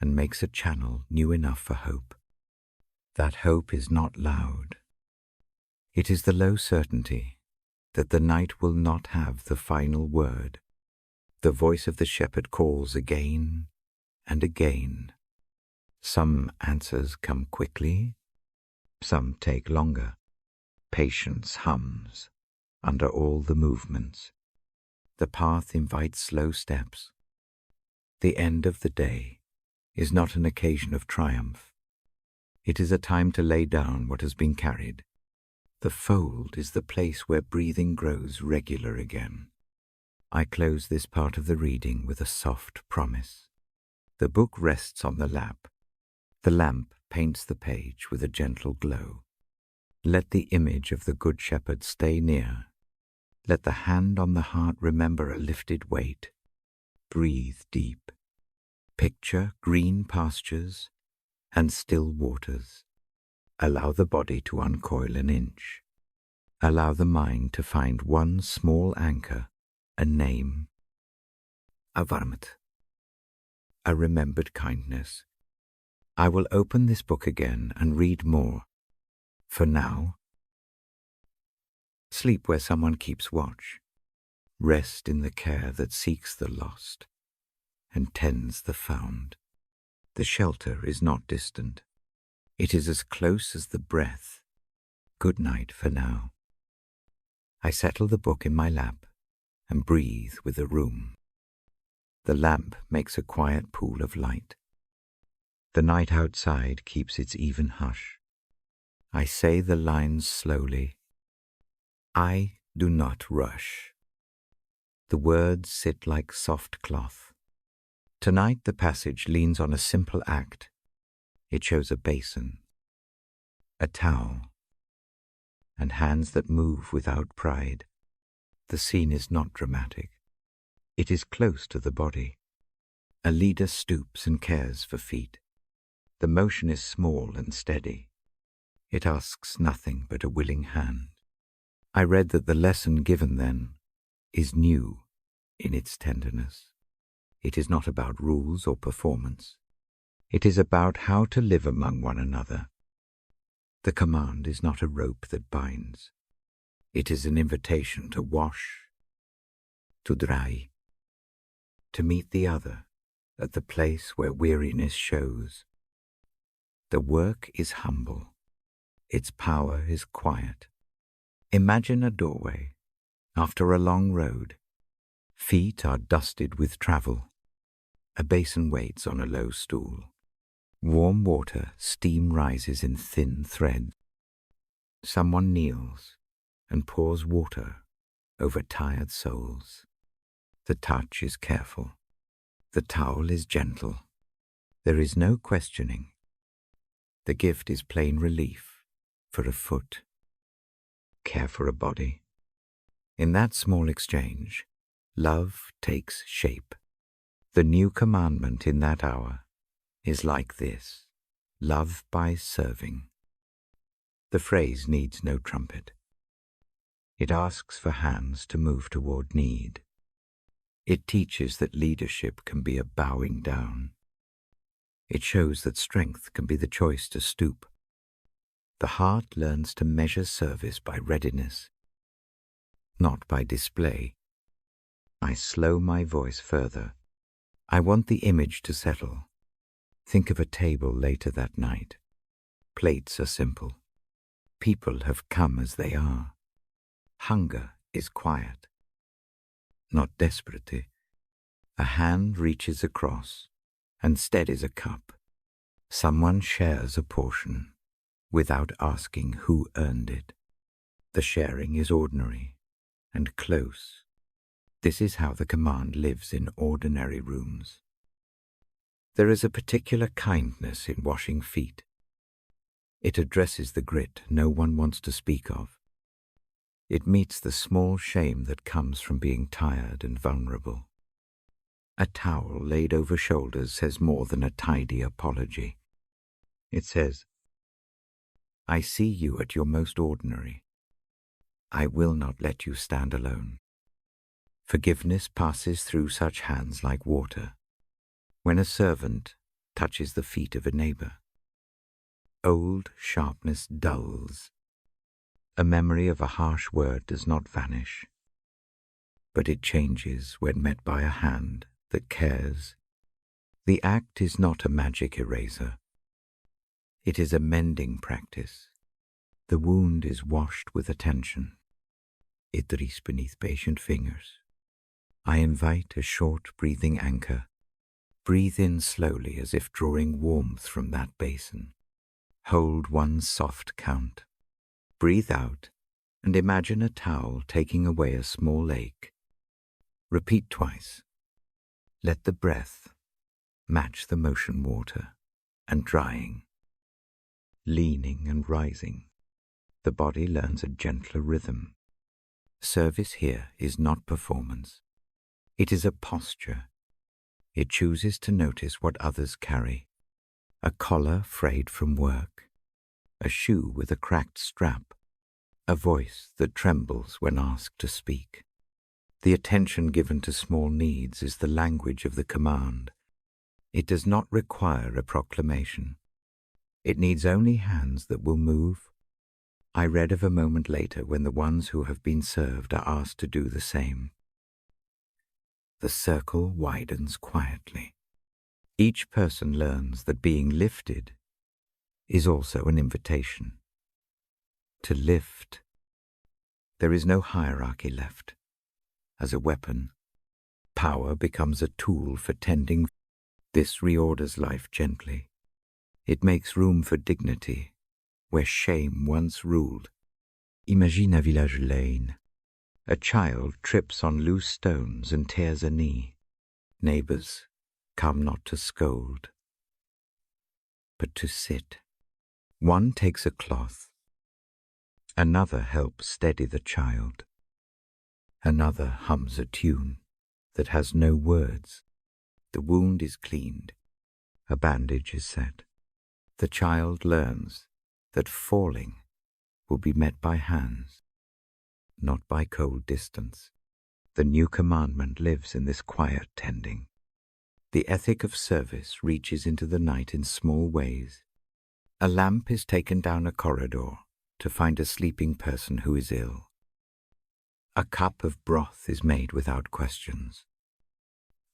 and makes a channel new enough for hope. That hope is not loud. It is the low certainty that the night will not have the final word. The voice of the shepherd calls again and again. Some answers come quickly, some take longer. Patience hums under all the movements. The path invites slow steps. The end of the day is not an occasion of triumph. It is a time to lay down what has been carried. The fold is the place where breathing grows regular again. I close this part of the reading with a soft promise. The book rests on the lap. The lamp paints the page with a gentle glow. Let the image of the Good Shepherd stay near. Let the hand on the heart remember a lifted weight. Breathe deep. Picture green pastures and still waters. Allow the body to uncoil an inch. Allow the mind to find one small anchor, a name. A varmt. A remembered kindness. I will open this book again and read more. For now, sleep where someone keeps watch. Rest in the care that seeks the lost and tends the found. The shelter is not distant. It is as close as the breath. Good night for now. I settle the book in my lap and breathe with the room. The lamp makes a quiet pool of light. The night outside keeps its even hush. I say the lines slowly. I do not rush. The words sit like soft cloth. Tonight the passage leans on a simple act. It shows a basin, a towel, and hands that move without pride. The scene is not dramatic. It is close to the body. A leader stoops and cares for feet. The motion is small and steady. It asks nothing but a willing hand. I read that the lesson given then is new in its tenderness. It is not about rules or performance. It is about how to live among one another. The command is not a rope that binds. It is an invitation to wash, to dry, to meet the other at the place where weariness shows. The work is humble. Its power is quiet. Imagine a doorway. After a long road, feet are dusted with travel. A basin waits on a low stool. Warm water, steam rises in thin threads. Someone kneels and pours water over tired souls. The touch is careful. The towel is gentle. There is no questioning. The gift is plain relief for a foot, care for a body. In that small exchange, love takes shape. The new commandment in that hour is like this: love by serving. The phrase needs no trumpet. It asks for hands to move toward need. It teaches that leadership can be a bowing down. It shows that strength can be the choice to stoop. The heart learns to measure service by readiness, not by display. I slow my voice further. I want the image to settle. Think of a table later that night. Plates are simple. People have come as they are. Hunger is quiet, not desperate. A hand reaches across and steadies a cup. Someone shares a portion without asking who earned it. The sharing is ordinary and close. This is how the command lives in ordinary rooms. There is a particular kindness in washing feet. It addresses the grit no one wants to speak of. It meets the small shame that comes from being tired and vulnerable. A towel laid over shoulders says more than a tidy apology. It says, I see you at your most ordinary. I will not let you stand alone. Forgiveness passes through such hands like water. When a servant touches the feet of a neighbor, old sharpness dulls. A memory of a harsh word does not vanish, but it changes when met by a hand that cares. The act is not a magic eraser. It is a mending practice. The wound is washed with attention. It drifts beneath patient fingers. I invite a short breathing anchor. Breathe in slowly as if drawing warmth from that basin. Hold one soft count. Breathe out and imagine a towel taking away a small ache. Repeat twice. Let the breath match the motion water and drying. Leaning and rising, the body learns a gentler rhythm. Service here is not performance. It is a posture. It chooses to notice what others carry. A collar frayed from work, a shoe with a cracked strap, a voice that trembles when asked to speak. The attention given to small needs is the language of the command. It does not require a proclamation. It needs only hands that will move. I read of a moment later when the ones who have been served are asked to do the same. The circle widens quietly. Each person learns that being lifted is also an invitation. To lift. There is no hierarchy left. As a weapon, power becomes a tool for tending. This reorders life gently. It makes room for dignity, where shame once ruled. Imagine a village lane. A child trips on loose stones and tears a knee. Neighbors come not to scold, but to sit. One takes a cloth. Another helps steady the child. Another hums a tune that has no words. The wound is cleaned. A bandage is set. The child learns that falling will be met by hands, not by cold distance. The new commandment lives in this quiet tending. The ethic of service reaches into the night in small ways. A lamp is taken down a corridor to find a sleeping person who is ill. A cup of broth is made without questions.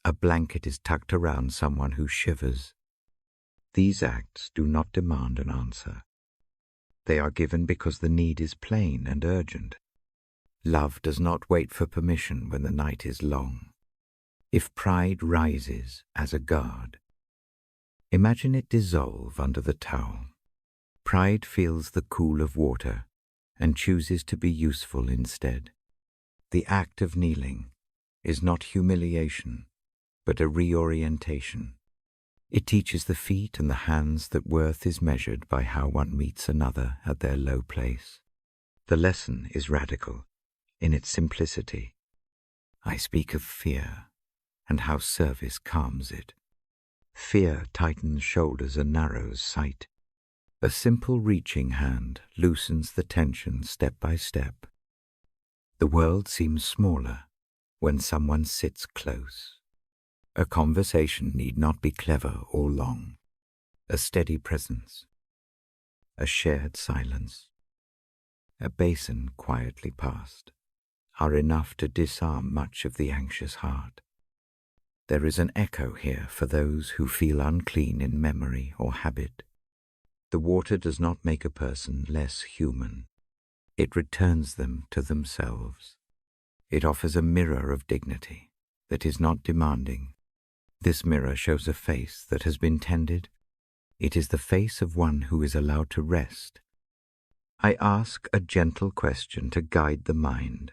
A blanket is tucked around someone who shivers. These acts do not demand an answer. They are given because the need is plain and urgent. Love does not wait for permission when the night is long. If pride rises as a guard, imagine it dissolve under the towel. Pride feels the cool of water and chooses to be useful instead. The act of kneeling is not humiliation, but a reorientation. It teaches the feet and the hands that worth is measured by how one meets another at their low place. The lesson is radical in its simplicity. I speak of fear and how service calms it. Fear tightens shoulders and narrows sight. A simple reaching hand loosens the tension step by step. The world seems smaller when someone sits close. A conversation need not be clever or long. A steady presence, a shared silence, a basin quietly passed, are enough to disarm much of the anxious heart. There is an echo here for those who feel unclean in memory or habit. The water does not make a person less human. It returns them to themselves. It offers a mirror of dignity that is not demanding. This mirror shows a face that has been tended. It is the face of one who is allowed to rest. I ask a gentle question to guide the mind.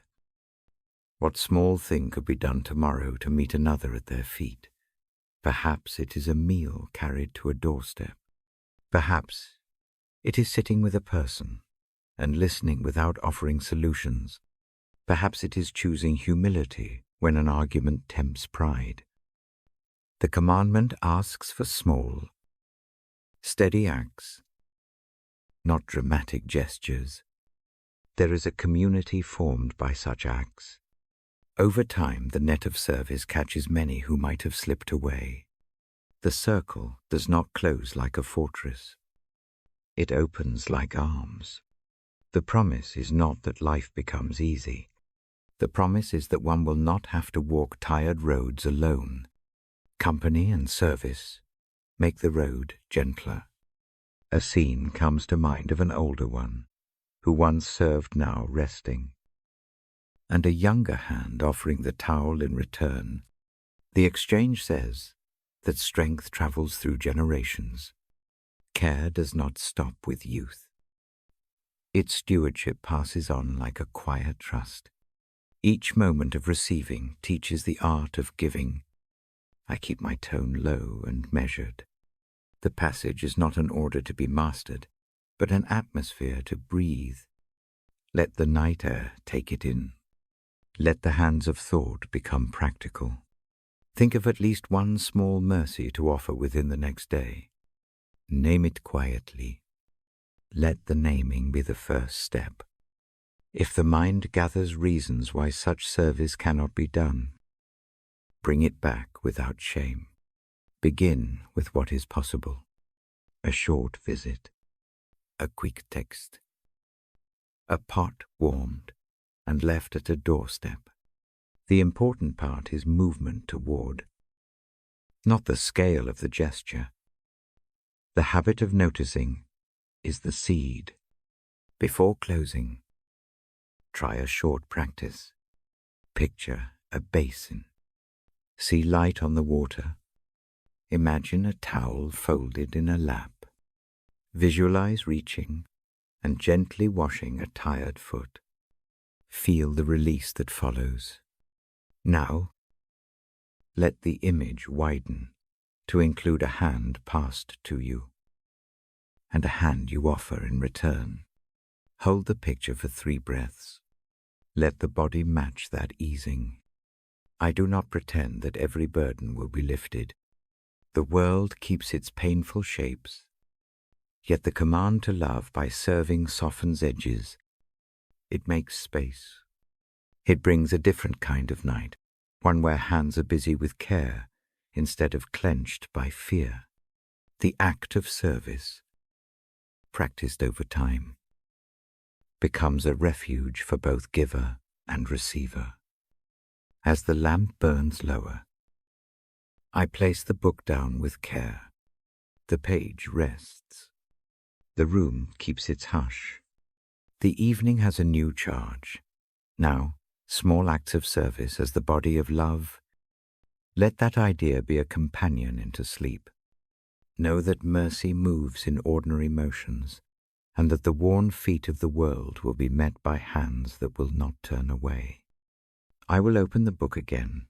What small thing could be done tomorrow to meet another at their feet? Perhaps it is a meal carried to a doorstep. Perhaps it is sitting with a person and listening without offering solutions. Perhaps it is choosing humility when an argument tempts pride. The commandment asks for small, steady acts, not dramatic gestures. There is a community formed by such acts. Over time, the net of service catches many who might have slipped away. The circle does not close like a fortress. It opens like arms. The promise is not that life becomes easy. The promise is that one will not have to walk tired roads alone. Company and service make the road gentler. A scene comes to mind of an older one, who once served now resting, and a younger hand offering the towel in return. The exchange says that strength travels through generations. Care does not stop with youth. Its stewardship passes on like a quiet trust. Each moment of receiving teaches the art of giving. I keep my tone low and measured. The passage is not an order to be mastered, but an atmosphere to breathe. Let the night air take it in. Let the hands of thought become practical. Think of at least one small mercy to offer within the next day. Name it quietly. Let the naming be the first step. If the mind gathers reasons why such service cannot be done, bring it back without shame. Begin with what is possible. A short visit, a quick text, a pot warmed and left at a doorstep. The important part is movement toward, not the scale of the gesture. The habit of noticing is the seed. Before closing, try a short practice. Picture a basin. See light on the water. Imagine a towel folded in a lap. Visualize reaching and gently washing a tired foot. Feel the release that follows. Now, let the image widen to include a hand passed to you, and a hand you offer in return. Hold the picture for 3 breaths. Let the body match that easing. I do not pretend that every burden will be lifted. The world keeps its painful shapes, yet the command to love by serving softens edges. It makes space. It brings a different kind of night, one where hands are busy with care instead of clenched by fear. The act of service, practiced over time, becomes a refuge for both giver and receiver. As the lamp burns lower, I place the book down with care. The page rests. The room keeps its hush. The evening has a new charge. Now, small acts of service as the body of love. Let that idea be a companion into sleep. Know that mercy moves in ordinary motions, and that the worn feet of the world will be met by hands that will not turn away. I will open the book again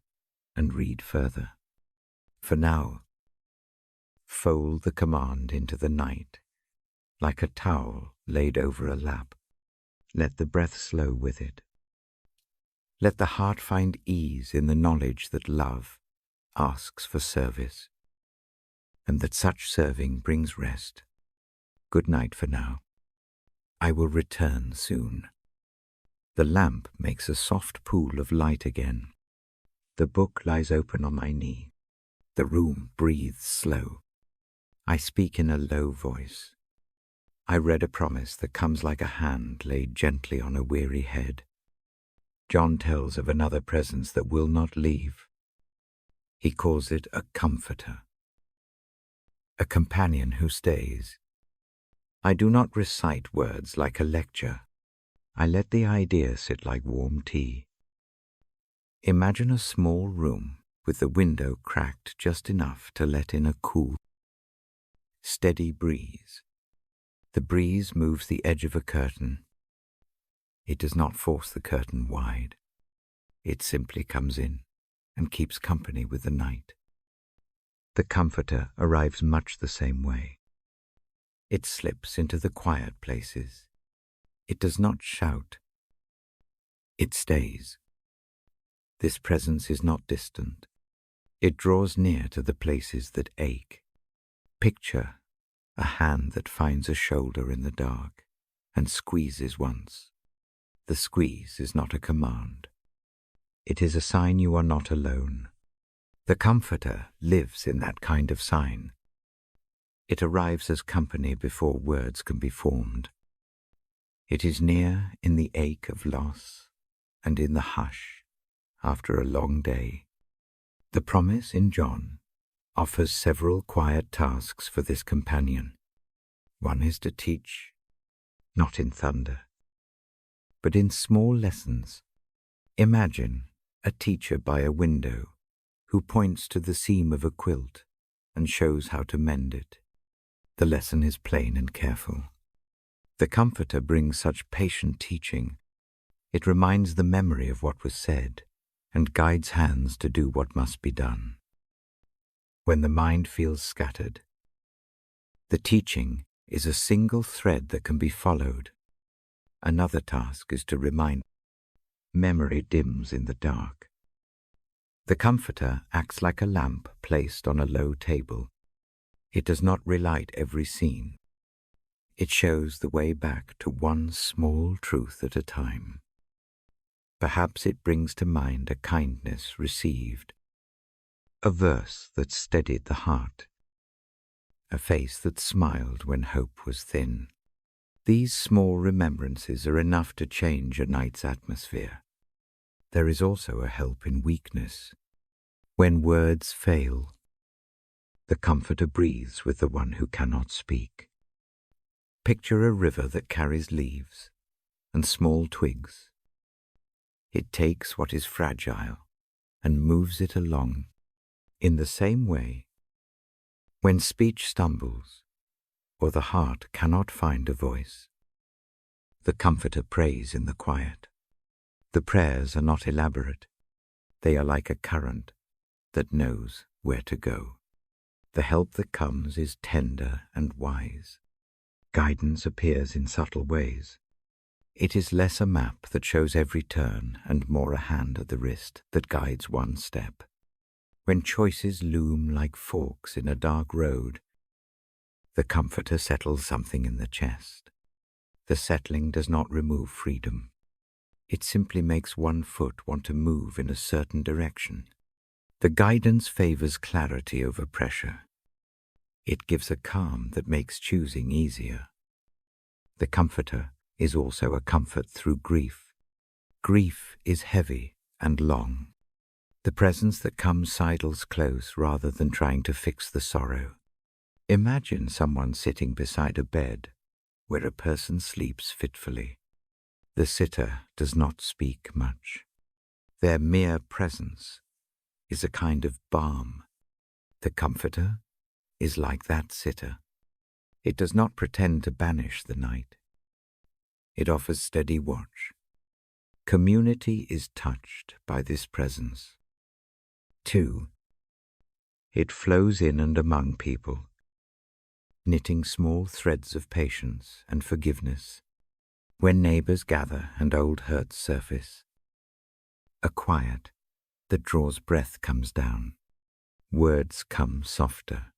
and read further. For now, fold the command into the night, like a towel laid over a lap. Let the breath slow with it. Let the heart find ease in the knowledge that love asks for service, and that such serving brings rest. Good night for now. I will return soon. The lamp makes a soft pool of light again. The book lies open on my knee. The room breathes slow. I speak in a low voice. I read a promise that comes like a hand laid gently on a weary head. John tells of another presence that will not leave. He calls it a comforter, a companion who stays. I do not recite words like a lecture. I let the idea sit like warm tea. Imagine a small room with the window cracked just enough to let in a cool, steady breeze. The breeze moves the edge of a curtain. It does not force the curtain wide. It simply comes in and keeps company with the night. The comforter arrives much the same way. It slips into the quiet places. It does not shout. It stays. This presence is not distant. It draws near to the places that ache. Picture a hand that finds a shoulder in the dark and squeezes once. The squeeze is not a command. It is a sign you are not alone. The comforter lives in that kind of sign. It arrives as company before words can be formed. It is near in the ache of loss and in the hush after a long day. The promise in John offers several quiet tasks for this companion. One is to teach, not in thunder, but in small lessons. Imagine a teacher by a window who points to the seam of a quilt and shows how to mend it. The lesson is plain and careful. The comforter brings such patient teaching. It reminds the memory of what was said and guides hands to do what must be done. When the mind feels scattered, the teaching is a single thread that can be followed. Another task is to remind. Memory dims in the dark. The comforter acts like a lamp placed on a low table. It does not relight every scene. It shows the way back to one small truth at a time. Perhaps it brings to mind a kindness received, a verse that steadied the heart, a face that smiled when hope was thin. These small remembrances are enough to change a night's atmosphere. There is also a help in weakness. When words fail, the comforter breathes with the one who cannot speak. Picture a river that carries leaves and small twigs. It takes what is fragile and moves it along. In the same way, when speech stumbles or the heart cannot find a voice, the comforter prays in the quiet. The prayers are not elaborate. They are like a current that knows where to go. The help that comes is tender and wise. Guidance appears in subtle ways. It is less a map that shows every turn and more a hand at the wrist that guides one step. When choices loom like forks in a dark road, the comforter settles something in the chest. The settling does not remove freedom. It simply makes one foot want to move in a certain direction. The guidance favors clarity over pressure. It gives a calm that makes choosing easier. The comforter is also a comfort through grief. Grief is heavy and long. The presence that comes sidles close rather than trying to fix the sorrow. Imagine someone sitting beside a bed where a person sleeps fitfully. The sitter does not speak much. Their mere presence is a kind of balm. The comforter is like that sitter. It does not pretend to banish the night. It offers steady watch. Community is touched by this presence. 2. It flows in and among people, knitting small threads of patience and forgiveness. When neighbors gather and old hurts surface, a quiet that draws breath comes down. Words come softer.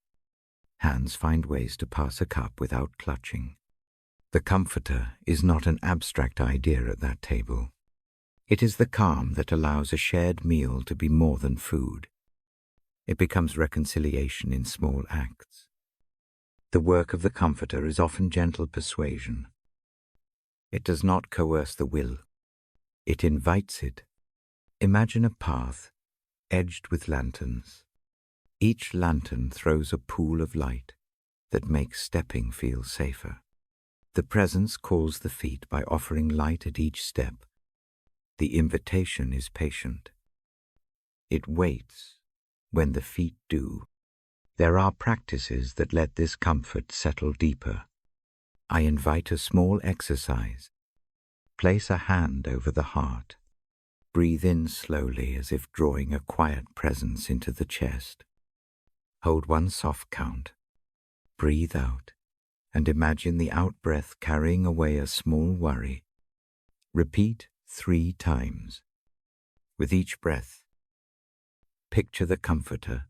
Hands find ways to pass a cup without clutching. The comforter is not an abstract idea at that table. It is the calm that allows a shared meal to be more than food. It becomes reconciliation in small acts. The work of the comforter is often gentle persuasion. It does not coerce the will. It invites it. Imagine a path edged with lanterns. Each lantern throws a pool of light that makes stepping feel safer. The presence calls the feet by offering light at each step. The invitation is patient. It waits when the feet do. There are practices that let this comfort settle deeper. I invite a small exercise. Place a hand over the heart. Breathe in slowly as if drawing a quiet presence into the chest. Hold one soft count. Breathe out and imagine the out-breath carrying away a small worry. Repeat 3 times. With each breath, picture the comforter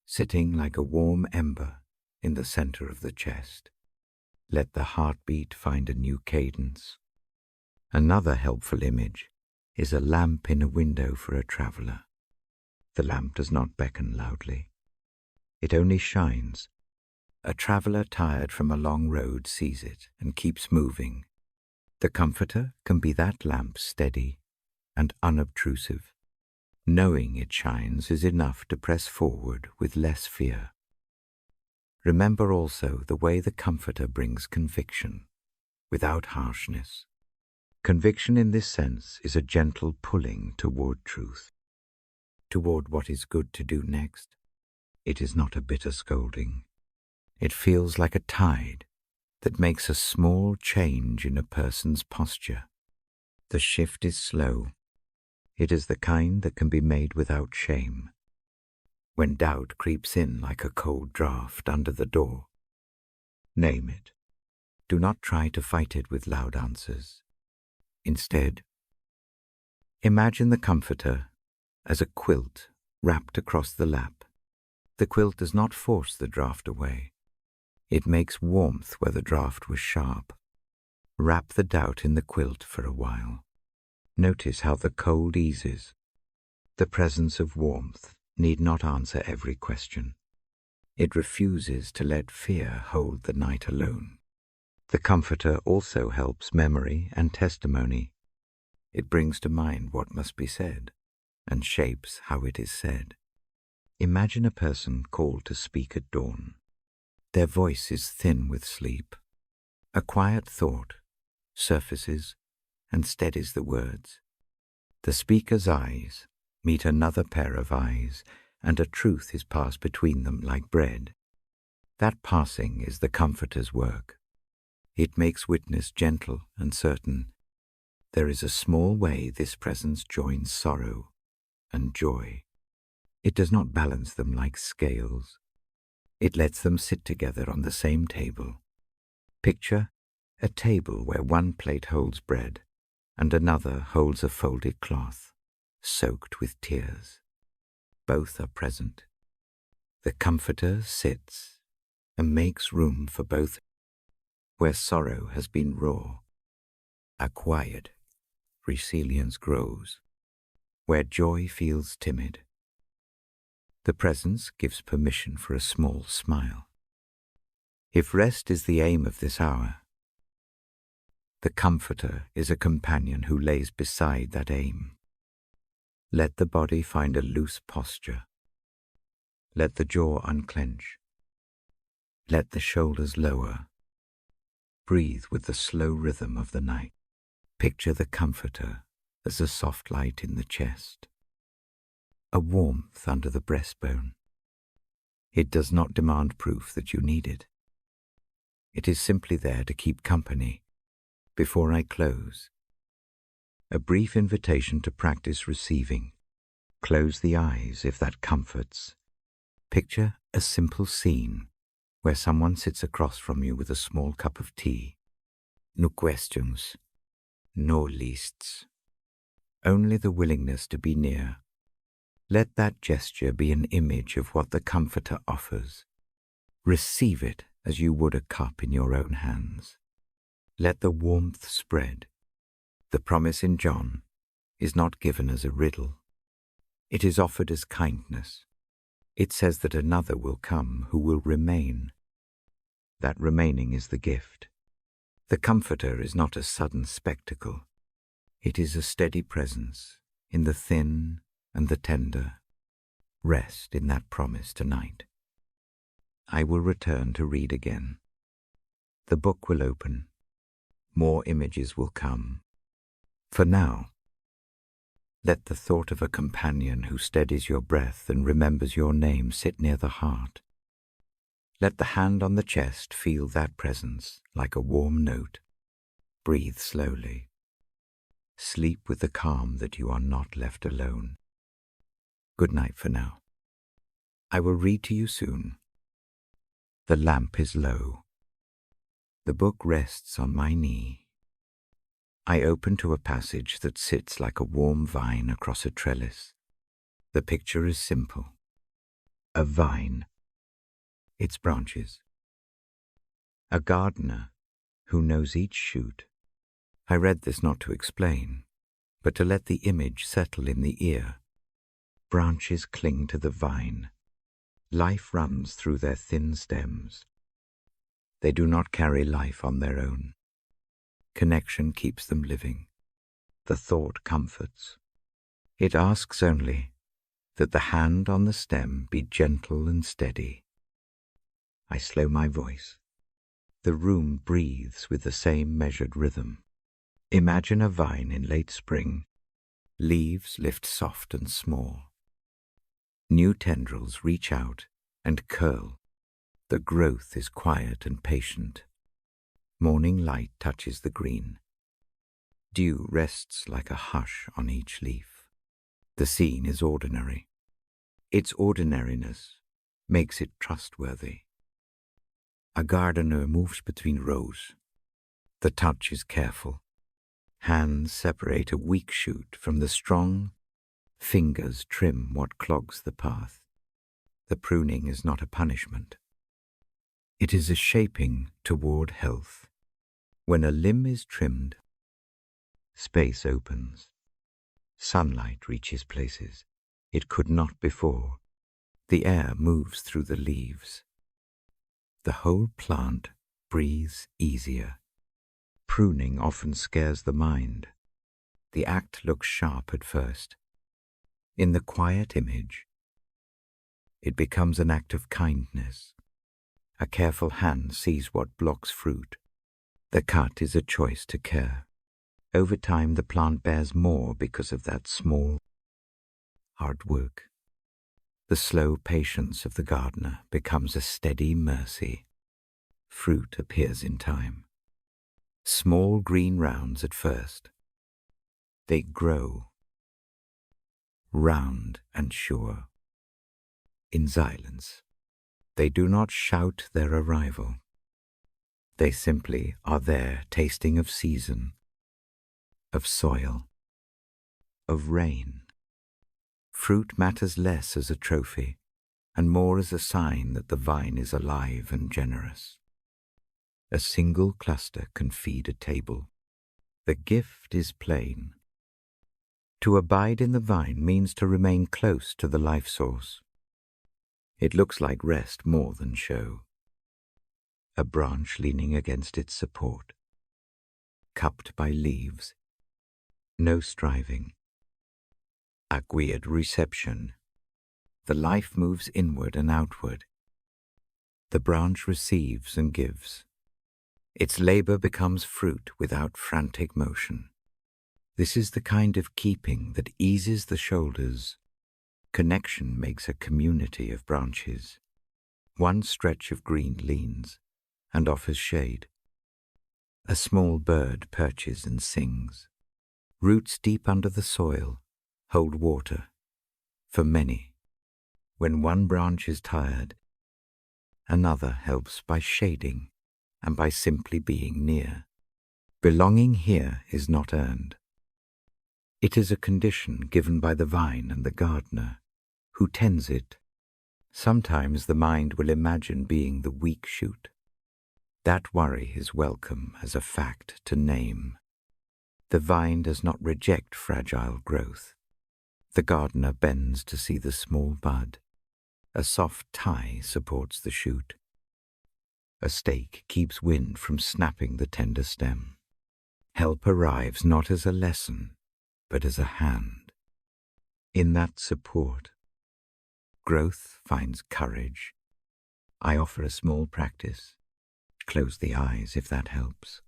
sitting like a warm ember in the center of the chest. Let the heartbeat find a new cadence. Another helpful image is a lamp in a window for a traveler. The lamp does not beckon loudly. It only shines. A traveler tired from a long road sees it and keeps moving. The comforter can be that lamp, steady and unobtrusive. Knowing it shines is enough to press forward with less fear. Remember also the way the comforter brings conviction, without harshness. Conviction in this sense is a gentle pulling toward truth, toward what is good to do next. It is not a bitter scolding. It feels like a tide that makes a small change in a person's posture. The shift is slow. It is the kind that can be made without shame. When doubt creeps in like a cold draft under the door, name it. Do not try to fight it with loud answers. Instead, imagine the comforter as a quilt wrapped across the lap. The quilt does not force the draft away. It makes warmth where the draft was sharp. Wrap the doubt in the quilt for a while. Notice how the cold eases. The presence of warmth need not answer every question. It refuses to let fear hold the night alone. The comforter also helps memory and testimony. It brings to mind what must be said and shapes how it is said. Imagine a person called to speak at dawn. Their voice is thin with sleep. A quiet thought surfaces and steadies the words. The speaker's eyes meet another pair of eyes, and a truth is passed between them like bread. That passing is the comforter's work. It makes witness gentle and certain. There is a small way this presence joins sorrow and joy. It does not balance them like scales. It lets them sit together on the same table. Picture a table where one plate holds bread and another holds a folded cloth, soaked with tears. Both are present. The comforter sits and makes room for both. Where sorrow has been raw, a quiet resilience grows. Where joy feels timid, the presence gives permission for a small smile. If rest is the aim of this hour, the comforter is a companion who lays beside that aim. Let the body find a loose posture. Let the jaw unclench. Let the shoulders lower. Breathe with the slow rhythm of the night. Picture the comforter as a soft light in the chest, a warmth under the breastbone. It does not demand proof that you need it. It is simply there to keep company. Before I close, a brief invitation to practice receiving. Close the eyes if that comforts. Picture a simple scene where someone sits across from you with a small cup of tea. No questions, no lists, only the willingness to be near. Let that gesture be an image of what the comforter offers. Receive it as you would a cup in your own hands. Let the warmth spread. The promise in John is not given as a riddle. It is offered as kindness. It says that another will come who will remain. That remaining is the gift. The comforter is not a sudden spectacle. It is a steady presence in the thin and the tender. Rest in that promise tonight. I will return to read again. The book will open. More images will come. For now, let the thought of a companion who steadies your breath and remembers your name sit near the heart. Let the hand on the chest feel that presence like a warm note. Breathe slowly. Sleep with the calm that you are not left alone. Good night for now. I will read to you soon. The lamp is low. The book rests on my knee. I open to a passage that sits like a warm vine across a trellis. The picture is simple. A vine. Its branches. A gardener who knows each shoot. I read this not to explain, but to let the image settle in the ear. Branches cling to the vine. Life runs through their thin stems. They do not carry life on their own. Connection keeps them living. The thought comforts. It asks only that the hand on the stem be gentle and steady. I slow my voice. The room breathes with the same measured rhythm. Imagine a vine in late spring. Leaves lift soft and small. New tendrils reach out and curl. The growth is quiet and patient. Morning light touches the green. Dew rests like a hush on each leaf. The scene is ordinary. Its ordinariness makes it trustworthy. A gardener moves between rows. The touch is careful. Hands separate a weak shoot from the strong. Fingers trim what clogs the path. The pruning is not a punishment. It is a shaping toward health. When a limb is trimmed, space opens. Sunlight reaches places it could not before. The air moves through the leaves. The whole plant breathes easier. Pruning often scares the mind. The act looks sharp at first. In the quiet image, it becomes an act of kindness. A careful hand sees what blocks fruit. The cut is a choice to care. Over time, the plant bears more because of that small, hard work. The slow patience of the gardener becomes a steady mercy. Fruit appears in time. Small green rounds at first. They grow, round and sure. In silence, they do not shout their arrival. They simply are there, tasting of season, of soil, of rain. Fruit matters less as a trophy, and more as a sign that the vine is alive and generous. A single cluster can feed a table. The gift is plain. To abide in the vine means to remain close to the life source. It looks like rest more than show. A branch leaning against its support, cupped by leaves. No striving. Acquired reception. The life moves inward and outward. The branch receives and gives. Its labor becomes fruit without frantic motion. This is the kind of keeping that eases the shoulders. Connection makes a community of branches. One stretch of green leans and offers shade. A small bird perches and sings. Roots deep under the soil hold water. For many, when one branch is tired, another helps by shading and by simply being near. Belonging here is not earned. It is a condition given by the vine and the gardener, who tends it. Sometimes the mind will imagine being the weak shoot. That worry is welcome as a fact to name. The vine does not reject fragile growth. The gardener bends to see the small bud. A soft tie supports the shoot. A stake keeps wind from snapping the tender stem. Help arrives not as a lesson, but as a hand. In that support, growth finds courage. I offer a small practice. Close the eyes if that helps.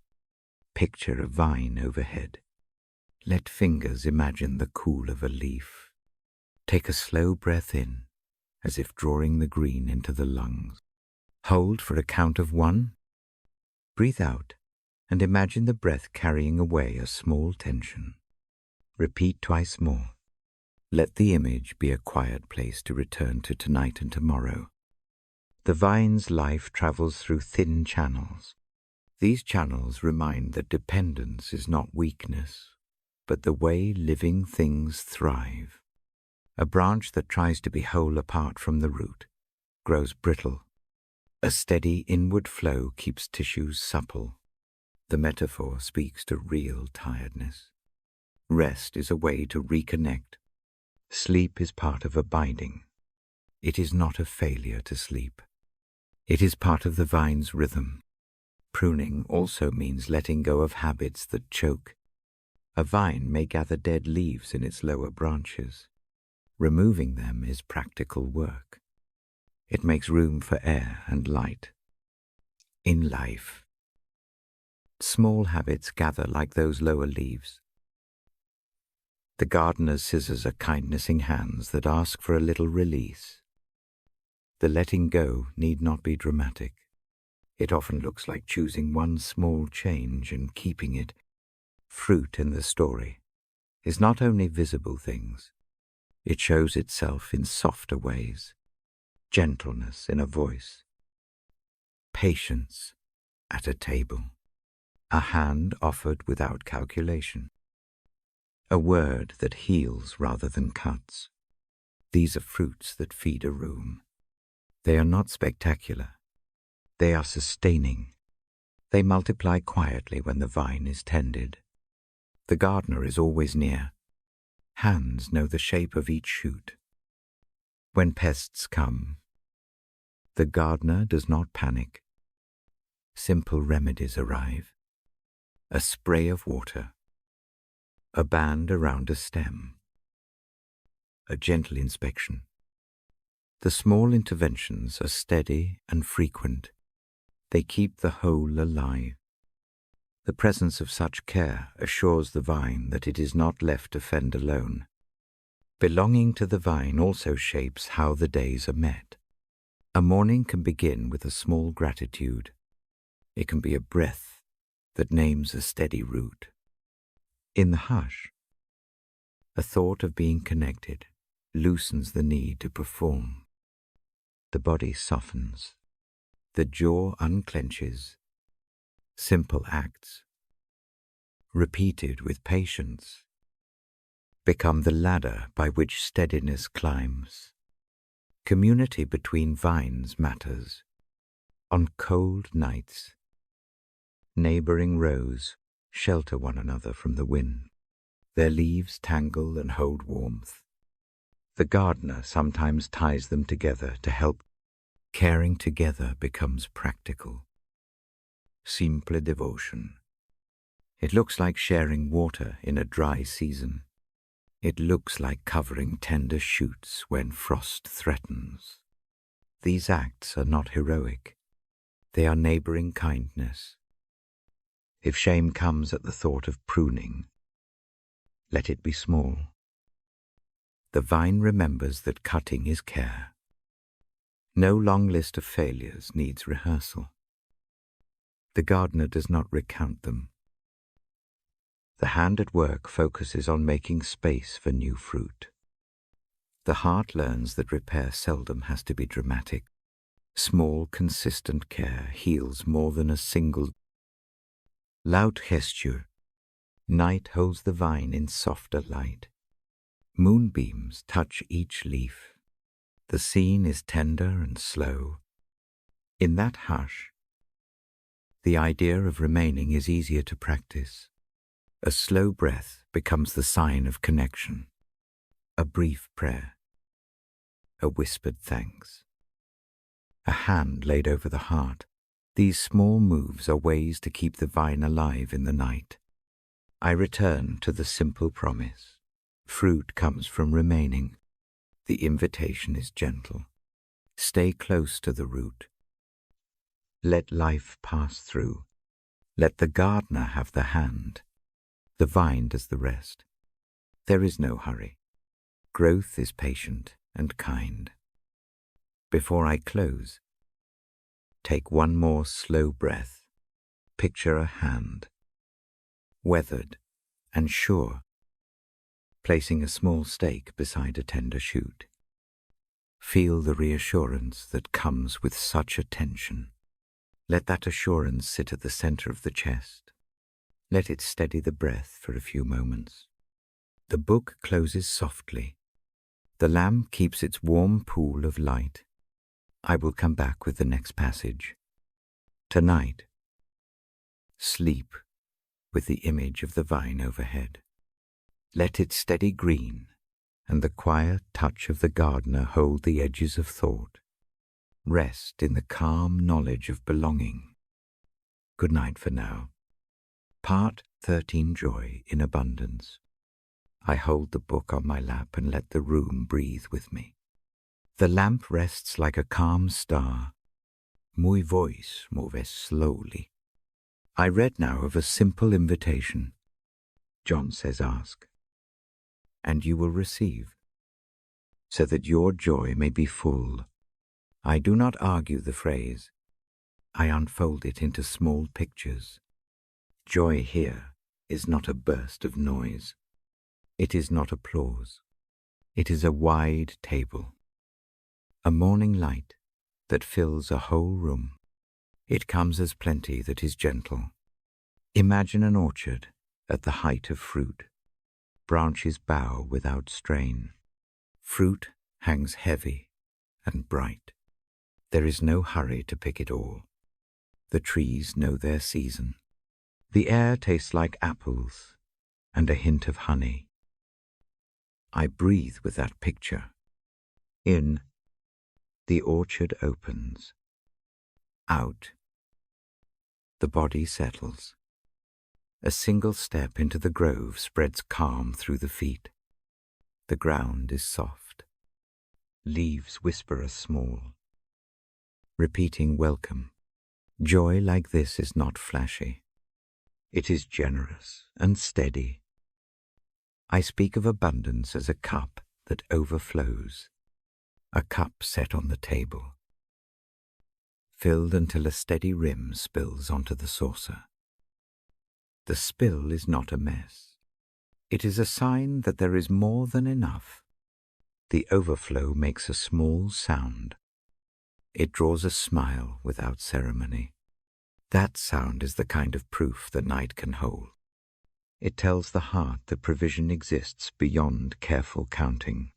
Picture a vine overhead. Let fingers imagine the cool of a leaf. Take a slow breath in, as if drawing the green into the lungs. Hold for a count of 1. Breathe out and imagine the breath carrying away a small tension. Repeat twice more. Let the image be a quiet place to return to tonight and tomorrow. The vine's life travels through thin channels. These channels remind that dependence is not weakness, but the way living things thrive. A branch that tries to be whole apart from the root grows brittle. A steady inward flow keeps tissues supple. The metaphor speaks to real tiredness. Rest is a way to reconnect. Sleep is part of abiding. It is not a failure to sleep. It is part of the vine's rhythm. Pruning also means letting go of habits that choke. A vine may gather dead leaves in its lower branches. Removing them is practical work. It makes room for air and light. In life, small habits gather like those lower leaves. The gardener's scissors are kindnessing hands that ask for a little release. The letting go need not be dramatic. It often looks like choosing one small change and keeping it. Fruit in the story is not only visible things. It shows itself in softer ways. Gentleness in a voice. Patience at a table. A hand offered without calculation. A word that heals rather than cuts. These are fruits that feed a room. They are not spectacular. They are sustaining. They multiply quietly when the vine is tended. The gardener is always near. Hands know the shape of each shoot. When pests come, the gardener does not panic. Simple remedies arrive. A spray of water. A band around a stem. A gentle inspection. The small interventions are steady and frequent. They keep the whole alive. The presence of such care assures the vine that it is not left to fend alone. Belonging to the vine also shapes how the days are met. A morning can begin with a small gratitude. It can be a breath that names a steady root. In the hush, a thought of being connected loosens the need to perform. The body softens. The jaw unclenches. Simple acts, repeated with patience, become the ladder by which steadiness climbs. Community between vines matters. On cold nights, neighboring rows shelter one another from the wind. Their leaves tangle and hold warmth. The gardener sometimes ties them together to help. Caring together becomes practical. Simple devotion. It looks like sharing water in a dry season. It looks like covering tender shoots when frost threatens. These acts are not heroic. They are neighboring kindness. If shame comes at the thought of pruning, let it be small. The vine remembers that cutting is care. No long list of failures needs rehearsal. The gardener does not recount them. The hand at work focuses on making space for new fruit. The heart learns that repair seldom has to be dramatic. Small, consistent care heals more than a single. Laut gesture. Night holds the vine in softer light. Moonbeams touch each leaf. The scene is tender and slow. In that hush, the idea of remaining is easier to practice. A slow breath becomes the sign of connection. A brief prayer. A whispered thanks. A hand laid over the heart. These small moves are ways to keep the vine alive in the night. I return to the simple promise. Fruit comes from remaining. The invitation is gentle. Stay close to the root. Let life pass through. Let the gardener have the hand. The vine does the rest. There is no hurry. Growth is patient and kind. Before I close, take one more slow breath. Picture a hand, weathered and sure, placing a small stake beside a tender shoot. Feel the reassurance that comes with such attention. Let that assurance sit at the center of the chest. Let it steady the breath for a few moments. The book closes softly. The lamp keeps its warm pool of light. I will come back with the next passage. Tonight, sleep with the image of the vine overhead. Let its steady green and the quiet touch of the gardener hold the edges of thought. Rest in the calm knowledge of belonging. Good night for now. Part 13, Joy in Abundance. I hold the book on my lap and let the room breathe with me. The lamp rests like a calm star. My voice moves slowly. I read now of a simple invitation. John says ask, and you will receive, so that your joy may be full. I do not argue the phrase. I unfold it into small pictures. Joy here is not a burst of noise. It is not applause. It is a wide table. A morning light that fills a whole room. It comes as plenty that is gentle. Imagine an orchard at the height of fruit. Branches bow without strain. Fruit hangs heavy and bright. There is no hurry to pick it all. The trees know their season. The air tastes like apples and a hint of honey. I breathe with that picture. In, the orchard opens. Out, the body settles. A single step into the grove spreads calm through the feet. The ground is soft. Leaves whisper a small. Repeating welcome. Joy like this is not flashy. It is generous and steady. I speak of abundance as a cup that overflows, a cup set on the table, filled until a steady rim spills onto the saucer. The spill is not a mess. It is a sign that there is more than enough. The overflow makes a small sound. It draws a smile without ceremony. That sound is the kind of proof the night can hold. It tells the heart that provision exists beyond careful counting.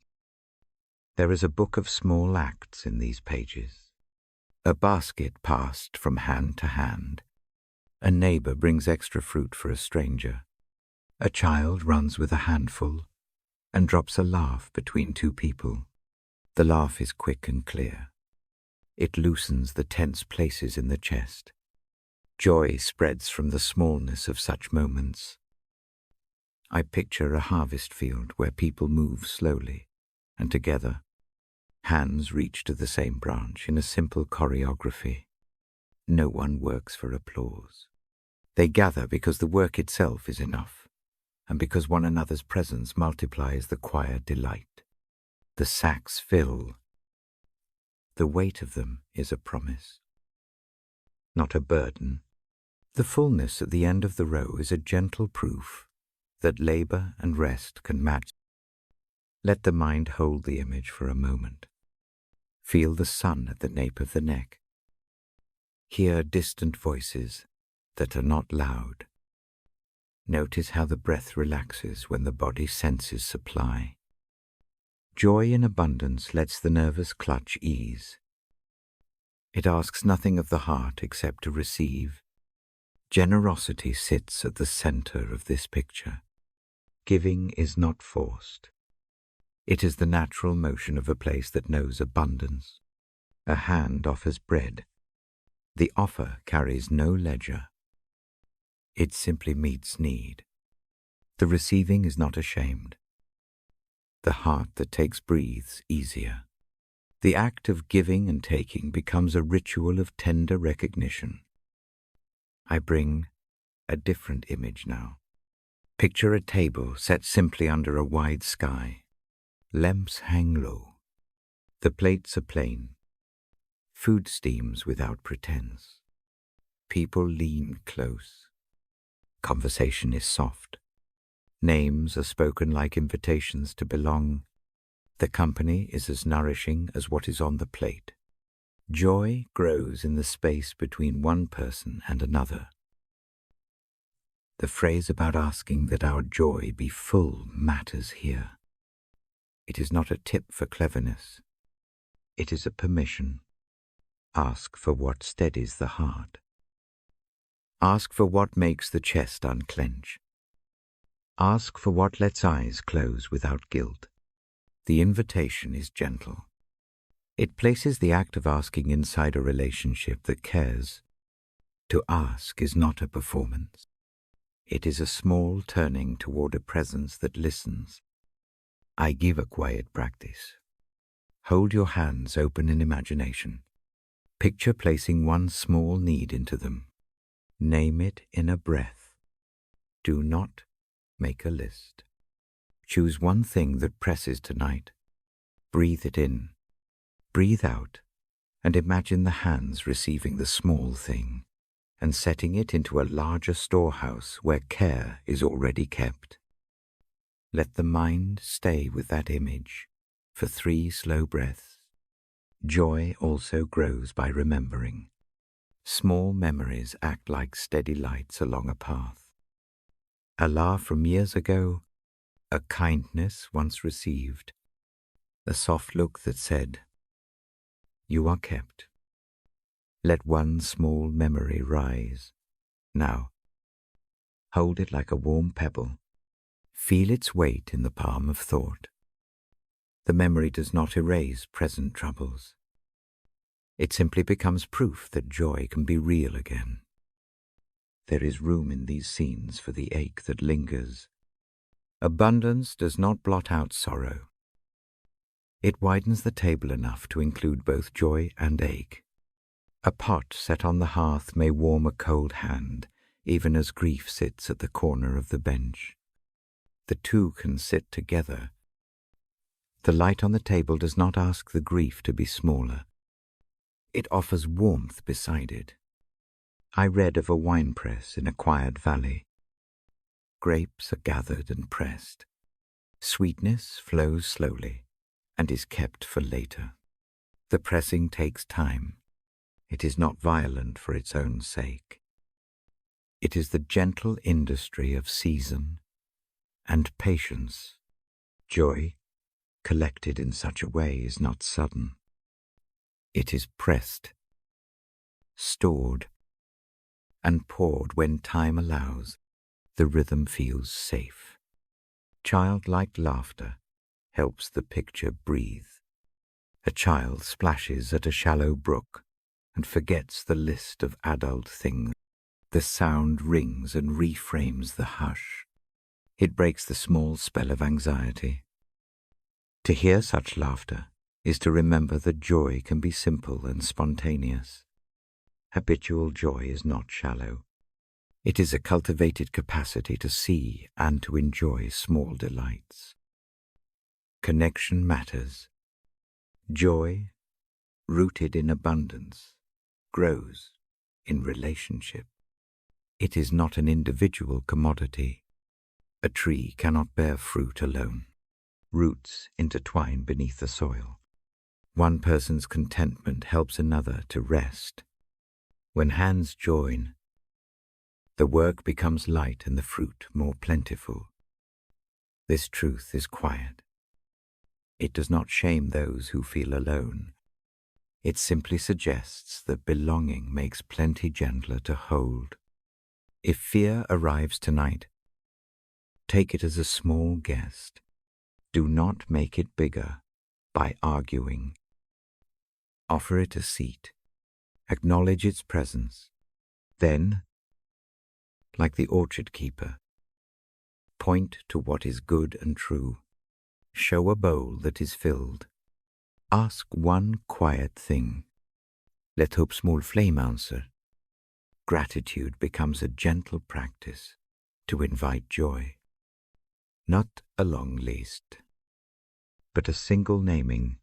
There is a book of small acts in these pages. A basket passed from hand to hand. A neighbor brings extra fruit for a stranger. A child runs with a handful and drops a laugh between two people. The laugh is quick and clear. It loosens the tense places in the chest. Joy spreads from the smallness of such moments. I picture a harvest field where people move slowly, and together, hands reach to the same branch in a simple choreography. No one works for applause. They gather because the work itself is enough, and because one another's presence multiplies the quiet delight. The sacks fill. The weight of them is a promise, not a burden. The fullness at the end of the row is a gentle proof that labor and rest can match. Let the mind hold the image for a moment. Feel the sun at the nape of the neck. Hear distant voices that are not loud. Notice how the breath relaxes when the body senses supply. Joy in abundance lets the nervous clutch ease. It asks nothing of the heart except to receive. Generosity sits at the center of this picture. Giving is not forced. It is the natural motion of a place that knows abundance. A hand offers bread. The offer carries no ledger. It simply meets need. The receiving is not ashamed. The heart that takes breathes easier. The act of giving and taking becomes a ritual of tender recognition. I bring a different image now. Picture a table set simply under a wide sky. Lamps hang low. The plates are plain. Food steams without pretense. People lean close. Conversation is soft. Names are spoken like invitations to belong. The company is as nourishing as what is on the plate. Joy grows in the space between one person and another. The phrase about asking that our joy be full matters here. It is not a tip for cleverness. It is a permission. Ask for what steadies the heart. Ask for what makes the chest unclench. Ask for what lets eyes close without guilt. The invitation is gentle. It places the act of asking inside a relationship that cares. To ask is not a performance. It is a small turning toward a presence that listens. I give a quiet practice. Hold your hands open in imagination. Picture placing one small need into them. Name it in a breath. Do not make a list. Choose one thing that presses tonight. Breathe it in. Breathe out, and imagine the hands receiving the small thing and setting it into a larger storehouse where care is already kept. Let the mind stay with that image for 3 slow breaths. Joy also grows by remembering. Small memories act like steady lights along a path. A laugh from years ago, a kindness once received, a soft look that said, "You are kept." Let one small memory rise. Now, hold it like a warm pebble. Feel its weight in the palm of thought. The memory does not erase present troubles. It simply becomes proof that joy can be real again. There is room in these scenes for the ache that lingers. Abundance does not blot out sorrow. It widens the table enough to include both joy and ache. A pot set on the hearth may warm a cold hand, even as grief sits at the corner of the bench. The two can sit together. The light on the table does not ask the grief to be smaller. It offers warmth beside it. I read of a winepress in a quiet valley. Grapes are gathered and pressed. Sweetness flows slowly and is kept for later. The pressing takes time. It is not violent for its own sake. It is the gentle industry of season and patience. Joy, collected in such a way, is not sudden. It is pressed, stored, and poured when time allows. The rhythm feels safe. Childlike laughter helps the picture breathe. A child splashes at a shallow brook and forgets the list of adult things. The sound rings and reframes the hush. It breaks the small spell of anxiety. To hear such laughter is to remember that joy can be simple and spontaneous. Habitual joy is not shallow. It is a cultivated capacity to see and to enjoy small delights. Connection matters. Joy, rooted in abundance, grows in relationship. It is not an individual commodity. A tree cannot bear fruit alone. Roots intertwine beneath the soil. One person's contentment helps another to rest. When hands join, the work becomes light and the fruit more plentiful. This truth is quiet. It does not shame those who feel alone. It simply suggests that belonging makes plenty gentler to hold. If fear arrives tonight, take it as a small guest. Do not make it bigger by arguing. Offer it a seat. Acknowledge its presence. Then, like the orchard keeper, point to what is good and true. Show a bowl that is filled. Ask one quiet thing. Let hope small flame answer. Gratitude becomes a gentle practice to invite joy. Not a long list, but a single naming.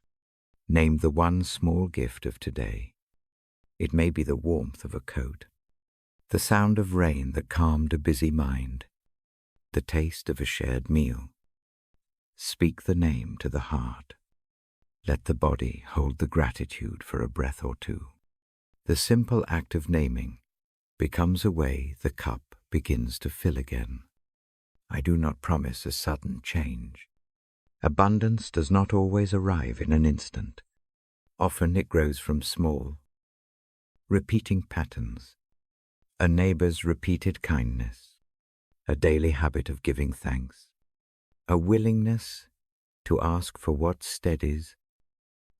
Name the one small gift of today. It may be the warmth of a coat, the sound of rain that calmed a busy mind, the taste of a shared meal. Speak the name to the heart. Let the body hold the gratitude for a breath or two. The simple act of naming becomes a way the cup begins to fill again. I do not promise a sudden change. Abundance does not always arrive in an instant. Often it grows from small, repeating patterns, a neighbor's repeated kindness, a daily habit of giving thanks, a willingness to ask for what steadies.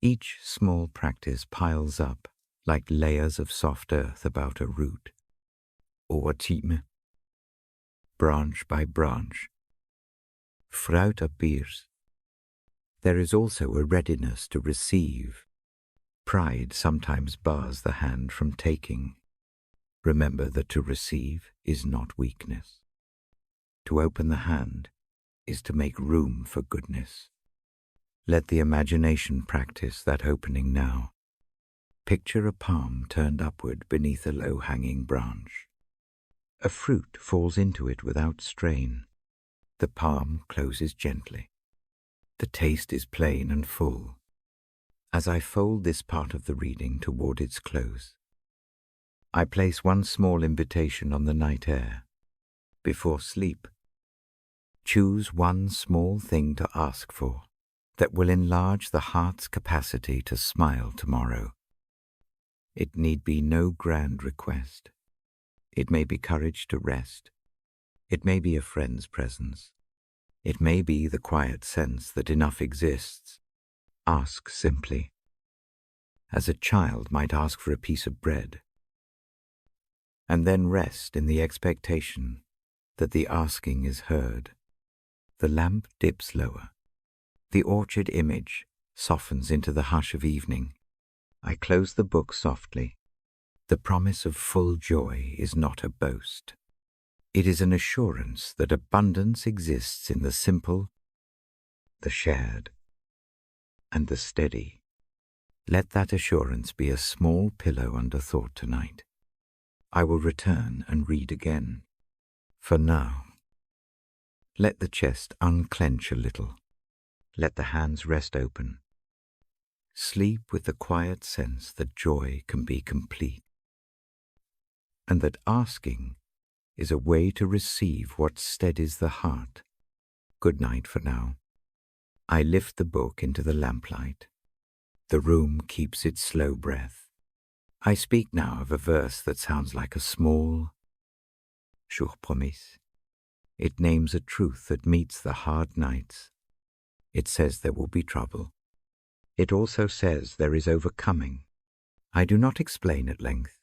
Each small practice piles up like layers of soft earth about a root, or time, branch by branch. Fruit appears. There is also a readiness to receive. Pride sometimes bars the hand from taking. Remember that to receive is not weakness. To open the hand is to make room for goodness. Let the imagination practice that opening now. Picture a palm turned upward beneath a low-hanging branch. A fruit falls into it without strain. The palm closes gently. The taste is plain and full. As I fold this part of the reading toward its close, I place one small invitation on the night air. Before sleep, choose one small thing to ask for that will enlarge the heart's capacity to smile tomorrow. It need be no grand request. It may be courage to rest. It may be a friend's presence. It may be the quiet sense that enough exists. Ask simply, as a child might ask for a piece of bread, and then rest in the expectation that the asking is heard. The lamp dips lower. The orchard image softens into the hush of evening. I close the book softly. The promise of full joy is not a boast. It is an assurance that abundance exists in the simple, the shared, and the steady. Let that assurance be a small pillow under thought tonight. I will return and read again. For now, let the chest unclench a little. Let the hands rest open. Sleep with the quiet sense that joy can be complete, and that asking is a way to receive what steadies the heart. Good night for now. I lift the book into the lamplight. The room keeps its slow breath. I speak now of a verse that sounds like a small jour promis. It names a truth that meets the hard nights. It says there will be trouble. It also says there is overcoming. I do not explain at length.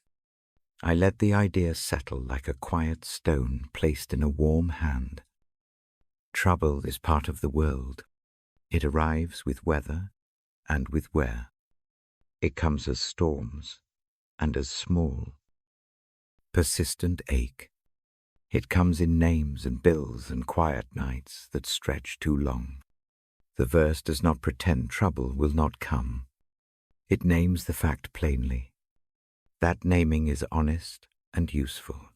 I let the idea settle like a quiet stone placed in a warm hand. Trouble is part of the world. It arrives with weather and with wear. It comes as storms and as small, persistent ache. It comes in names and bills and quiet nights that stretch too long. The verse does not pretend trouble will not come. It names the fact plainly. That naming is honest and useful.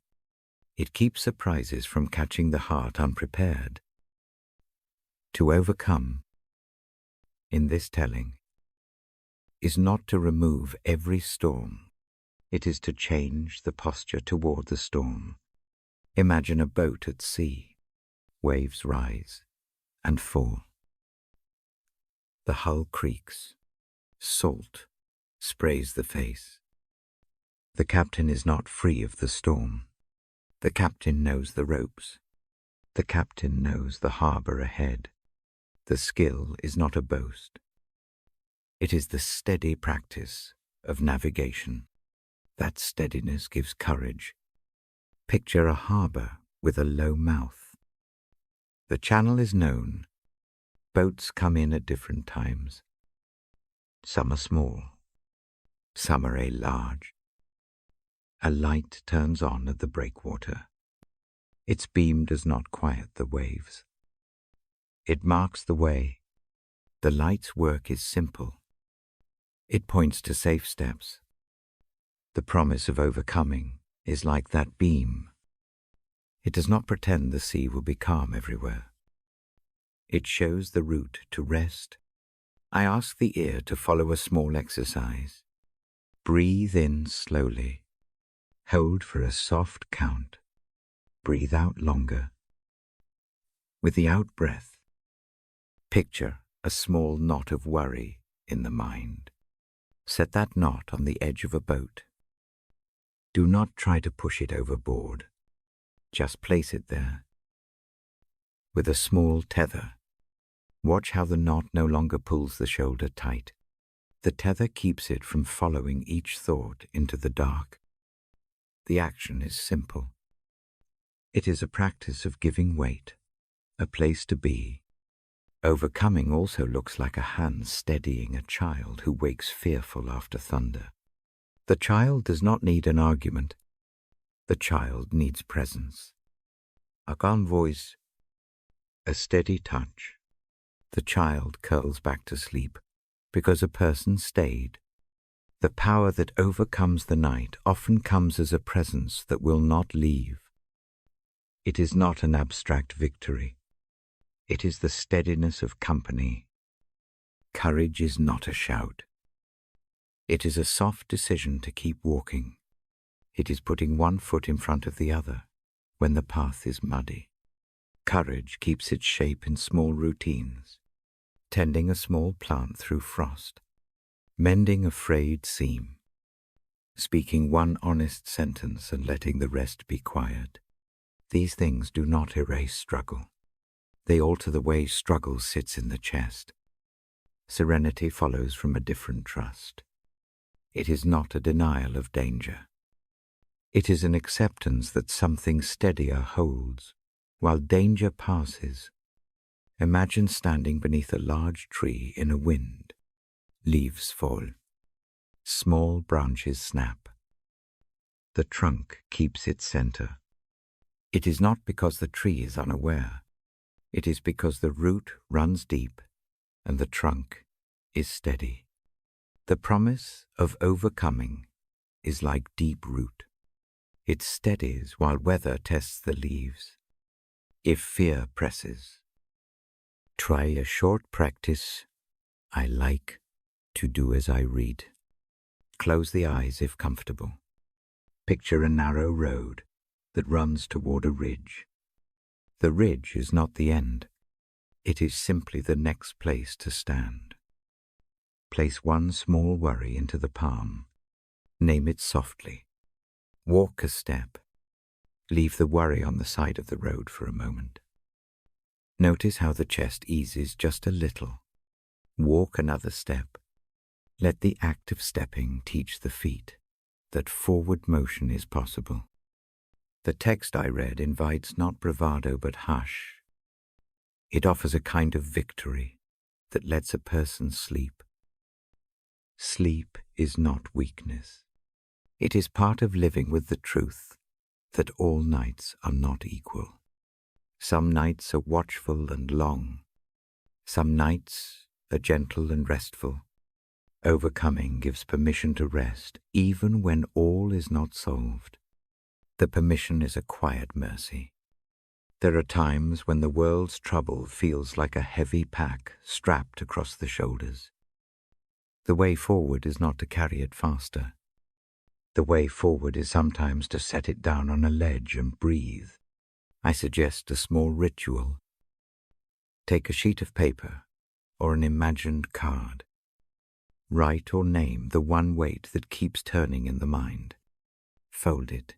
It keeps surprises from catching the heart unprepared. To overcome, in this telling, is not to remove every storm. It is to change the posture toward the storm. Imagine a boat at sea. Waves rise and fall. The hull creaks. Salt sprays the face. The captain is not free of the storm. The captain knows the ropes. The captain knows the harbour ahead. The skill is not a boast. It is the steady practice of navigation. That steadiness gives courage. Picture a harbour with a low mouth. The channel is known. Boats come in at different times. Some are small. Some are large. A light turns on at the breakwater. Its beam does not quiet the waves. It marks the way. The light's work is simple. It points to safe steps. The promise of overcoming is like that beam. It does not pretend the sea will be calm everywhere. It shows the route to rest. I ask the ear to follow a small exercise. Breathe in slowly. Hold for a soft count. Breathe out longer. With the out-breath, picture a small knot of worry in the mind. Set that knot on the edge of a boat. Do not try to push it overboard. Just place it there. With a small tether, watch how the knot no longer pulls the shoulder tight. The tether keeps it from following each thought into the dark. The action is simple. It is a practice of giving weight, a place to be. Overcoming also looks like a hand steadying a child who wakes fearful after thunder. The child does not need an argument. The child needs presence. A calm voice, a steady touch. The child curls back to sleep because a person stayed. The power that overcomes the night often comes as a presence that will not leave. It is not an abstract victory. It is the steadiness of company. Courage is not a shout. It is a soft decision to keep walking. It is putting one foot in front of the other when the path is muddy. Courage keeps its shape in small routines, tending a small plant through frost, mending a frayed seam, speaking one honest sentence and letting the rest be quiet. These things do not erase struggle. They alter the way struggle sits in the chest. Serenity follows from a different trust. It is not a denial of danger. It is an acceptance that something steadier holds while danger passes. Imagine standing beneath a large tree in a wind. Leaves fall. Small branches snap. The trunk keeps its center. It is not because the tree is unaware. It is because the root runs deep and the trunk is steady. The promise of overcoming is like deep root. It steadies while weather tests the leaves. If fear presses, try a short practice. I like to do as I read. Close the eyes if comfortable. Picture a narrow road that runs toward a ridge. The ridge is not the end. It is simply the next place to stand. Place one small worry into the palm. Name it softly. Walk a step. Leave the worry on the side of the road for a moment. Notice how the chest eases just a little. Walk another step. Let the act of stepping teach the feet that forward motion is possible. The text I read invites not bravado but hush. It offers a kind of victory that lets a person sleep. Sleep is not weakness. It is part of living with the truth that all nights are not equal. Some nights are watchful and long. Some nights are gentle and restful. Overcoming gives permission to rest even when all is not solved. The permission is a quiet mercy. There are times when the world's trouble feels like a heavy pack strapped across the shoulders. The way forward is not to carry it faster. The way forward is sometimes to set it down on a ledge and breathe. I suggest a small ritual. Take a sheet of paper or an imagined card. Write or name the one weight that keeps turning in the mind. Fold it.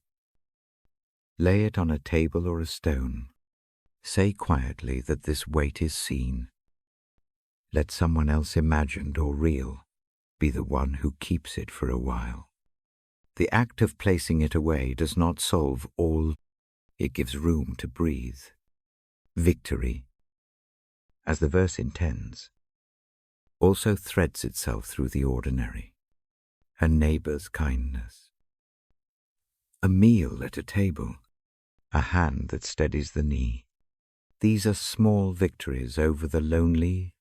Lay it on a table or a stone. Say quietly that this weight is seen. Let someone else imagined or real be the one who keeps it for a while. The act of placing it away does not solve all. It gives room to breathe. Victory, as the verse intends, also threads itself through the ordinary. A neighbor's kindness, a meal at a table, a hand that steadies the knee. These are small victories over the lonely,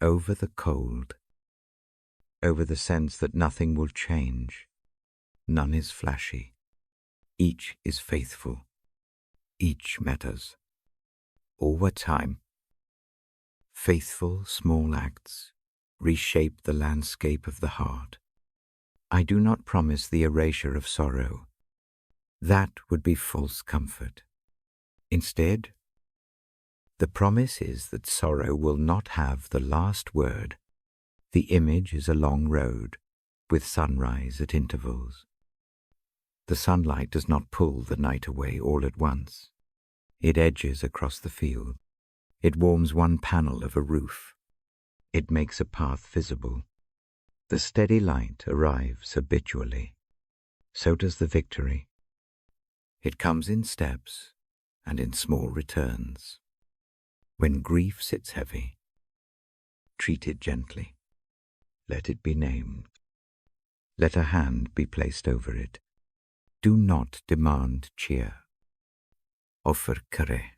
over the cold, over the sense that nothing will change. None is flashy. Each is faithful. Each matters. Over time, faithful small acts reshape the landscape of the heart. I do not promise the erasure of sorrow. That would be false comfort. Instead, the promise is that sorrow will not have the last word. The image is a long road, with sunrise at intervals. The sunlight does not pull the night away all at once. It edges across the field. It warms one panel of a roof. It makes a path visible. The steady light arrives habitually. So does the victory. It comes in steps and in small returns. When grief sits heavy, treat it gently. Let it be named. Let a hand be placed over it. Do not demand cheer. Offer kare.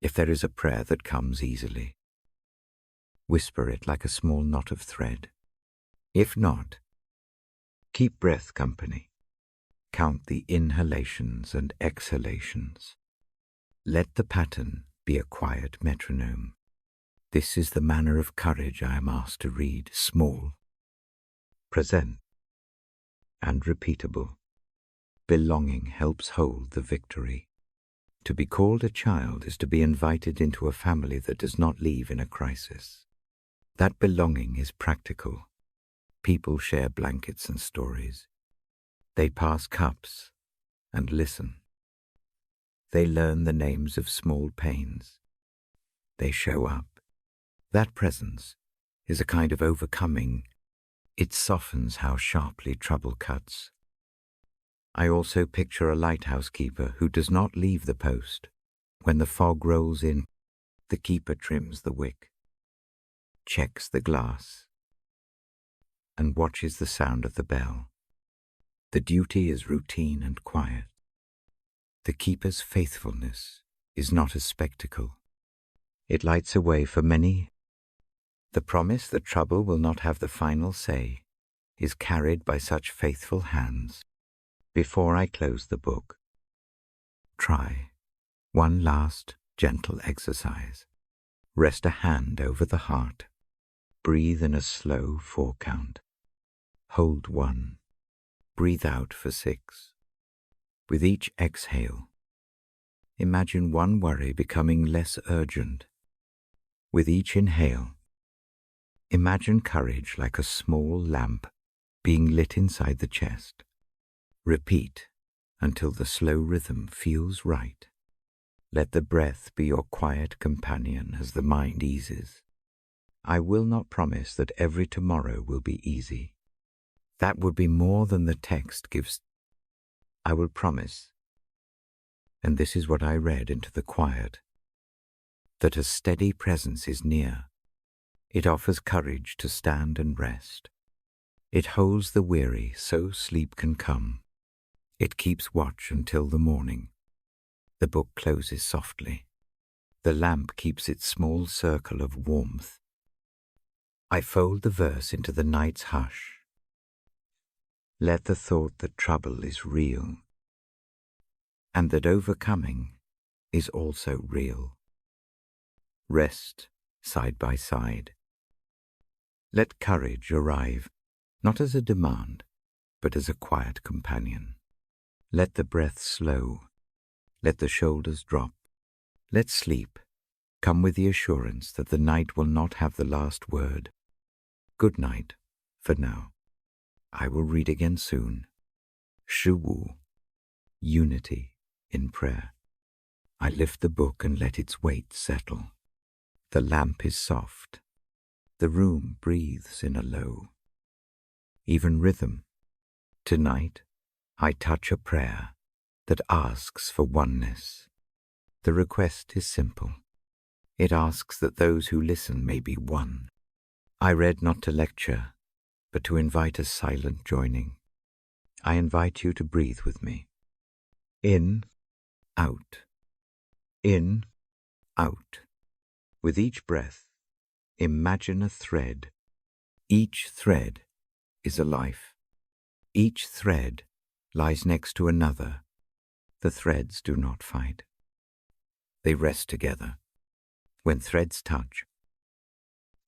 If there is a prayer that comes easily, whisper it like a small knot of thread. If not, keep breath company. Count the inhalations and exhalations. Let the pattern be a quiet metronome. This is the manner of courage I am asked to read, small, present, and repeatable. Belonging helps hold the victory. To be called a child is to be invited into a family that does not leave in a crisis. That belonging is practical. People share blankets and stories. They pass cups and listen. They learn the names of small pains. They show up. That presence is a kind of overcoming. It softens how sharply trouble cuts. I also picture a lighthouse keeper who does not leave the post. When the fog rolls in, the keeper trims the wick, checks the glass, and watches the sound of the bell. The duty is routine and quiet. The keeper's faithfulness is not a spectacle. It lights a way for many. The promise that trouble will not have the final say is carried by such faithful hands. Before I close the book, try one last gentle exercise. Rest a hand over the heart. Breathe in a slow 4 count. Hold 1. Breathe out for 6. With each exhale, imagine one worry becoming less urgent. With each inhale, imagine courage like a small lamp being lit inside the chest. Repeat until the slow rhythm feels right. Let the breath be your quiet companion as the mind eases. I will not promise that every tomorrow will be easy. That would be more than the text gives. I will promise, and this is what I read into the quiet, that a steady presence is near. It offers courage to stand and rest. It holds the weary so sleep can come. It keeps watch until the morning. The book closes softly. The lamp keeps its small circle of warmth. I fold the verse into the night's hush. Let the thought that trouble is real, and that overcoming is also real. Rest side by side. Let courage arrive, not as a demand, but as a quiet companion. Let the breath slow. Let the shoulders drop. Let sleep come with the assurance that the night will not have the last word. Good night for now. I will read again soon. 15. unity in prayer. I lift the book and let its weight settle. The lamp is soft. The room breathes in a low, even rhythm. Tonight, I touch a prayer that asks for oneness. The request is simple. It asks that those who listen may be one. I read not to lecture, but to invite a silent joining. I invite you to breathe with me. In, out. In, out. With each breath, imagine a thread. Each thread is a life. Each thread lies next to another. The threads do not fight. They rest together. When threads touch,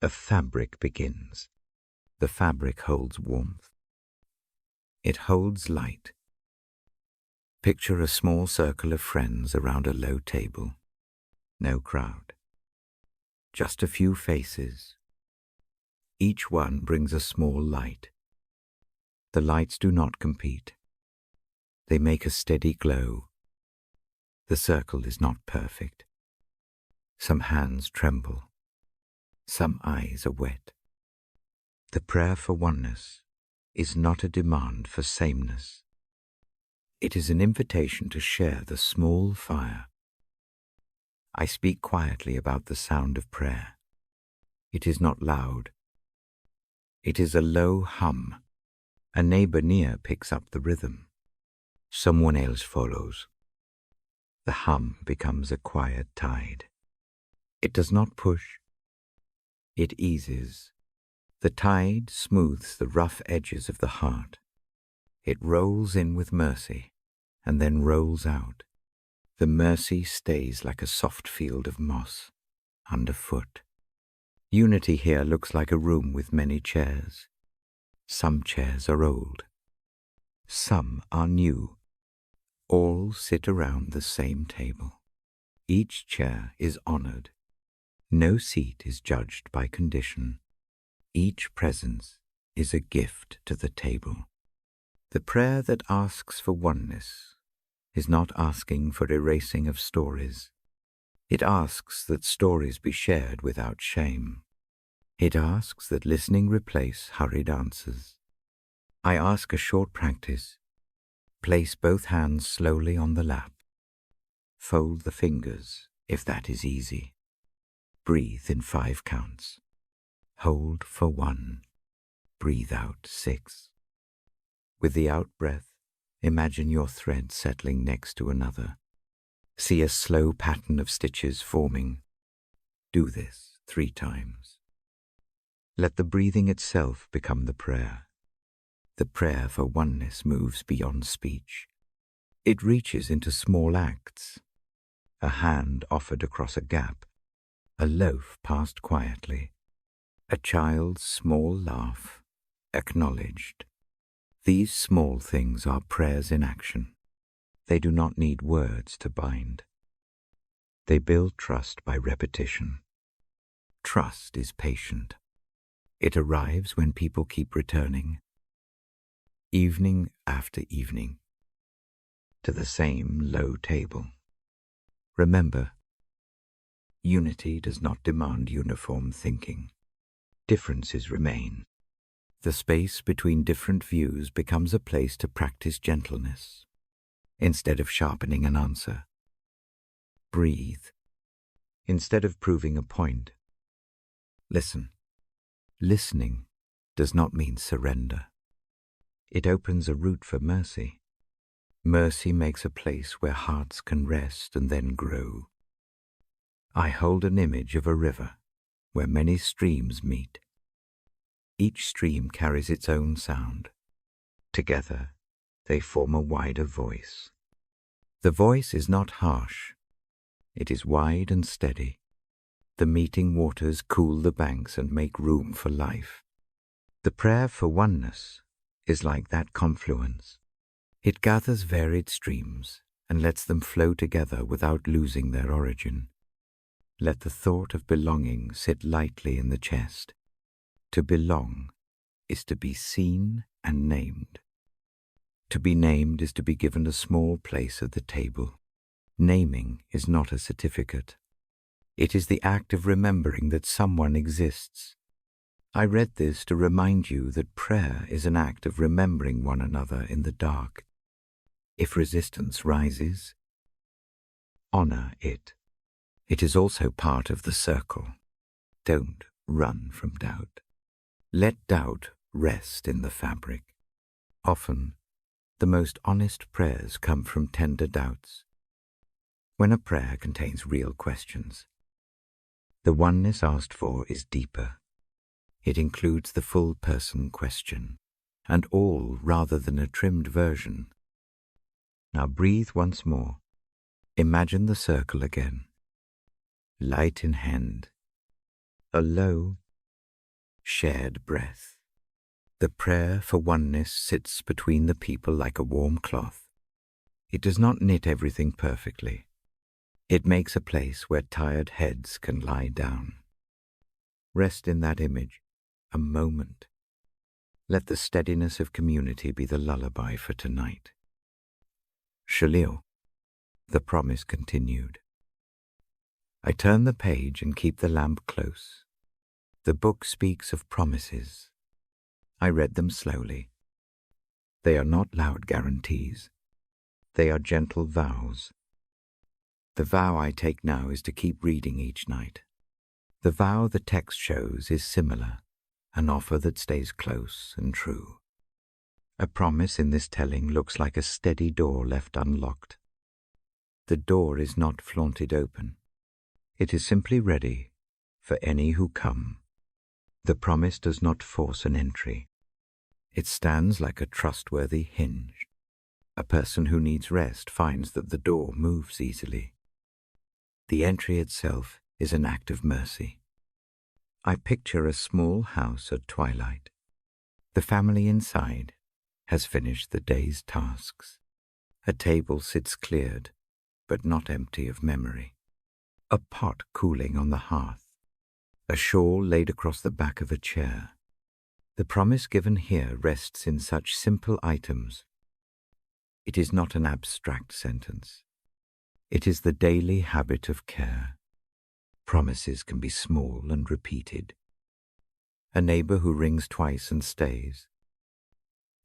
a fabric begins. The fabric holds warmth. It holds light. Picture a small circle of friends around a low table. No crowd. Just a few faces. Each one brings a small light. The lights do not compete. They make a steady glow. The circle is not perfect. Some hands tremble. Some eyes are wet. The prayer for oneness is not a demand for sameness. It is an invitation to share the small fire. I speak quietly about the sound of prayer. It is not loud. It is a low hum. A neighbor near picks up the rhythm. Someone else follows. The hum becomes a quiet tide. It does not push. It eases. The tide smooths the rough edges of the heart. It rolls in with mercy and then rolls out. The mercy stays like a soft field of moss underfoot. Unity here looks like a room with many chairs. Some chairs are old. Some are new. All sit around the same table. Each chair is honored. No seat is judged by condition. Each presence is a gift to the table. The prayer that asks for oneness is not asking for erasing of stories. It asks that stories be shared without shame. It asks that listening replace hurried answers. I ask a short practice. Place both hands slowly on the lap. Fold the fingers, if that is easy. Breathe in 5 counts. Hold for 1. Breathe out 6. With the out-breath, imagine your thread settling next to another. See a slow pattern of stitches forming. Do this 3 times. Let the breathing itself become the prayer. The prayer for oneness moves beyond speech. It reaches into small acts. A hand offered across a gap. A loaf passed quietly. A child's small laugh, acknowledged. These small things are prayers in action. They do not need words to bind. They build trust by repetition. Trust is patient. It arrives when people keep returning, evening after evening, to the same low table. Remember, unity does not demand uniform thinking. Differences remain. The space between different views becomes a place to practice gentleness. Instead of sharpening an answer, breathe. Instead of proving a point, listen. Listening does not mean surrender. It opens a route for mercy. Mercy makes a place where hearts can rest and then grow. I hold an image of a river where many streams meet. Each stream carries its own sound. Together, they form a wider voice. The voice is not harsh. It is wide and steady. The meeting waters cool the banks and make room for life. The prayer for oneness is like that confluence. It gathers varied streams and lets them flow together without losing their origin. Let the thought of belonging sit lightly in the chest. To belong is to be seen and named. To be named is to be given a small place at the table. Naming is not a certificate. It is the act of remembering that someone exists. I read this to remind you that prayer is an act of remembering one another in the dark. If resistance rises, honor it. It is also part of the circle. Don't run from doubt. Let doubt rest in the fabric. Often, the most honest prayers come from tender doubts. When a prayer contains real questions, the oneness asked for is deeper. It includes the full person question, and all rather than a trimmed version. Now breathe once more. Imagine the circle again. Light in hand. A low, shared breath. The prayer for oneness sits between the people like a warm cloth. It does not knit everything perfectly. It makes a place where tired heads can lie down. Rest in that image, a moment. Let the steadiness of community be the lullaby for tonight. Shalil, the promise continued. I turn the page and keep the lamp close. The book speaks of promises. I read them slowly. They are not loud guarantees. They are gentle vows. The vow I take now is to keep reading each night. The vow the text shows is similar, an offer that stays close and true. A promise in this telling looks like a steady door left unlocked. The door is not flaunted open. It is simply ready for any who come. The promise does not force an entry. It stands like a trustworthy hinge. A person who needs rest finds that the door moves easily. The entry itself is an act of mercy. I picture a small house at twilight. The family inside has finished the day's tasks. A table sits cleared, but not empty of memory. A pot cooling on the hearth. A shawl laid across the back of a chair. The promise given here rests in such simple items. It is not an abstract sentence. It is the daily habit of care. Promises can be small and repeated. A neighbor who rings twice and stays.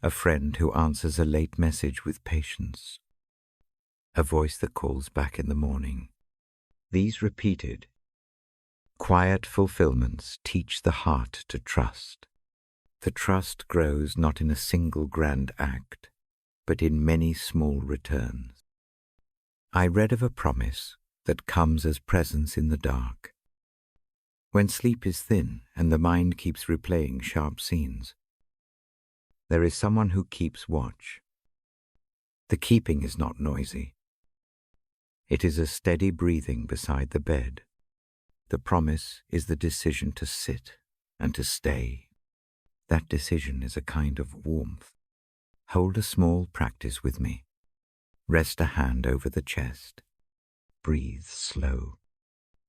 A friend who answers a late message with patience. A voice that calls back in the morning. These repeated, quiet fulfillments teach the heart to trust. The trust grows not in a single grand act, but in many small returns. I read of a promise that comes as presence in the dark. When sleep is thin and the mind keeps replaying sharp scenes, there is someone who keeps watch. The keeping is not noisy. It is a steady breathing beside the bed. The promise is the decision to sit and to stay. That decision is a kind of warmth. Hold a small practice with me. Rest a hand over the chest. Breathe slow.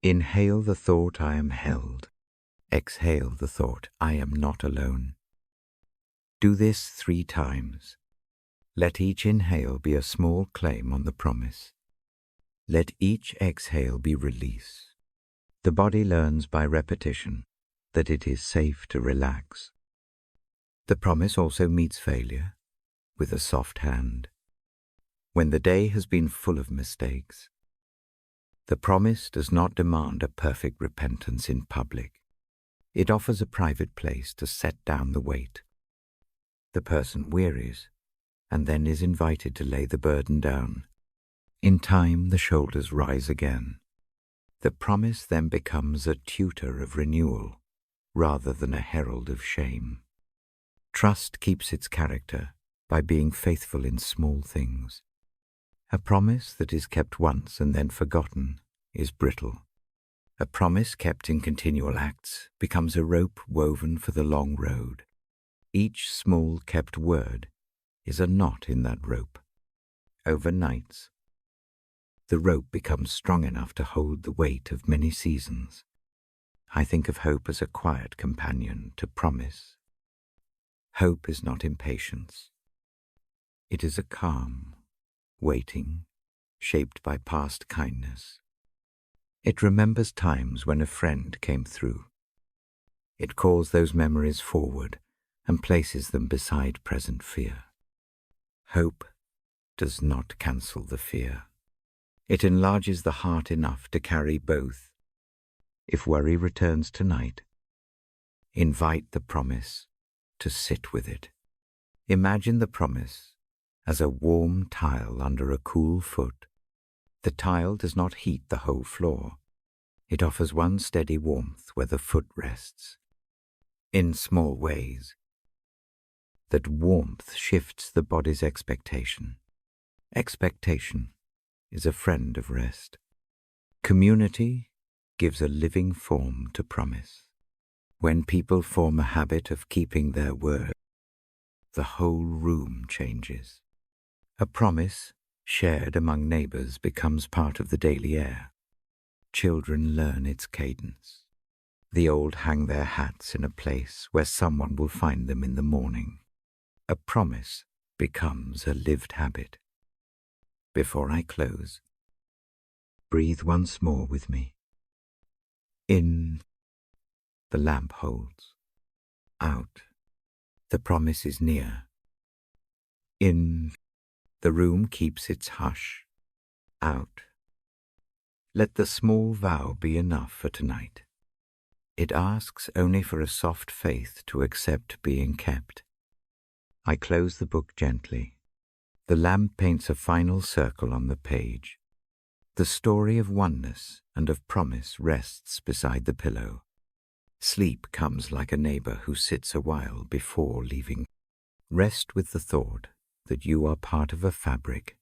Inhale the thought, I am held. Exhale the thought, I am not alone. Do this 3 times. Let each inhale be a small claim on the promise. Let each exhale be release. The body learns by repetition that it is safe to relax. The promise also meets failure with a soft hand. When the day has been full of mistakes, the promise does not demand a perfect repentance in public. It offers a private place to set down the weight. The person wearies and then is invited to lay the burden down. In time, the shoulders rise again. The promise then becomes a tutor of renewal rather than a herald of shame. Trust keeps its character by being faithful in small things. A promise that is kept once and then forgotten is brittle. A promise kept in continual acts becomes a rope woven for the long road. Each small kept word is a knot in that rope. Over nights, the rope becomes strong enough to hold the weight of many seasons. I think of hope as a quiet companion to promise. Hope is not impatience. It is a calm, waiting, shaped by past kindness. It remembers times when a friend came through. It calls those memories forward and places them beside present fear. Hope does not cancel the fear. It enlarges the heart enough to carry both. If worry returns tonight, invite the promise to sit with it. Imagine the promise as a warm tile under a cool foot. The tile does not heat the whole floor. It offers one steady warmth where the foot rests. In small ways, that warmth shifts the body's expectation. Expectation is a friend of rest. Community gives a living form to promise. When people form a habit of keeping their word, the whole room changes. A promise shared among neighbors becomes part of the daily air. Children learn its cadence. The old hang their hats in a place where someone will find them in the morning. A promise becomes a lived habit. Before I close, breathe once more with me. In, the lamp holds. Out, the promise is near. In, the room keeps its hush. Out, let the small vow be enough for tonight. It asks only for a soft faith to accept being kept. I close the book gently. The lamp paints a final circle on the page. The story of oneness and of promise rests beside the pillow. Sleep comes like a neighbor who sits a while before leaving. Rest with the thought that you are part of a fabric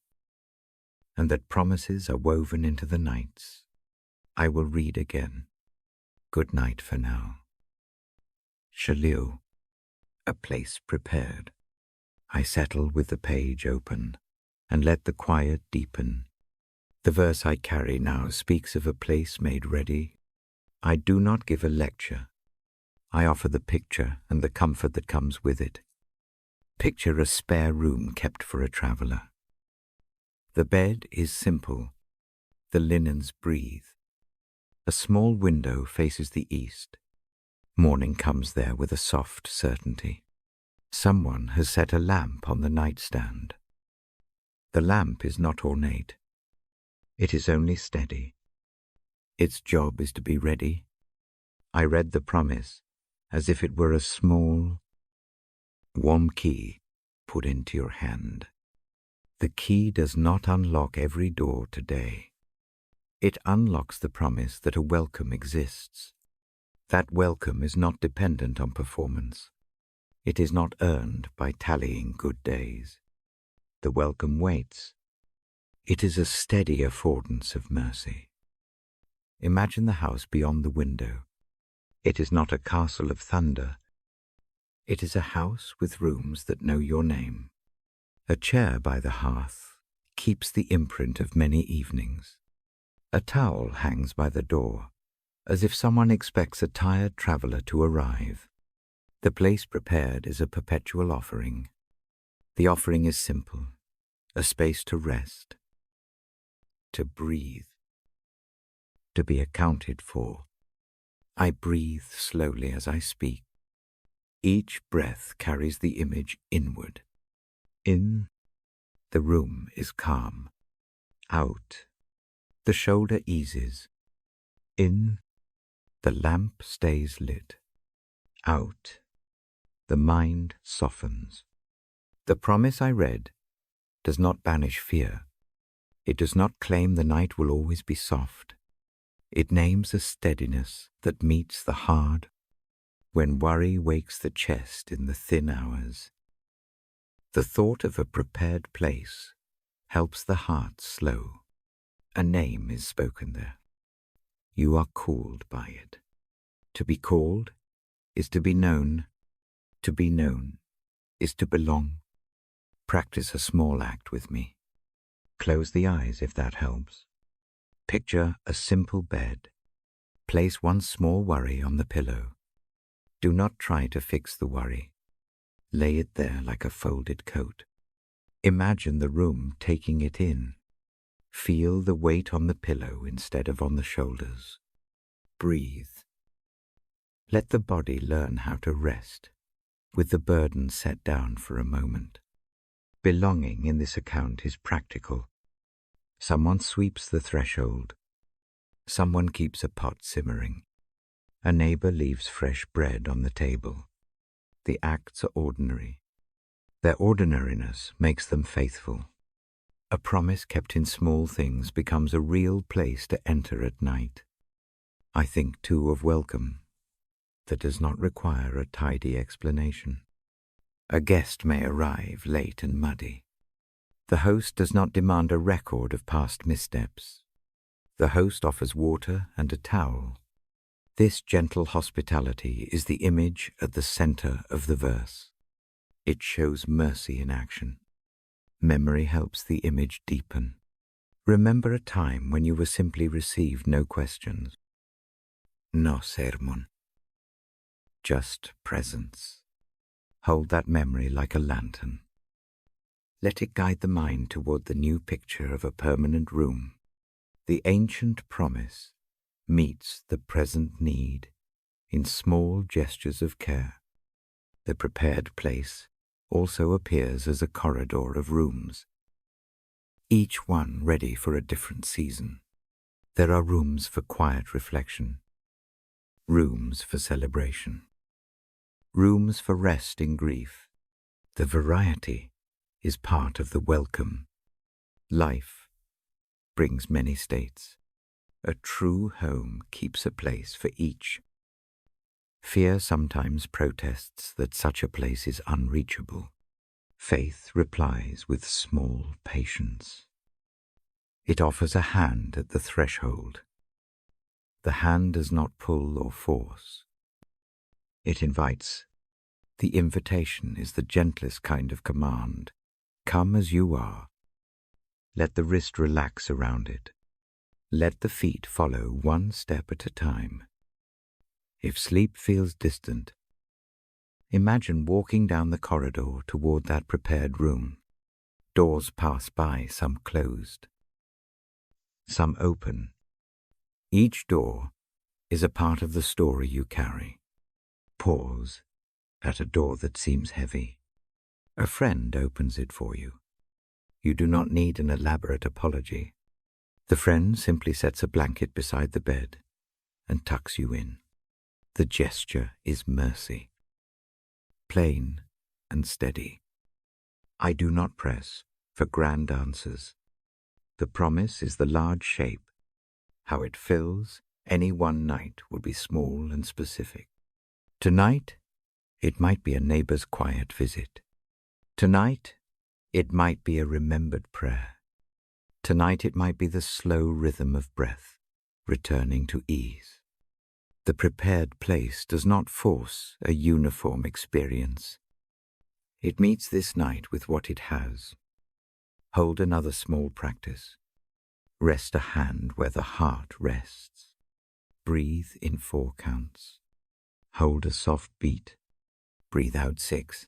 and that promises are woven into the nights. I will read again. Good night for now. Shalil, a place prepared. I settle with the page open and let the quiet deepen. The verse I carry now speaks of a place made ready. I do not give a lecture. I offer the picture and the comfort that comes with it. Picture a spare room kept for a traveler. The bed is simple. The linens breathe. A small window faces the east. Morning comes there with a soft certainty. Someone has set a lamp on the nightstand. The lamp is not ornate. It is only steady. Its job is to be ready. I read the promise as if it were a small, warm key put into your hand. The key does not unlock every door today. It unlocks the promise that a welcome exists. That welcome is not dependent on performance. It is not earned by tallying good days. The welcome waits. It is a steady affordance of mercy. Imagine the house beyond the window. It is not a castle of thunder. It is a house with rooms that know your name. A chair by the hearth keeps the imprint of many evenings. A towel hangs by the door, as if someone expects a tired traveler to arrive. The place prepared is a perpetual offering. The offering is simple, a space to rest, to breathe, to be accounted for. I breathe slowly as I speak. Each breath carries the image inward. In, the room is calm. Out, the shoulder eases. In, the lamp stays lit. Out, the mind softens. The promise I read does not banish fear. It does not claim the night will always be soft. It names a steadiness that meets the hard when worry wakes the chest in the thin hours. The thought of a prepared place helps the heart slow. A name is spoken there. You are called by it. To be called is to be known. To be known is to belong. Practice a small act with me. Close the eyes if that helps. Picture a simple bed. Place one small worry on the pillow. Do not try to fix the worry. Lay it there like a folded coat. Imagine the room taking it in. Feel the weight on the pillow instead of on the shoulders. Breathe. Let the body learn how to rest, with the burden set down for a moment. Belonging in this account is practical. Someone sweeps the threshold. Someone keeps a pot simmering. A neighbor leaves fresh bread on the table. The acts are ordinary. Their ordinariness makes them faithful. A promise kept in small things becomes a real place to enter at night. I think, too, of welcome that does not require a tidy explanation. A guest may arrive late and muddy. The host does not demand a record of past missteps. The host offers water and a towel. This gentle hospitality is the image at the center of the verse. It shows mercy in action. Memory helps the image deepen. Remember a time when you were simply received no questions. No sermon. Just presence. Hold that memory like a lantern. Let it guide the mind toward the new picture of a permanent room. The ancient promise meets the present need in small gestures of care. The prepared place also appears as a corridor of rooms, each one ready for a different season. There are rooms for quiet reflection, rooms for celebration, rooms for rest in grief. The variety is part of the welcome. Life brings many states. A true home keeps a place for each. Fear sometimes protests that such a place is unreachable. Faith replies with small patience. It offers a hand at the threshold. The hand does not pull or force. It invites. The invitation is the gentlest kind of command. Come as you are. Let the wrist relax around it. Let the feet follow one step at a time. If sleep feels distant, imagine walking down the corridor toward that prepared room. Doors pass by, some closed, some open. Each door is a part of the story you carry. Pause at a door that seems heavy. A friend opens it for you. You do not need an elaborate apology. The friend simply sets a blanket beside the bed and tucks you in. The gesture is mercy, plain and steady. I do not press for grand answers. The promise is the large shape. How it fills any one night will be small and specific. Tonight, it might be a neighbor's quiet visit. Tonight, it might be a remembered prayer. Tonight, it might be the slow rhythm of breath, returning to ease. The prepared place does not force a uniform experience. It meets this night with what it has. Hold another small practice. Rest a hand where the heart rests. Breathe in 4 counts. Hold a soft beat. Breathe out 6.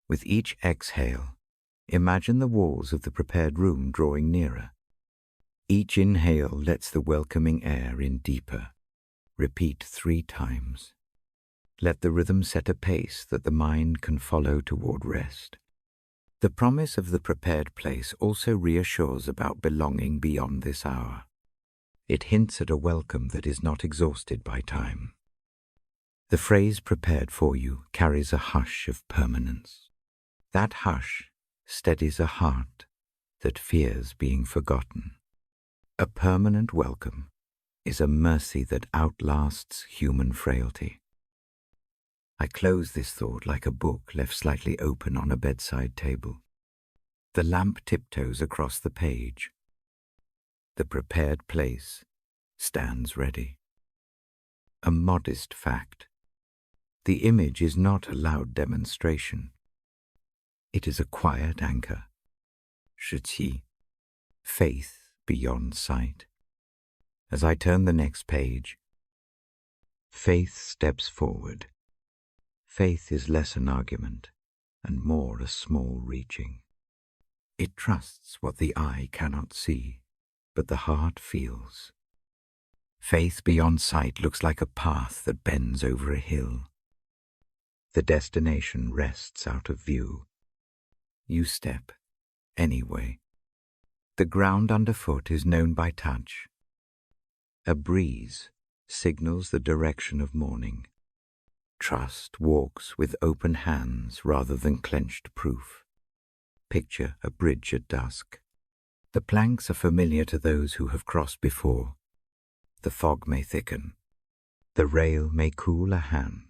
With each exhale, imagine the walls of the prepared room drawing nearer. Each inhale lets the welcoming air in deeper. Repeat 3 times. Let the rhythm set a pace that the mind can follow toward rest. The promise of the prepared place also reassures about belonging beyond this hour. It hints at a welcome that is not exhausted by time. The phrase prepared for you carries a hush of permanence. That hush steadies a heart that fears being forgotten. A permanent welcome is a mercy that outlasts human frailty. I close this thought like a book left slightly open on a bedside table. The lamp tiptoes across the page. The prepared place stands ready. A modest fact. The image is not a loud demonstration. It is a quiet anchor. 实际, faith beyond sight. As I turn the next page, faith steps forward. Faith is less an argument and more a small reaching. It trusts what the eye cannot see, but the heart feels. Faith beyond sight looks like a path that bends over a hill. The destination rests out of view. You step anyway. The ground underfoot is known by touch. A breeze signals the direction of morning. Trust walks with open hands rather than clenched proof. Picture a bridge at dusk. The planks are familiar to those who have crossed before. The fog may thicken. The rail may cool a hand.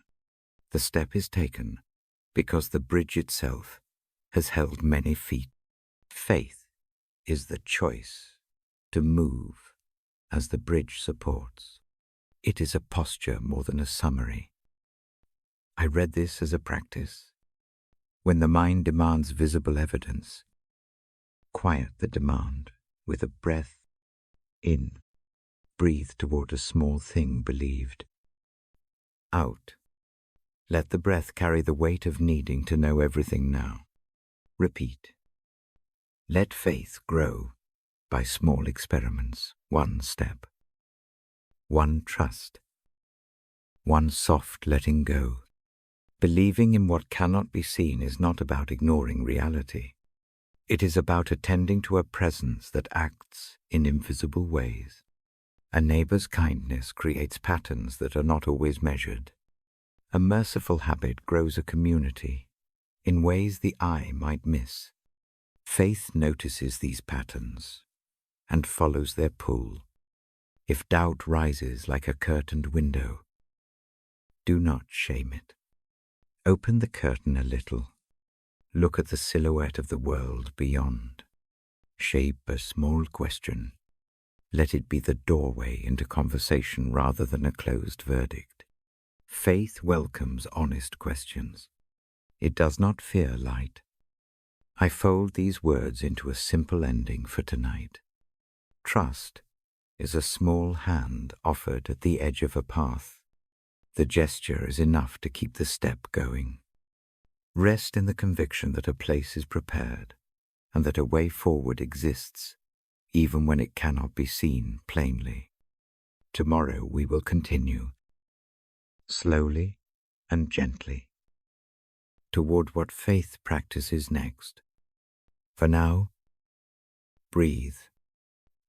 The step is taken because the bridge itself has held many feet. Faith is the choice to move as the bridge supports. It is a posture more than a summary. I read this as a practice. When the mind demands visible evidence, quiet the demand with a breath in. Breathe toward a small thing believed. Out. Let the breath carry the weight of needing to know everything now. Repeat. Let faith grow by small experiments, one step. One trust. One soft letting go. Believing in what cannot be seen is not about ignoring reality. It is about attending to a presence that acts in invisible ways. A neighbor's kindness creates patterns that are not always measured. A merciful habit grows a community in ways the eye might miss. Faith notices these patterns and follows their pull. If doubt rises like a curtained window, do not shame it. Open the curtain a little. Look at the silhouette of the world beyond. Shape a small question. Let it be the doorway into conversation rather than a closed verdict. Faith welcomes honest questions. It does not fear light. I fold these words into a simple ending for tonight. Trust is a small hand offered at the edge of a path. The gesture is enough to keep the step going. Rest in the conviction that a place is prepared and that a way forward exists, even when it cannot be seen plainly. Tomorrow we will continue, slowly and gently, toward what faith practices next. For now, breathe.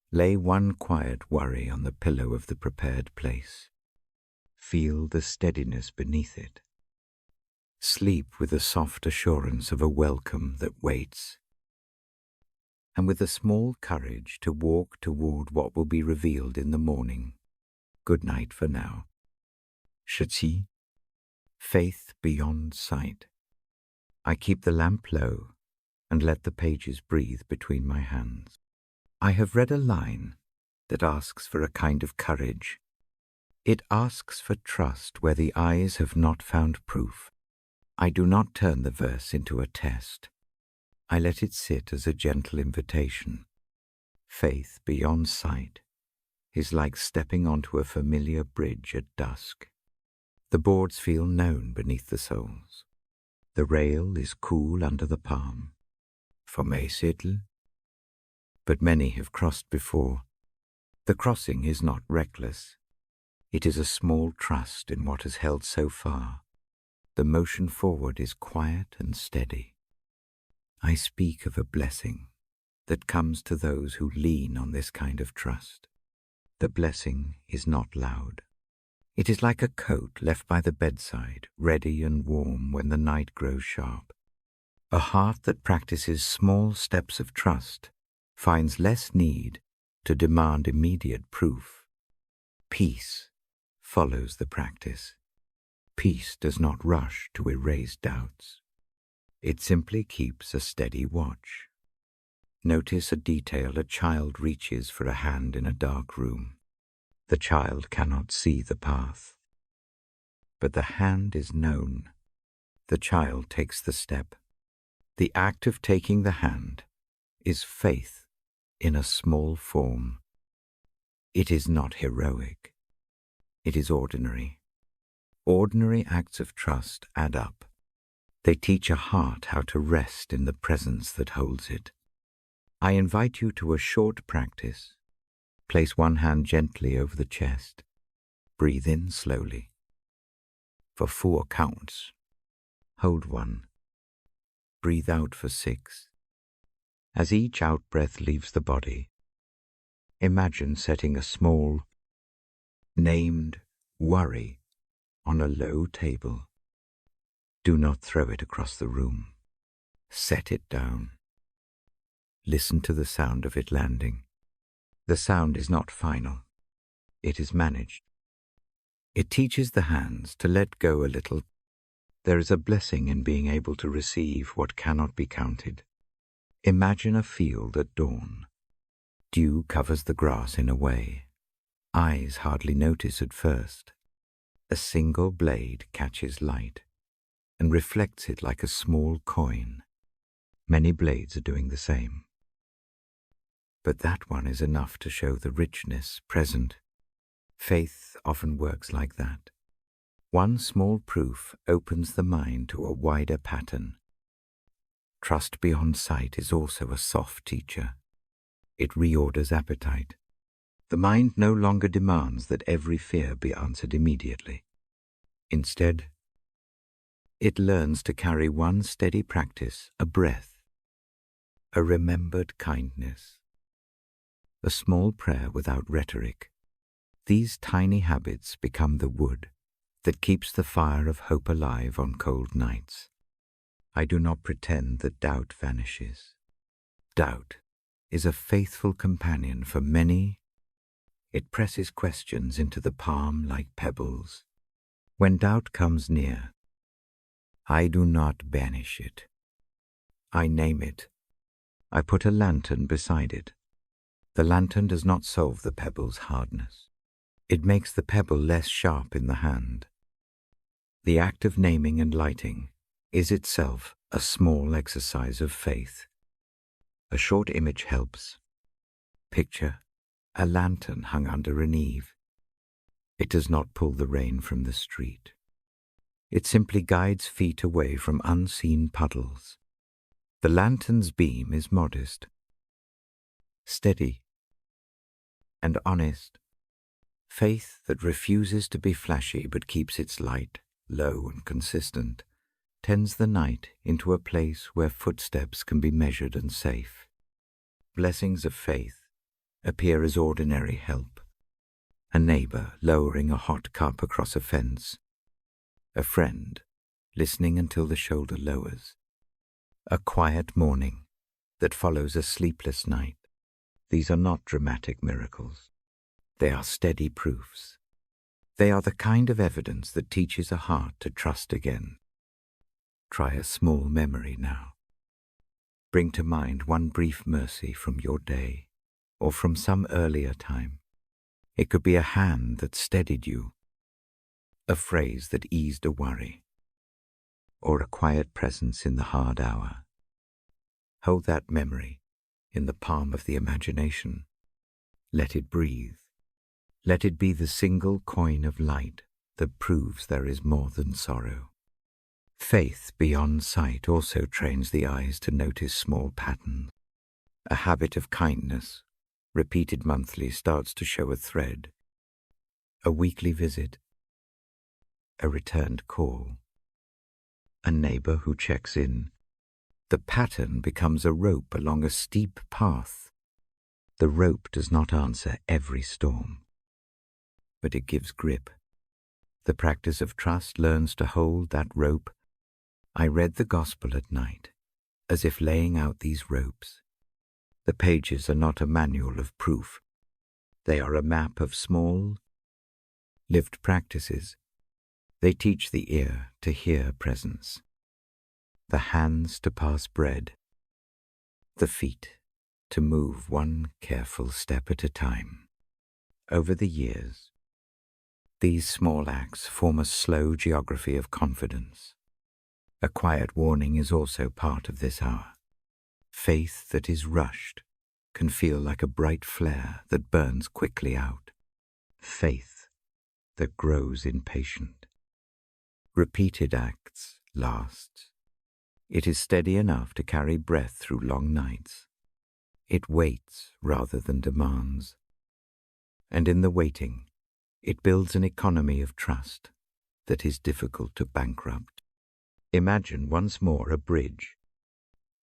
Lay one quiet worry on the pillow of the prepared place. Feel the steadiness beneath it. Sleep with the soft assurance of a welcome that waits, and with a small courage to walk toward what will be revealed in the morning. Good night for now. Shati, faith beyond sight. I keep the lamp low and let the pages breathe between my hands. I have read a line that asks for a kind of courage. It asks for trust where the eyes have not found proof. I do not turn the verse into a test. I let it sit as a gentle invitation. Faith beyond sight is like stepping onto a familiar bridge at dusk. The boards feel known beneath the soles. The rail is cool under the palm. For Maysettle, but many have crossed before. The crossing is not reckless. It is a small trust in what has held so far. The motion forward is quiet and steady. I speak of a blessing that comes to those who lean on this kind of trust. The blessing is not loud. It is like a coat left by the bedside, ready and warm when the night grows sharp. A heart that practices small steps of trust finds less need to demand immediate proof. Peace follows the practice. Peace does not rush to erase doubts. It simply keeps a steady watch. Notice a detail: a child reaches for a hand in a dark room. The child cannot see the path, but the hand is known. The child takes the step. The act of taking the hand is faith in a small form. It is not heroic. It is ordinary. Ordinary acts of trust add up. They teach a heart how to rest in the presence that holds it. I invite you to a short practice. Place one hand gently over the chest. Breathe in slowly. For 4 counts. Hold 1. Breathe out for 6. As each out-breath leaves the body, imagine setting a small, named worry on a low table. Do not throw it across the room. Set it down. Listen to the sound of it landing. The sound is not final. It is managed. It teaches the hands to let go a little. There is a blessing in being able to receive what cannot be counted. Imagine a field at dawn. Dew covers the grass in a way eyes hardly notice at first. A single blade catches light and reflects it like a small coin. Many blades are doing the same. But that one is enough to show the richness present. Faith often works like that. One small proof opens the mind to a wider pattern. Trust beyond sight is also a soft teacher. It reorders appetite. The mind no longer demands that every fear be answered immediately. Instead, it learns to carry one steady practice, a breath, a remembered kindness, a small prayer without rhetoric. These tiny habits become the wood that keeps the fire of hope alive on cold nights. I do not pretend that doubt vanishes. Doubt is a faithful companion for many. It presses questions into the palm like pebbles. When doubt comes near, I do not banish it. I name it. I put a lantern beside it. The lantern does not solve the pebble's hardness. It makes the pebble less sharp in the hand. The act of naming and lighting is itself a small exercise of faith. A short image helps. Picture a lantern hung under an eave. It does not pull the rain from the street. It simply guides feet away from unseen puddles. The lantern's beam is modest, steady, and honest. Faith that refuses to be flashy but keeps its light low and consistent tends the night into a place where footsteps can be measured and safe. Blessings of faith appear as ordinary help. A neighbor lowering a hot cup across a fence. A friend listening until the shoulder lowers. A quiet morning that follows a sleepless night. These are not dramatic miracles. They are steady proofs. They are the kind of evidence that teaches a heart to trust again. Try a small memory now. Bring to mind one brief mercy from your day or from some earlier time. It could be a hand that steadied you, a phrase that eased a worry, or a quiet presence in the hard hour. Hold that memory in the palm of the imagination. Let it breathe. Let it be the single coin of light that proves there is more than sorrow. Faith beyond sight also trains the eyes to notice small patterns. A habit of kindness, repeated monthly, starts to show a thread. A weekly visit, a returned call, a neighbor who checks in. The pattern becomes a rope along a steep path. The rope does not answer every storm, but it gives grip. The practice of trust learns to hold that rope. I read the gospel at night, as if laying out these ropes. The pages are not a manual of proof. They are a map of small, lived practices. They teach the ear to hear presence, the hands to pass bread, the feet to move one careful step at a time. Over the years, these small acts form a slow geography of confidence. A quiet warning is also part of this hour. Faith that is rushed can feel like a bright flare that burns quickly out. Faith that grows impatient. Repeated acts lasts. It is steady enough to carry breath through long nights. It waits rather than demands. And in the waiting, it builds an economy of trust that is difficult to bankrupt. Imagine once more a bridge.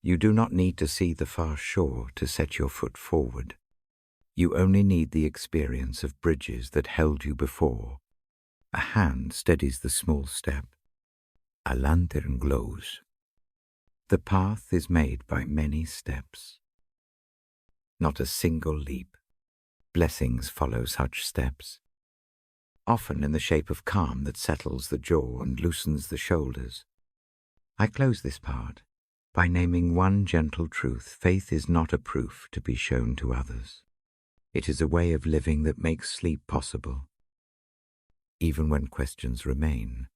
You do not need to see the far shore to set your foot forward. You only need the experience of bridges that held you before. A hand steadies the small step. A lantern glows. The path is made by many steps, not a single leap. Blessings follow such steps, often in the shape of calm that settles the jaw and loosens the shoulders. I close this part by naming one gentle truth. Faith is not a proof to be shown to others. It is a way of living that makes sleep possible, even when questions remain.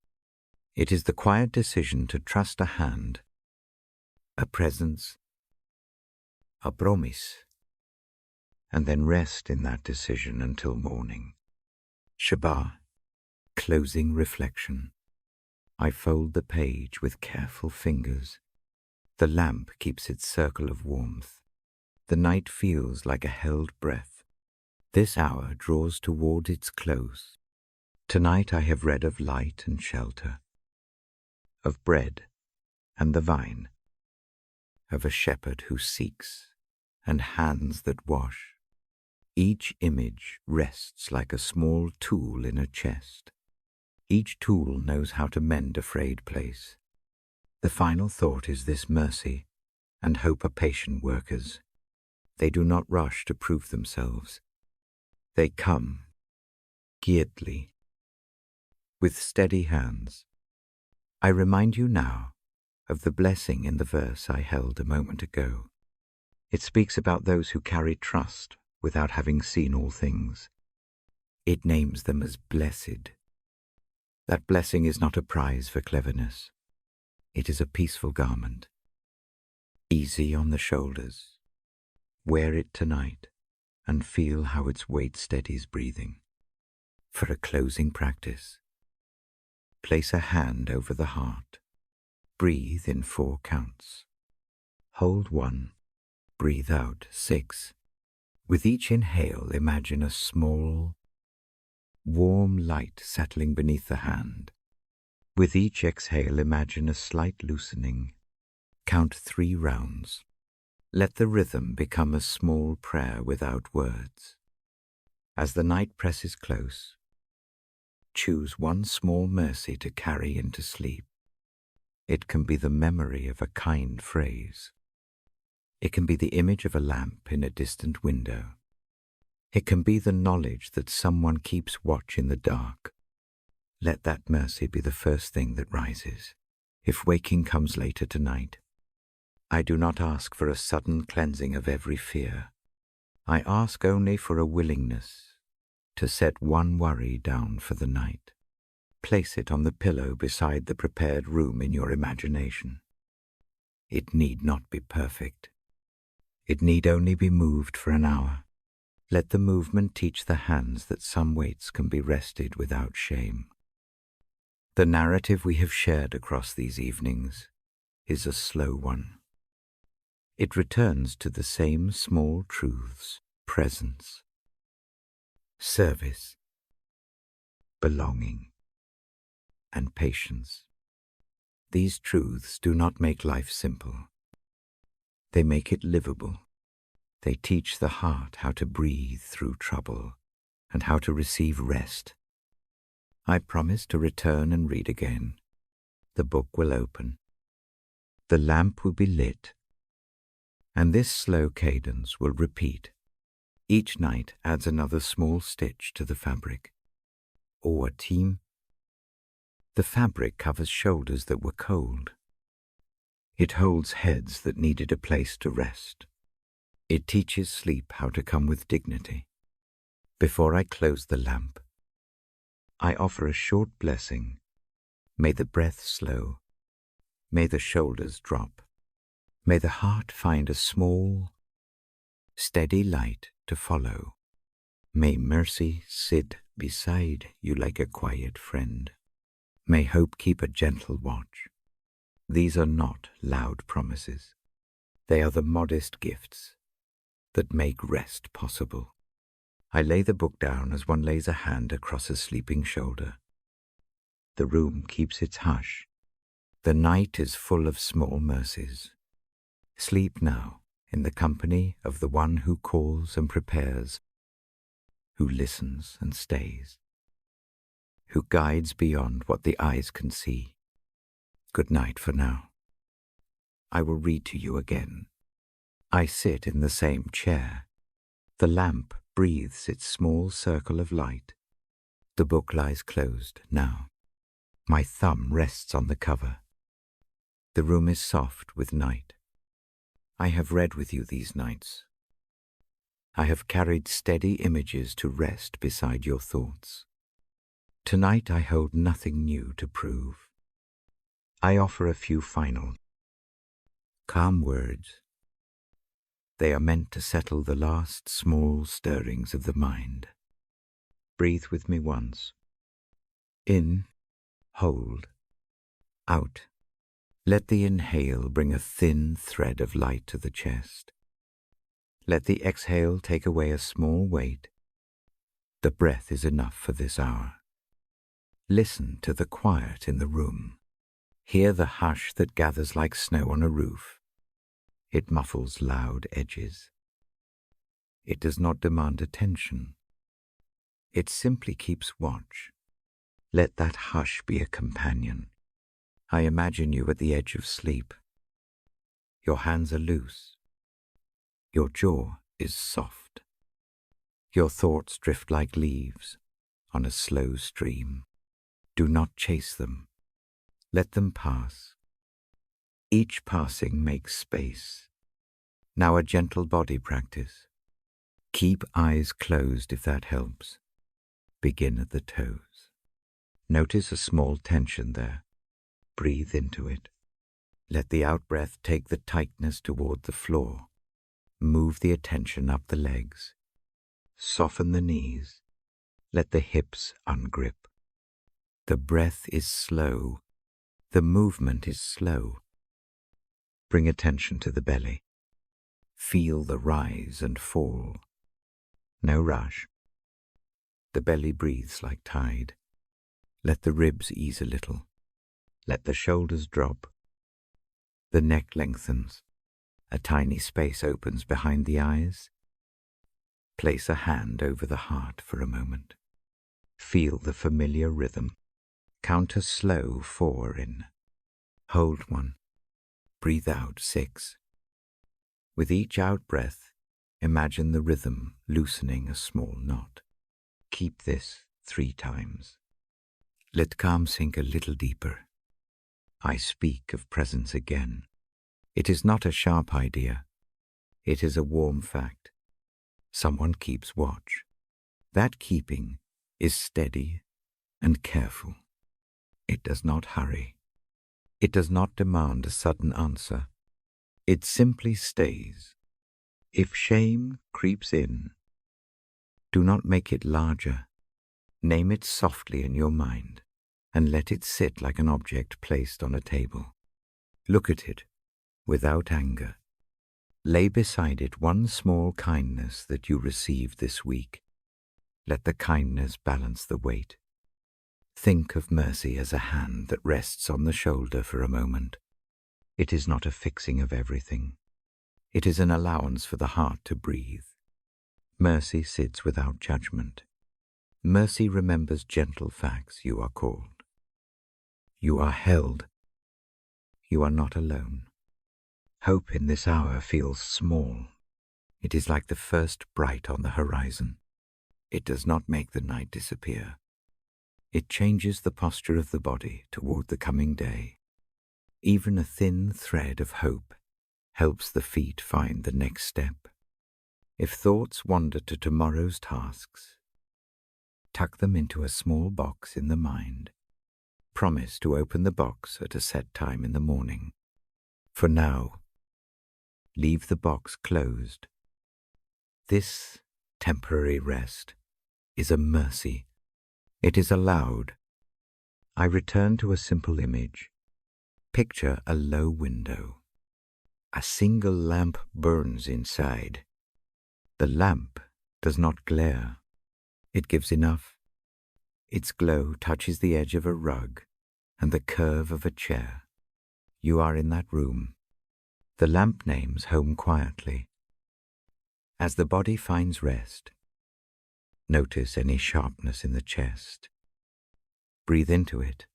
It is the quiet decision to trust a hand, a presence, a promise, and then rest in that decision until morning. Shabbat, closing reflection. I fold the page with careful fingers. The lamp keeps its circle of warmth. The night feels like a held breath. This hour draws toward its close. Tonight I have read of light and shelter, of bread and the vine, of a shepherd who seeks and hands that wash. Each image rests like a small tool in a chest. Each tool knows how to mend a frayed place. The final thought is this: mercy and hope are patient workers. They do not rush to prove themselves. They come, quietly, with steady hands. I remind you now of the blessing in the verse I held a moment ago. It speaks about those who carry trust without having seen all things. It names them as blessed. That blessing is not a prize for cleverness. It is a peaceful garment, easy on the shoulders. Wear it tonight and feel how its weight steadies breathing. For a closing practice, place a hand over the heart. Breathe in 4 counts. Hold 1. Breathe out 6. With each inhale, imagine a small, warm light settling beneath the hand. With each exhale, imagine a slight loosening. Count 3 rounds. Let the rhythm become a small prayer without words. As the night presses close, choose one small mercy to carry into sleep. It can be the memory of a kind phrase. It can be the image of a lamp in a distant window. It can be the knowledge that someone keeps watch in the dark. Let that mercy be the first thing that rises. If waking comes later tonight, I do not ask for a sudden cleansing of every fear. I ask only for a willingness to set one worry down for the night. Place it on the pillow beside the prepared room in your imagination. It need not be perfect. It need only be moved for an hour. Let the movement teach the hands that some weights can be rested without shame. The narrative we have shared across these evenings is a slow one. It returns to the same small truths: presence, service, belonging, and patience. These truths do not make life simple. They make it livable. They teach the heart how to breathe through trouble and how to receive rest. I promise to return and read again. The book will open. The lamp will be lit. And this slow cadence will repeat. Each night adds another small stitch to the fabric. Or a team. The fabric covers shoulders that were cold. It holds heads that needed a place to rest. It teaches sleep how to come with dignity. Before I close the lamp, I offer a short blessing. May the breath slow. May the shoulders drop. May the heart find a small, steady light to follow. May mercy sit beside you like a quiet friend. May hope keep a gentle watch. These are not loud promises. They are the modest gifts that make rest possible. I lay the book down as one lays a hand across a sleeping shoulder. The room keeps its hush. The night is full of small mercies. Sleep now in the company of the one who calls and prepares, who listens and stays, who guides beyond what the eyes can see. Good night for now. I will read to you again. I sit in the same chair. The lamp breathes its small circle of light. The book lies closed now. My thumb rests on the cover. The room is soft with night. I have read with you these nights. I have carried steady images to rest beside your thoughts. Tonight I hold nothing new to prove. I offer a few final, calm words. They are meant to settle the last small stirrings of the mind. Breathe with me once. In, hold, out. Let the inhale bring a thin thread of light to the chest. Let the exhale take away a small weight. The breath is enough for this hour. Listen to the quiet in the room. Hear the hush that gathers like snow on a roof. It muffles loud edges. It does not demand attention. It simply keeps watch. Let that hush be a companion. I imagine you at the edge of sleep. Your hands are loose. Your jaw is soft. Your thoughts drift like leaves on a slow stream. Do not chase them. Let them pass. Each passing makes space. Now a gentle body practice. Keep eyes closed if that helps. Begin at the toes. Notice a small tension there. Breathe into it. Let the out-breath take the tightness toward the floor. Move the attention up the legs. Soften the knees. Let the hips ungrip. The breath is slow. The movement is slow. Bring attention to the belly. Feel the rise and fall. No rush. The belly breathes like tide. Let the ribs ease a little. Let the shoulders drop. The neck lengthens. A tiny space opens behind the eyes. Place a hand over the heart for a moment. Feel the familiar rhythm. Count a slow 4 in. Hold 1. Breathe out 6. With each out-breath, imagine the rhythm loosening a small knot. Keep this 3 times. Let calm sink a little deeper. I speak of presence again. It is not a sharp idea. It is a warm fact. Someone keeps watch. That keeping is steady and careful. It does not hurry. It does not demand a sudden answer. It simply stays. If shame creeps in, do not make it larger. Name it softly in your mind and let it sit like an object placed on a table. Look at it without anger. Lay beside it one small kindness that you received this week. Let the kindness balance the weight. Think of mercy as a hand that rests on the shoulder for a moment. It is not a fixing of everything. It is an allowance for the heart to breathe. Mercy sits without judgment. Mercy remembers gentle facts. You are called. You are held. You are not alone. Hope in this hour feels small. It is like the first bright on the horizon. It does not make the night disappear. It changes the posture of the body toward the coming day. Even a thin thread of hope helps the feet find the next step. If thoughts wander to tomorrow's tasks, tuck them into a small box in the mind. Promise to open the box at a set time in the morning. For now, leave the box closed. This temporary rest is a mercy. It is allowed. I return to a simple image. Picture a low window. A single lamp burns inside. The lamp does not glare. It gives enough. Its glow touches the edge of a rug and the curve of a chair. You are in that room. The lamp names home quietly. As the body finds rest, notice any sharpness in the chest. Breathe into it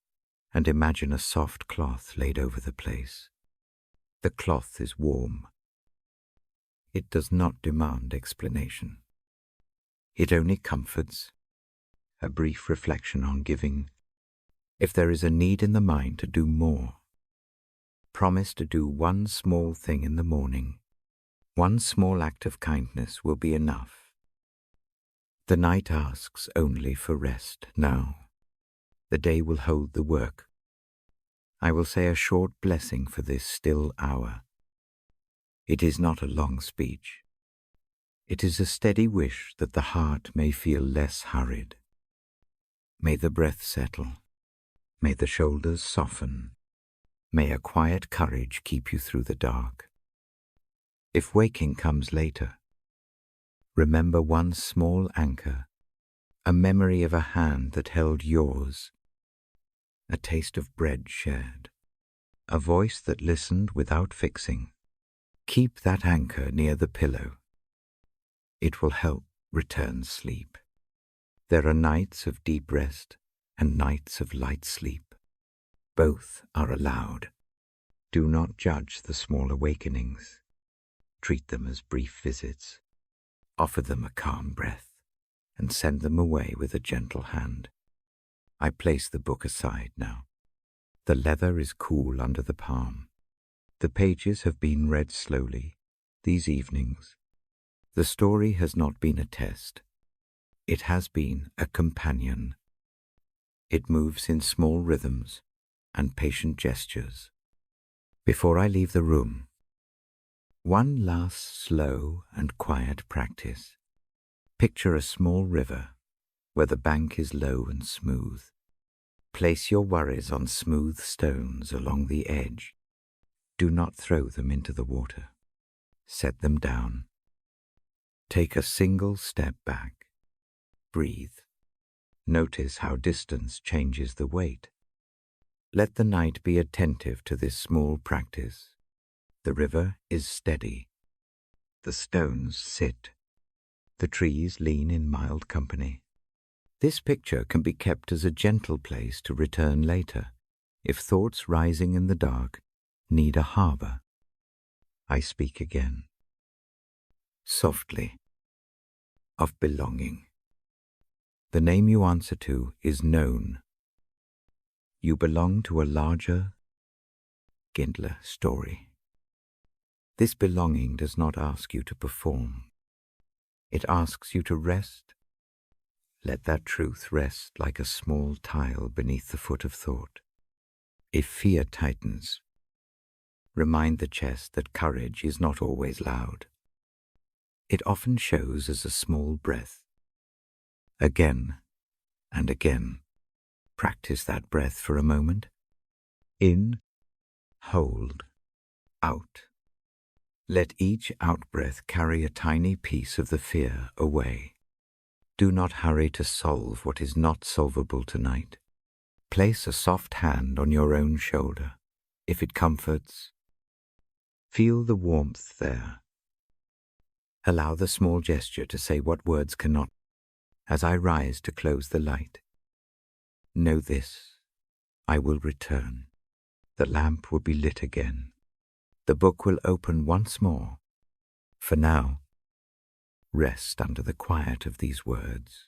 and imagine a soft cloth laid over the place. The cloth is warm. It does not demand explanation. It only comforts, a brief reflection on giving. If there is a need in the mind to do more, promise to do one small thing in the morning. One small act of kindness will be enough. The night asks only for rest now. The day will hold the work. I will say a short blessing for this still hour. It is not a long speech. It is a steady wish that the heart may feel less hurried. May the breath settle. May the shoulders soften. May a quiet courage keep you through the dark. If waking comes later, remember one small anchor, a memory of a hand that held yours, a taste of bread shared, a voice that listened without fixing. Keep that anchor near the pillow. It will help return sleep. There are nights of deep rest and nights of light sleep. Both are allowed. Do not judge the small awakenings. Treat them as brief visits. Offer them a calm breath and send them away with a gentle hand. I place the book aside now. The leather is cool under the palm. The pages have been read slowly these evenings. The story has not been a test. It has been a companion. It moves in small rhythms and patient gestures. Before I leave the room, one last slow and quiet practice. Picture a small river where the bank is low and smooth. Place your worries on smooth stones along the edge. Do not throw them into the water. Set them down. Take a single step back. Breathe. Notice how distance changes the weight. Let the night be attentive to this small practice. The river is steady. The stones sit. The trees lean in mild company. This picture can be kept as a gentle place to return later, if thoughts rising in the dark need a harbor. I speak again, softly, of belonging. The name you answer to is known. You belong to a larger, gentler story. This belonging does not ask you to perform. It asks you to rest. Let that truth rest like a small tile beneath the foot of thought. If fear tightens, remind the chest that courage is not always loud. It often shows as a small breath. Again and again, practice that breath for a moment. In, hold, out. Let each out-breath carry a tiny piece of the fear away. Do not hurry to solve what is not solvable tonight. Place a soft hand on your own shoulder. If it comforts, feel the warmth there. Allow the small gesture to say what words cannot. As I rise to close the light, know this, I will return. The lamp will be lit again. The book will open once more. For now, rest under the quiet of these words.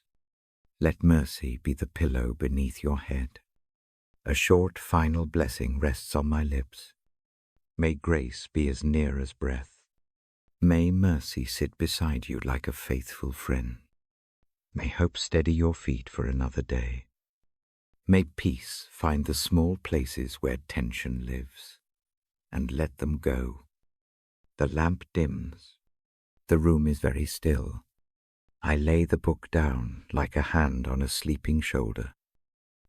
Let mercy be the pillow beneath your head. A short final blessing rests on my lips. May grace be as near as breath. May mercy sit beside you like a faithful friend. May hope steady your feet for another day. May peace find the small places where tension lives, and let them go. The lamp dims. The room is very still. I lay the book down like a hand on a sleeping shoulder.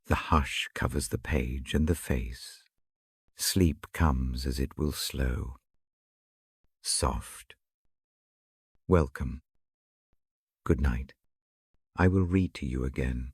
The hush covers the page and the face. Sleep comes as it will slow. Soft. Welcome. Good night. I will read to you again.